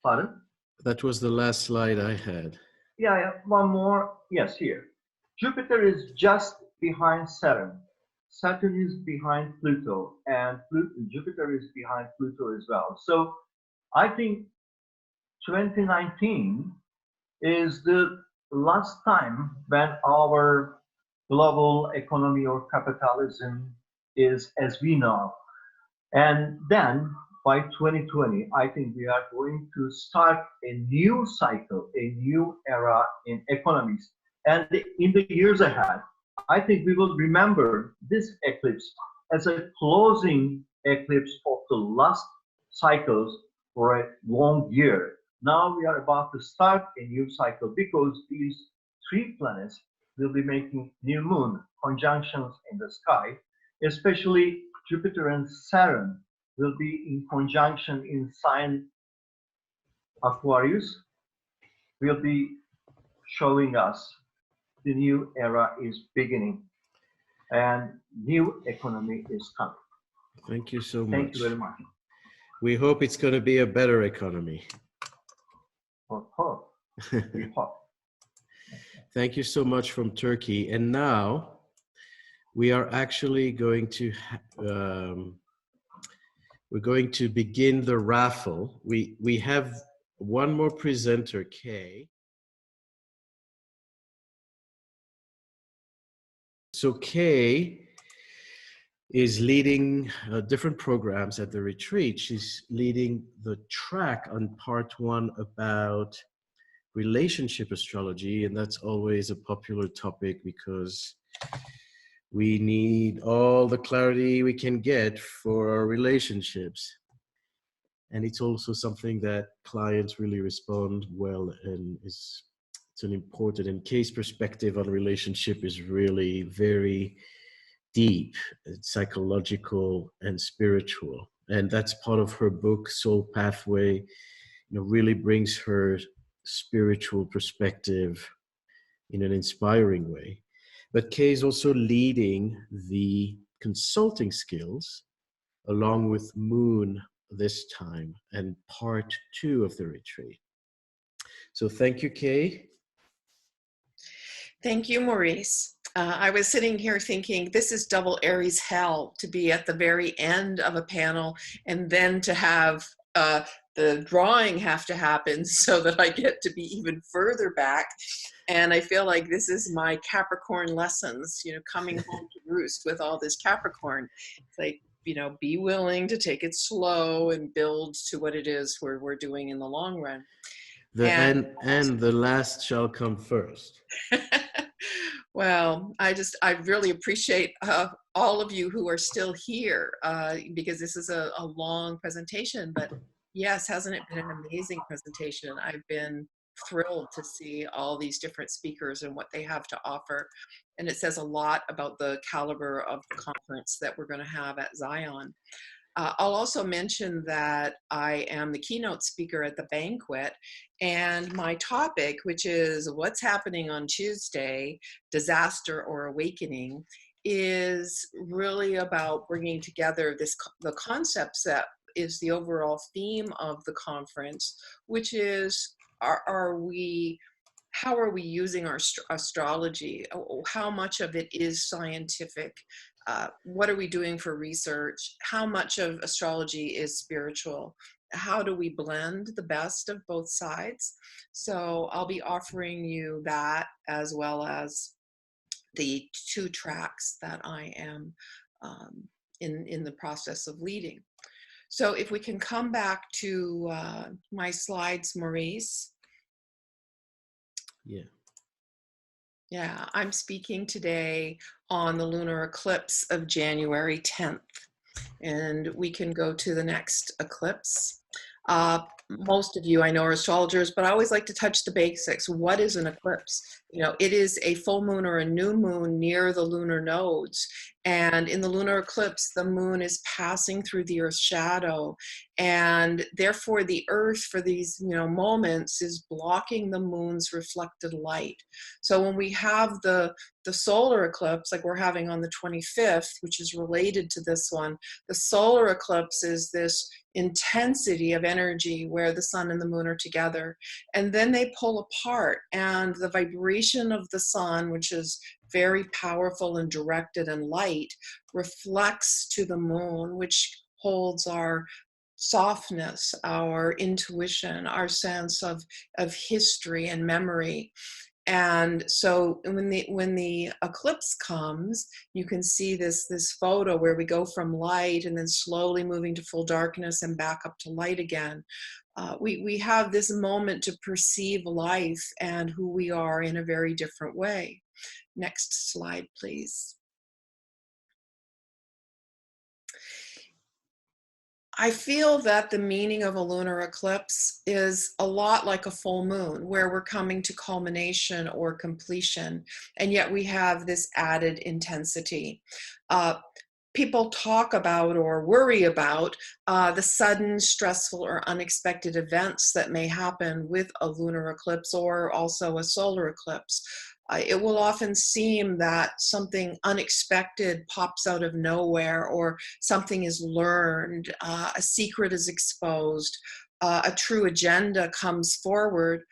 Pardon? That was the last slide I had. Yeah, one more. Yes, here. Jupiter is just behind Saturn. Saturn is behind Pluto, and Jupiter is behind Pluto as well. So I think 2019 is the last time when our global economy or capitalism is as we know. And then by 2020, I think we are going to start a new cycle, a new era in economics. And in the years ahead, I think we will remember this eclipse as a closing eclipse of the last cycles for a long year. Now we are about to start a new cycle because these three planets will be making new moon conjunctions in the sky, especially Jupiter and Saturn will be in conjunction in sign Aquarius, will be showing us the new era is beginning and new economy is coming. Thank you so much. Thank you very much. We hope it's going to be a better economy. For hope. We hope. Thank you so much from Turkey. And now we are actually going to we're going to begin the raffle. We have one more presenter, Kay. So Kay is leading different programs at the retreat. She's leading the track on part 1 about relationship astrology, and that's always a popular topic because we need all the clarity we can get for our relationships. And it's also something that clients really respond well, and it's an important, and Kay's perspective on relationship is really very deep, psychological and spiritual. And that's part of her book, Soul Pathway, really brings her spiritual perspective in an inspiring way. But Kay is also leading the consulting skills along with Moon this time and part 2 of the retreat. So thank you, Kay. Thank you, Maurice. I was sitting here thinking, this is double Aries hell to be at the very end of a panel and then to have the drawing have to happen so that I get to be even further back. And I feel like this is my Capricorn lessons, coming home to roost with all this Capricorn. It's like, be willing to take it slow and build to what it is we're doing in the long run. And the last shall come first. Well, I really appreciate all of you who are still here because this is a long presentation, but yes, hasn't it been an amazing presentation? I've been thrilled to see all these different speakers and what they have to offer. And it says a lot about the caliber of the conference that we're going to have at Zion. I'll also mention that I am the keynote speaker at the banquet, and my topic, which is what's happening on Tuesday, disaster or awakening, is really about bringing together the concepts that is the overall theme of the conference, which is how are we using our astrology? How much of it is scientific? What are we doing for research? How much of astrology is spiritual? How do we blend the best of both sides? So I'll be offering you that, as well as the 2 tracks that I am in the process of leading. So if we can come back to my slides, Maurice. Yeah. Yeah, I'm speaking today on the lunar eclipse of January 10th. And we can go to the next eclipse. Most of you I know are astrologers, but I always like to touch the basics. What is an eclipse? It is a full moon or a new moon near the lunar nodes. And in the lunar eclipse, the moon is passing through the Earth's shadow. And therefore, the Earth for these moments is blocking the moon's reflected light. So when we have the solar eclipse, like we're having on the 25th, which is related to this one, the solar eclipse is this intensity of energy where the sun and the moon are together, and then they pull apart, and the vibration of the sun, which is very powerful and directed and light, reflects to the moon, which holds our softness, our intuition, our sense of history and memory. And so when the eclipse comes, you can see this photo where we go from light and then slowly moving to full darkness and back up to light again. We have this moment to perceive life and who we are in a very different way. Next slide, please. I feel that the meaning of a lunar eclipse is a lot like a full moon, where we're coming to culmination or completion, and yet we have this added intensity. People talk about or worry about the sudden, stressful, or unexpected events that may happen with a lunar eclipse or also a solar eclipse. It will often seem that something unexpected pops out of nowhere, or something is learned, a secret is exposed, a true agenda comes forward.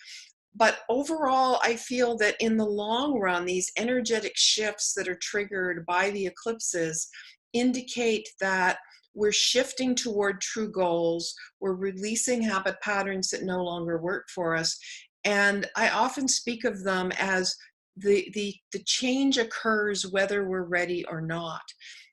But overall, I feel that in the long run, these energetic shifts that are triggered by the eclipses indicate that we're shifting toward true goals, we're releasing habit patterns that no longer work for us. And I often speak of them as the change occurs whether we're ready or not.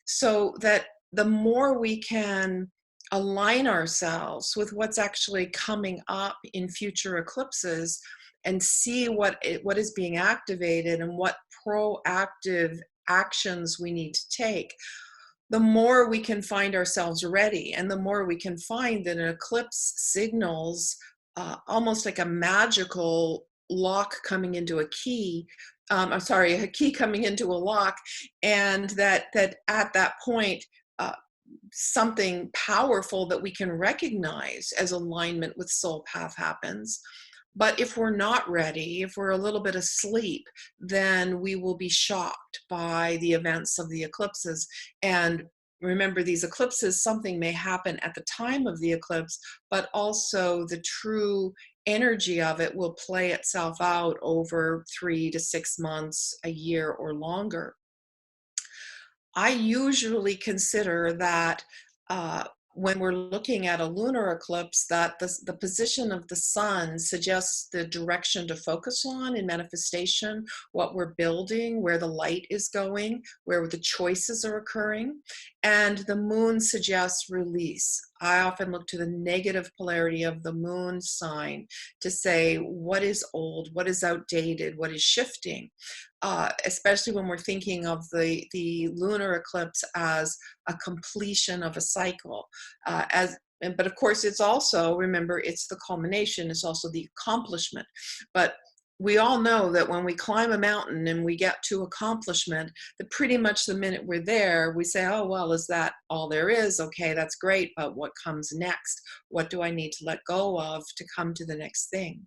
So that the more we can align ourselves with what's actually coming up in future eclipses and see what is being activated and what proactive actions we need to take, the more we can find ourselves ready, and the more we can find that an eclipse signals almost like a magical lock coming into a key. A key coming into a lock, and that at that point, something powerful that we can recognize as alignment with soul path happens. But if we're not ready, if we're a little bit asleep, then we will be shocked by the events of the eclipses. And remember, these eclipses, something may happen at the time of the eclipse, but also the true energy of it will play itself out over 3 to 6 months, a year, or longer. I usually consider that when we're looking at a lunar eclipse, that the position of the sun suggests the direction to focus on in manifestation, what we're building, where the light is going, where the choices are occurring. And the moon suggests release. I often look to the negative polarity of the moon sign to say what is old, what is outdated, what is shifting. Especially when we're thinking of the lunar eclipse as a completion of a cycle. But of course, it's also, remember, it's the culmination, it's also the accomplishment. But we all know that when we climb a mountain and we get to accomplishment, that pretty much the minute we're there, we say, oh, well, is that all there is? Okay, that's great, but what comes next? What do I need to let go of to come to the next thing?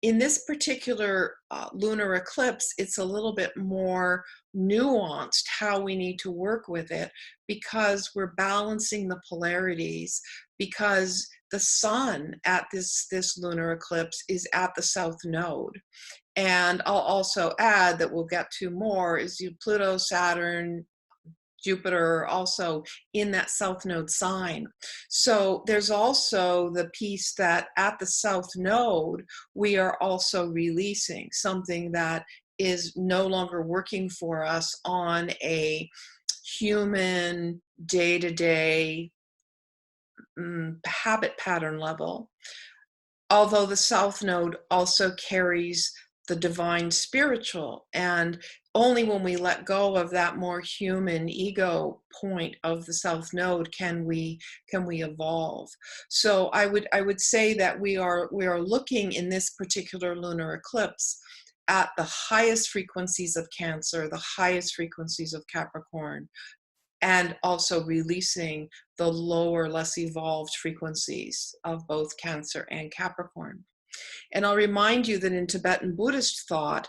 In this particular lunar eclipse, it's a little bit more nuanced how we need to work with it, because we're balancing the polarities, because the sun at this lunar eclipse is at the south node. And I'll also add that we'll get to more is Pluto, Saturn, Jupiter also in that south node sign. So there's also the piece that at the south node, we are also releasing something that is no longer working for us on a human day-to-day habit pattern level. Although the south node also carries the divine spiritual, and only when we let go of that more human ego point of the south node can we evolve. So I would say that we are looking in this particular lunar eclipse at the highest frequencies of Cancer, the highest frequencies of Capricorn, and also releasing the lower, less evolved frequencies of both Cancer and Capricorn. And I'll remind you that in Tibetan Buddhist thought,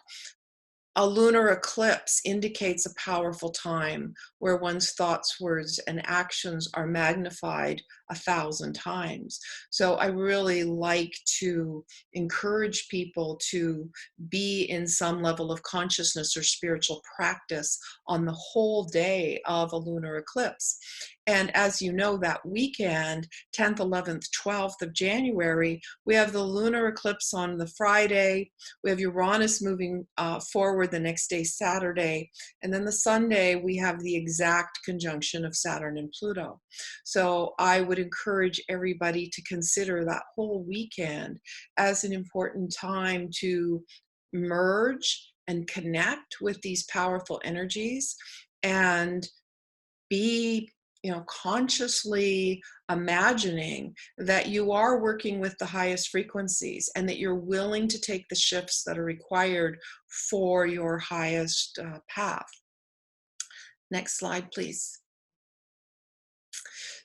a lunar eclipse indicates a powerful time where one's thoughts, words, and actions are magnified 1,000 times. So I really like to encourage people to be in some level of consciousness or spiritual practice on the whole day of a lunar eclipse. And as you know, that weekend, 10th, 11th, 12th of January, we have the lunar eclipse on the Friday. We have Uranus moving forward the next day, Saturday. And then the Sunday, we have the exact conjunction of Saturn and Pluto. So I would encourage everybody to consider that whole weekend as an important time to merge and connect with these powerful energies and be, consciously imagining that you are working with the highest frequencies and that you're willing to take the shifts that are required for your highest path. Next slide, please.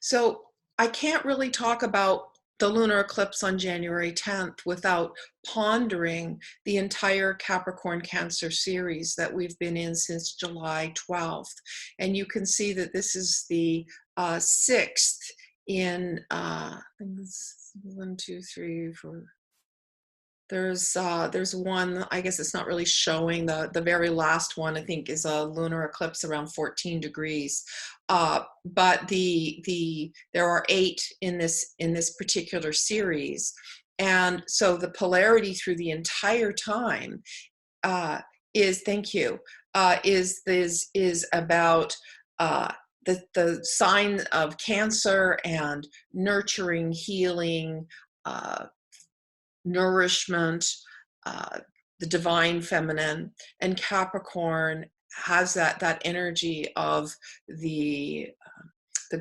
So I can't really talk about the lunar eclipse on January 10th without pondering the entire Capricorn Cancer series that we've been in since July 12th. And you can see that this is the sixth in, I think it's 1, 2, 3, 4. There's one, I guess it's not really showing, the very last one, I think, is a lunar eclipse around 14 degrees. But there are 8 in this particular series. And so the polarity through the entire time is about the sign of Cancer and nurturing, healing, nourishment, the divine feminine, and Capricorn has that energy of the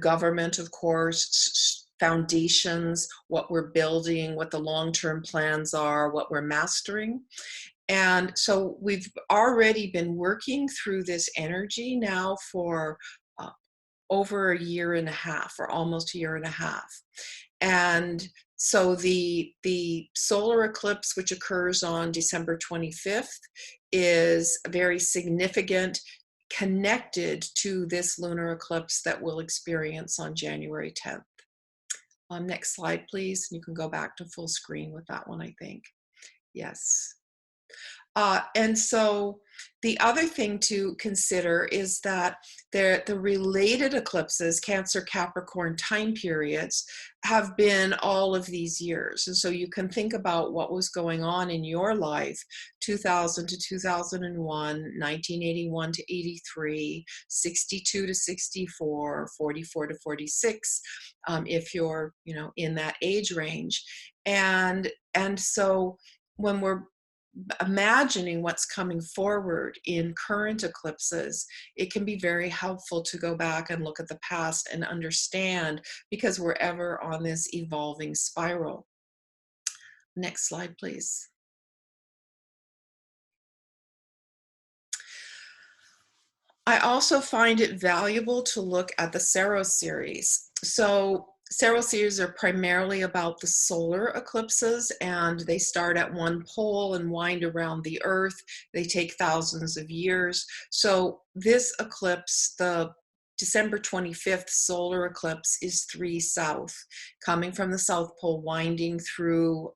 government, of course, foundations, what we're building, what the long-term plans are, what we're mastering. And so we've already been working through this energy now for over a year and a half, or almost a year and a half. And so the solar eclipse, which occurs on December 25th, is very significant, connected to this lunar eclipse that we'll experience on January 10th. Next slide, please. You can go back to full screen with that one, I think. Yes. And so the other thing to consider is that the related eclipses, Cancer, Capricorn time periods, have been all of these years. And so you can think about what was going on in your life, 2000 to 2001, 1981 to 83, 62 to 64, 44 to 46, if you're, in that age range. And so when we're imagining what's coming forward in current eclipses, it can be very helpful to go back and look at the past and understand, because we're ever on this evolving spiral. Next slide, please. I also find it valuable to look at the Saros series. So Saros series are primarily about the solar eclipses, and they start at one pole and wind around the Earth. They take thousands of years. So this eclipse, the December 25th solar eclipse, is 3 south, coming from the South Pole, winding through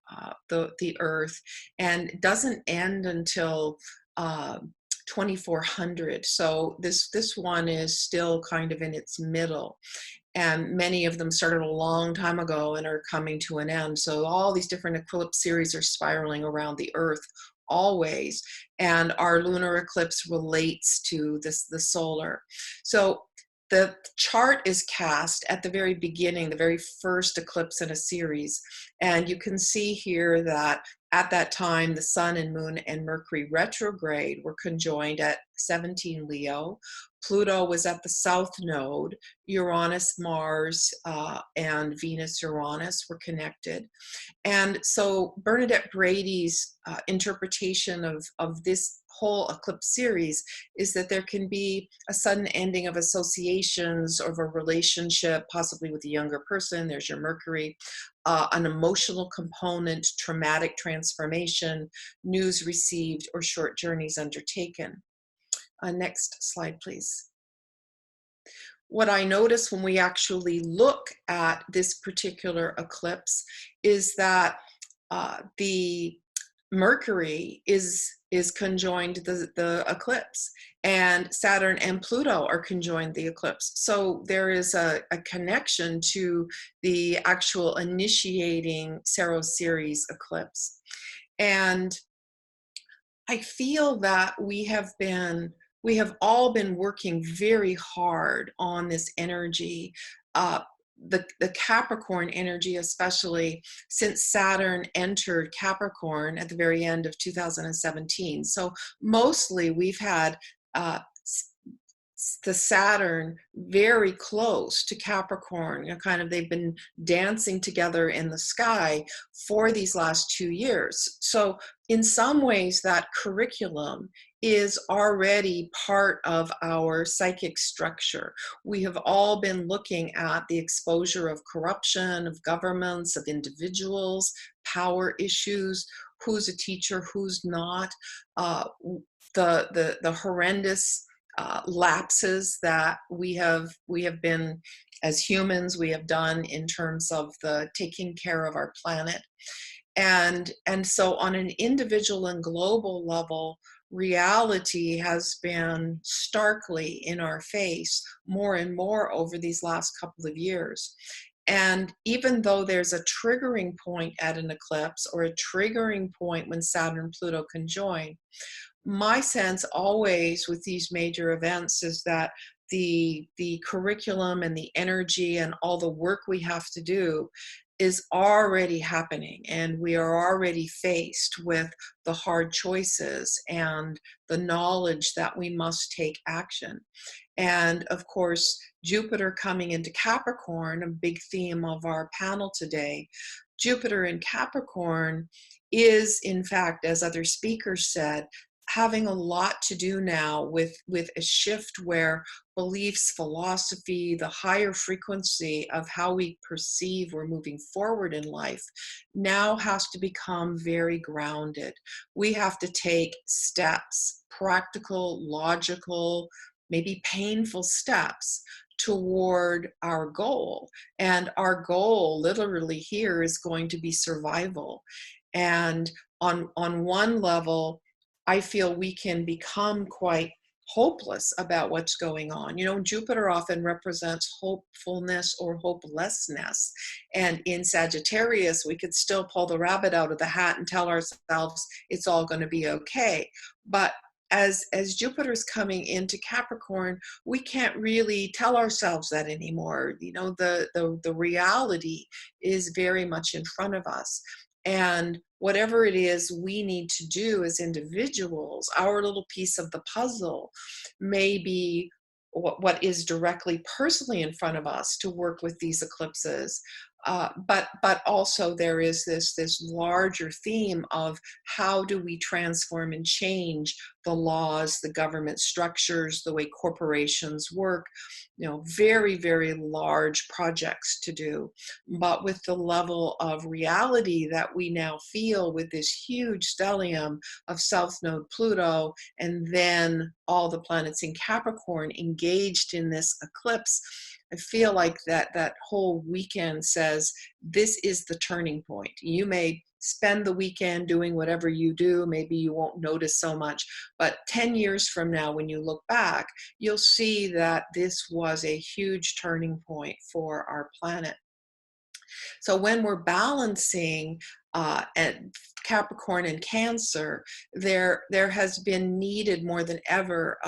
the Earth, and it doesn't end until 2400. So this one is still kind of in its middle. And many of them started a long time ago and are coming to an end. So all these different eclipse series are spiraling around the Earth always. And our lunar eclipse relates to the solar. So the chart is cast at the very beginning, the very first eclipse in a series. And you can see here that at that time, the Sun and Moon and Mercury retrograde were conjoined at 17 Leo. Pluto was at the South Node. Uranus, Mars, and Venus, Uranus were connected. And so Bernadette Brady's interpretation of this whole eclipse series is that there can be a sudden ending of associations or of a relationship, possibly with a younger person. There's your Mercury. An emotional component, traumatic transformation, news received, or short journeys undertaken. Next slide, please. What I notice when we actually look at this particular eclipse is that the Mercury is conjoined the eclipse, and Saturn and Pluto are conjoined the eclipse. So there is a connection to the actual initiating Saros series eclipse. And I feel that we have all been working very hard on this energy, the Capricorn energy, especially since Saturn entered Capricorn at the very end of 2017. So mostly we've had the Saturn very close to Capricorn. Kind of they've been dancing together in the sky for these last 2 years. So in some ways that curriculum is already part of our psychic structure. We have all been looking at the exposure of corruption, of governments, of individuals, power issues, who's a teacher, who's not, the horrendous lapses that we have been, as humans, we have done in terms of the taking care of our planet. And so on an individual and global level, reality has been starkly in our face more and more over these last couple of years. And even though there's a triggering point at an eclipse, or a triggering point when Saturn and Pluto conjoin, my sense always with these major events is that the curriculum and the energy and all the work we have to do is already happening, and we are already faced with the hard choices and the knowledge that we must take action. And of course, Jupiter coming into Capricorn, a big theme of our panel today, Jupiter in Capricorn is, in fact, as other speakers said, having a lot to do now with a shift where beliefs, philosophy, the higher frequency of how we perceive we're moving forward in life now has to become very grounded. We have to take steps, practical, logical, maybe painful steps toward our goal. And our goal literally here is going to be survival. And on one level, I feel we can become quite hopeless about what's going on. You know, Jupiter often represents hopefulness or hopelessness. And in Sagittarius, we could still pull the rabbit out of the hat and tell ourselves it's all going to be okay. But as Jupiter's coming into Capricorn, we can't really tell ourselves that anymore. You know, the reality is very much in front of us. And whatever it is we need to do as individuals, our little piece of the puzzle may be what is directly personally in front of us to work with these eclipses. But also there is this larger theme of how do we transform and change the laws, the government structures, the way corporations work, you know, very, very large projects to do. But with the level of reality that we now feel with this huge stellium of South Node Pluto, and then all the planets in Capricorn engaged in this eclipse, I feel like that whole weekend says, this is the turning point. You may spend the weekend doing whatever you do. Maybe you won't notice so much, but 10 years from now, when you look back, you'll see that this was a huge turning point for our planet. So when we're balancing at Capricorn and Cancer, there has been needed more than ever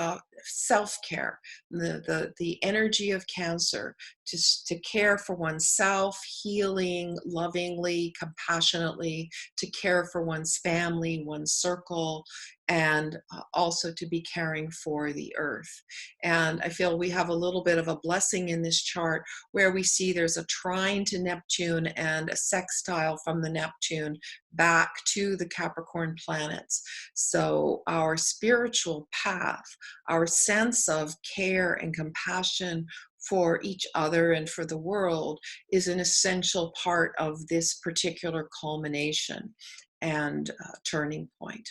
self-care, the energy of Cancer to care for oneself, healing, lovingly, compassionately, to care for one's family, one's circle, and also to be caring for the earth. And I feel we have a little bit of a blessing in this chart where we see there's a trine to Neptune and a sextile from the Neptune back to the Capricorn planets. So our spiritual path, our sense of care and compassion for each other and for the world is an essential part of this particular culmination and turning point.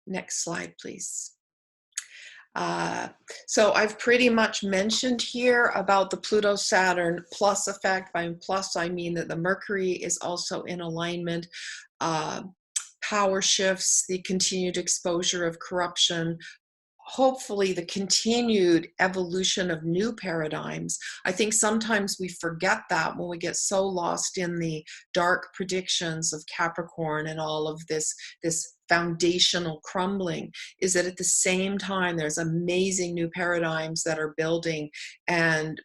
Next slide, please. So I've pretty much mentioned here about the Pluto-Saturn plus effect. By plus, I mean that the Mercury is also in alignment. power shifts, the continued exposure of corruption, hopefully the continued evolution of new paradigms. I think sometimes we forget that when we get so lost in the dark predictions of Capricorn and all of this foundational crumbling, is that at the same time there's amazing new paradigms that are building, and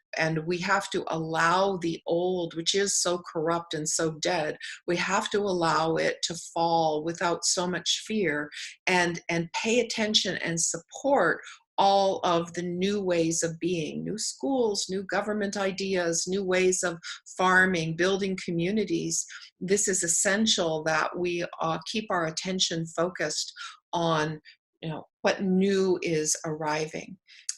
we have to allow the old, which is so corrupt and so dead, we have to allow it to fall without so much fear, and pay attention and support all of the new ways of being, new schools, new government ideas, new ways of farming, building communities. This is essential that we keep our attention focused on, what new is arriving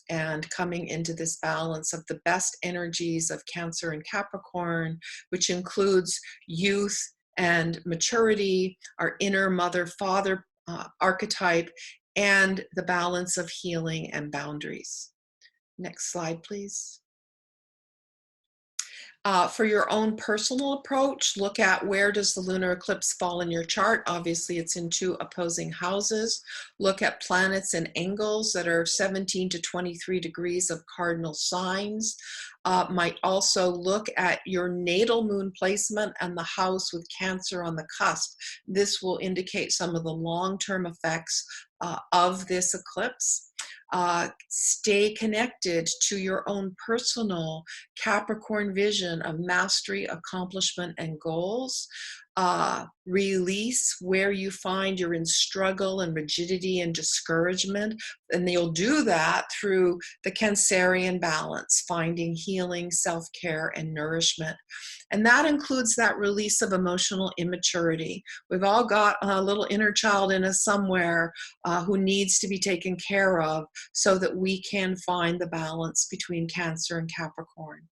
and coming into this balance of the best energies of Cancer and Capricorn, which includes youth and maturity, our inner mother-father archetype, and the balance of healing and boundaries. Next slide, please. For your own personal approach, look at where does the lunar eclipse fall in your chart. Obviously, it's in 2 opposing houses. Look at planets and angles that are 17 to 23 degrees of cardinal signs. Might also look at your natal moon placement and the house with Cancer on the cusp. This will indicate some of the long-term effects of this eclipse. Stay connected to your own personal Capricorn vision of mastery, accomplishment, and goals. Release where you find you're in struggle and rigidity and discouragement. And you'll do that through the Cancerian balance, finding healing, self-care, and nourishment. And that includes that release of emotional immaturity. We've all got a little inner child in us somewhere who needs to be taken care of so that we can find the balance between Cancer and Capricorn.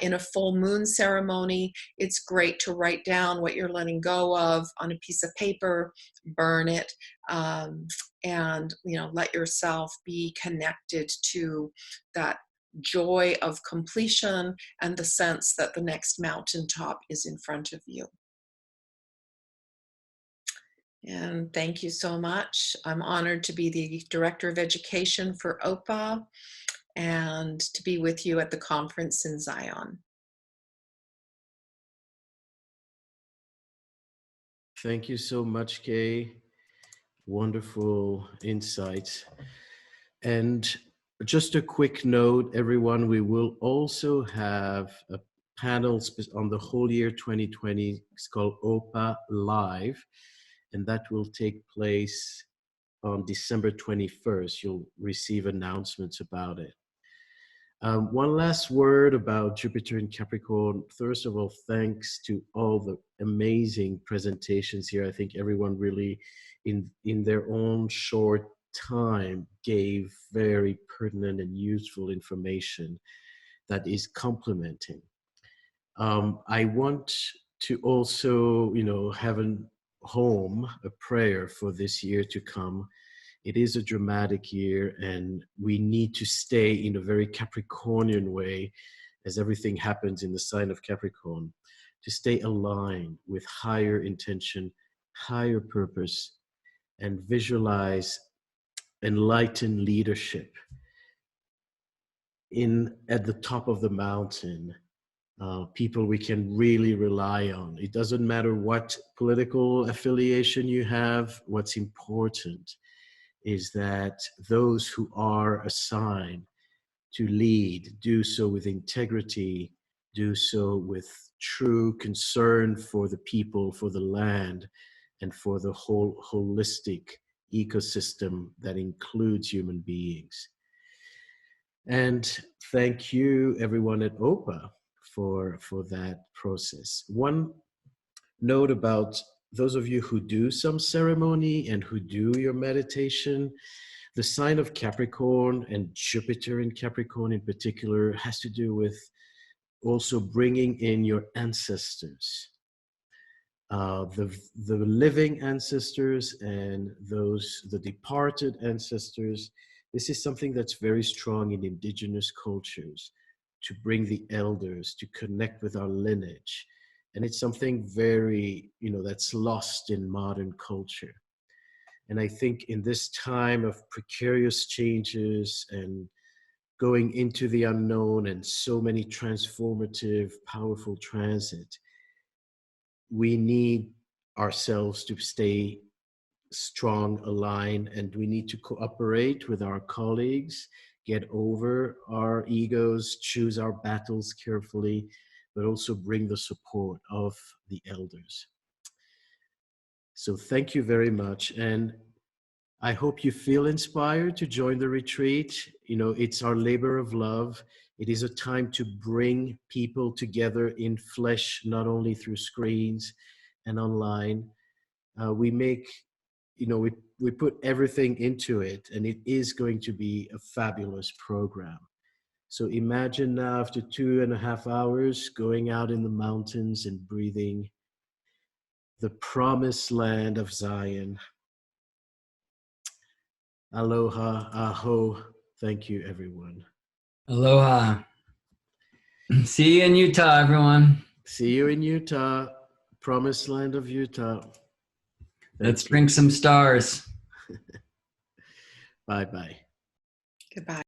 In a full moon ceremony, it's great to write down what you're letting go of on a piece of paper, burn it, and let yourself be connected to that joy of completion and the sense that the next mountaintop is in front of you. And thank you so much. I'm honored to be the Director of Education for OPA and to be with you at the conference in Zion. Thank you so much, Kay. Wonderful insights. And just a quick note, everyone, we will also have a panel on the whole year 2020. It's called OPA Live, and that will take place on December 21st. You'll receive announcements about it. One last word about Jupiter in Capricorn. First of all, thanks to all the amazing presentations here. I think everyone really, in their own short time, gave very pertinent and useful information that is complementing. I want to also, have a prayer for this year to come. It is a dramatic year, and we need to stay in a very Capricornian way, as everything happens in the sign of Capricorn, to stay aligned with higher intention, higher purpose, and visualize enlightened leadership at the top of the mountain. People we can really rely on. It doesn't matter what political affiliation you have. What's important is that those who are assigned to lead do so with integrity, do so with true concern for the people, for the land, and for the whole holistic ecosystem that includes human beings. And thank you, everyone at OPA, for that process. One note about those of you who do some ceremony and who do your meditation, the sign of Capricorn and Jupiter in Capricorn in particular has to do with also bringing in your ancestors, the living ancestors and the departed ancestors. This is something that's very strong in indigenous cultures, to bring the elders, to connect with our lineage, And it's something very, that's lost in modern culture. And I think in this time of precarious changes and going into the unknown and so many transformative, powerful transit, we need ourselves to stay strong, aligned, and we need to cooperate with our colleagues, get over our egos, choose our battles carefully, but also bring the support of the elders. So thank you very much. And I hope you feel inspired to join the retreat. It's our labor of love. It is a time to bring people together in flesh, not only through screens and online. We make, we put everything into it, and it is going to be a fabulous program. So imagine now, after 2.5 hours, going out in the mountains and breathing the promised land of Zion. Aloha, aho. Thank you, everyone. Aloha. See you in Utah, everyone. See you in Utah, promised land of Utah. Let's drink some stars. Bye-bye. Goodbye.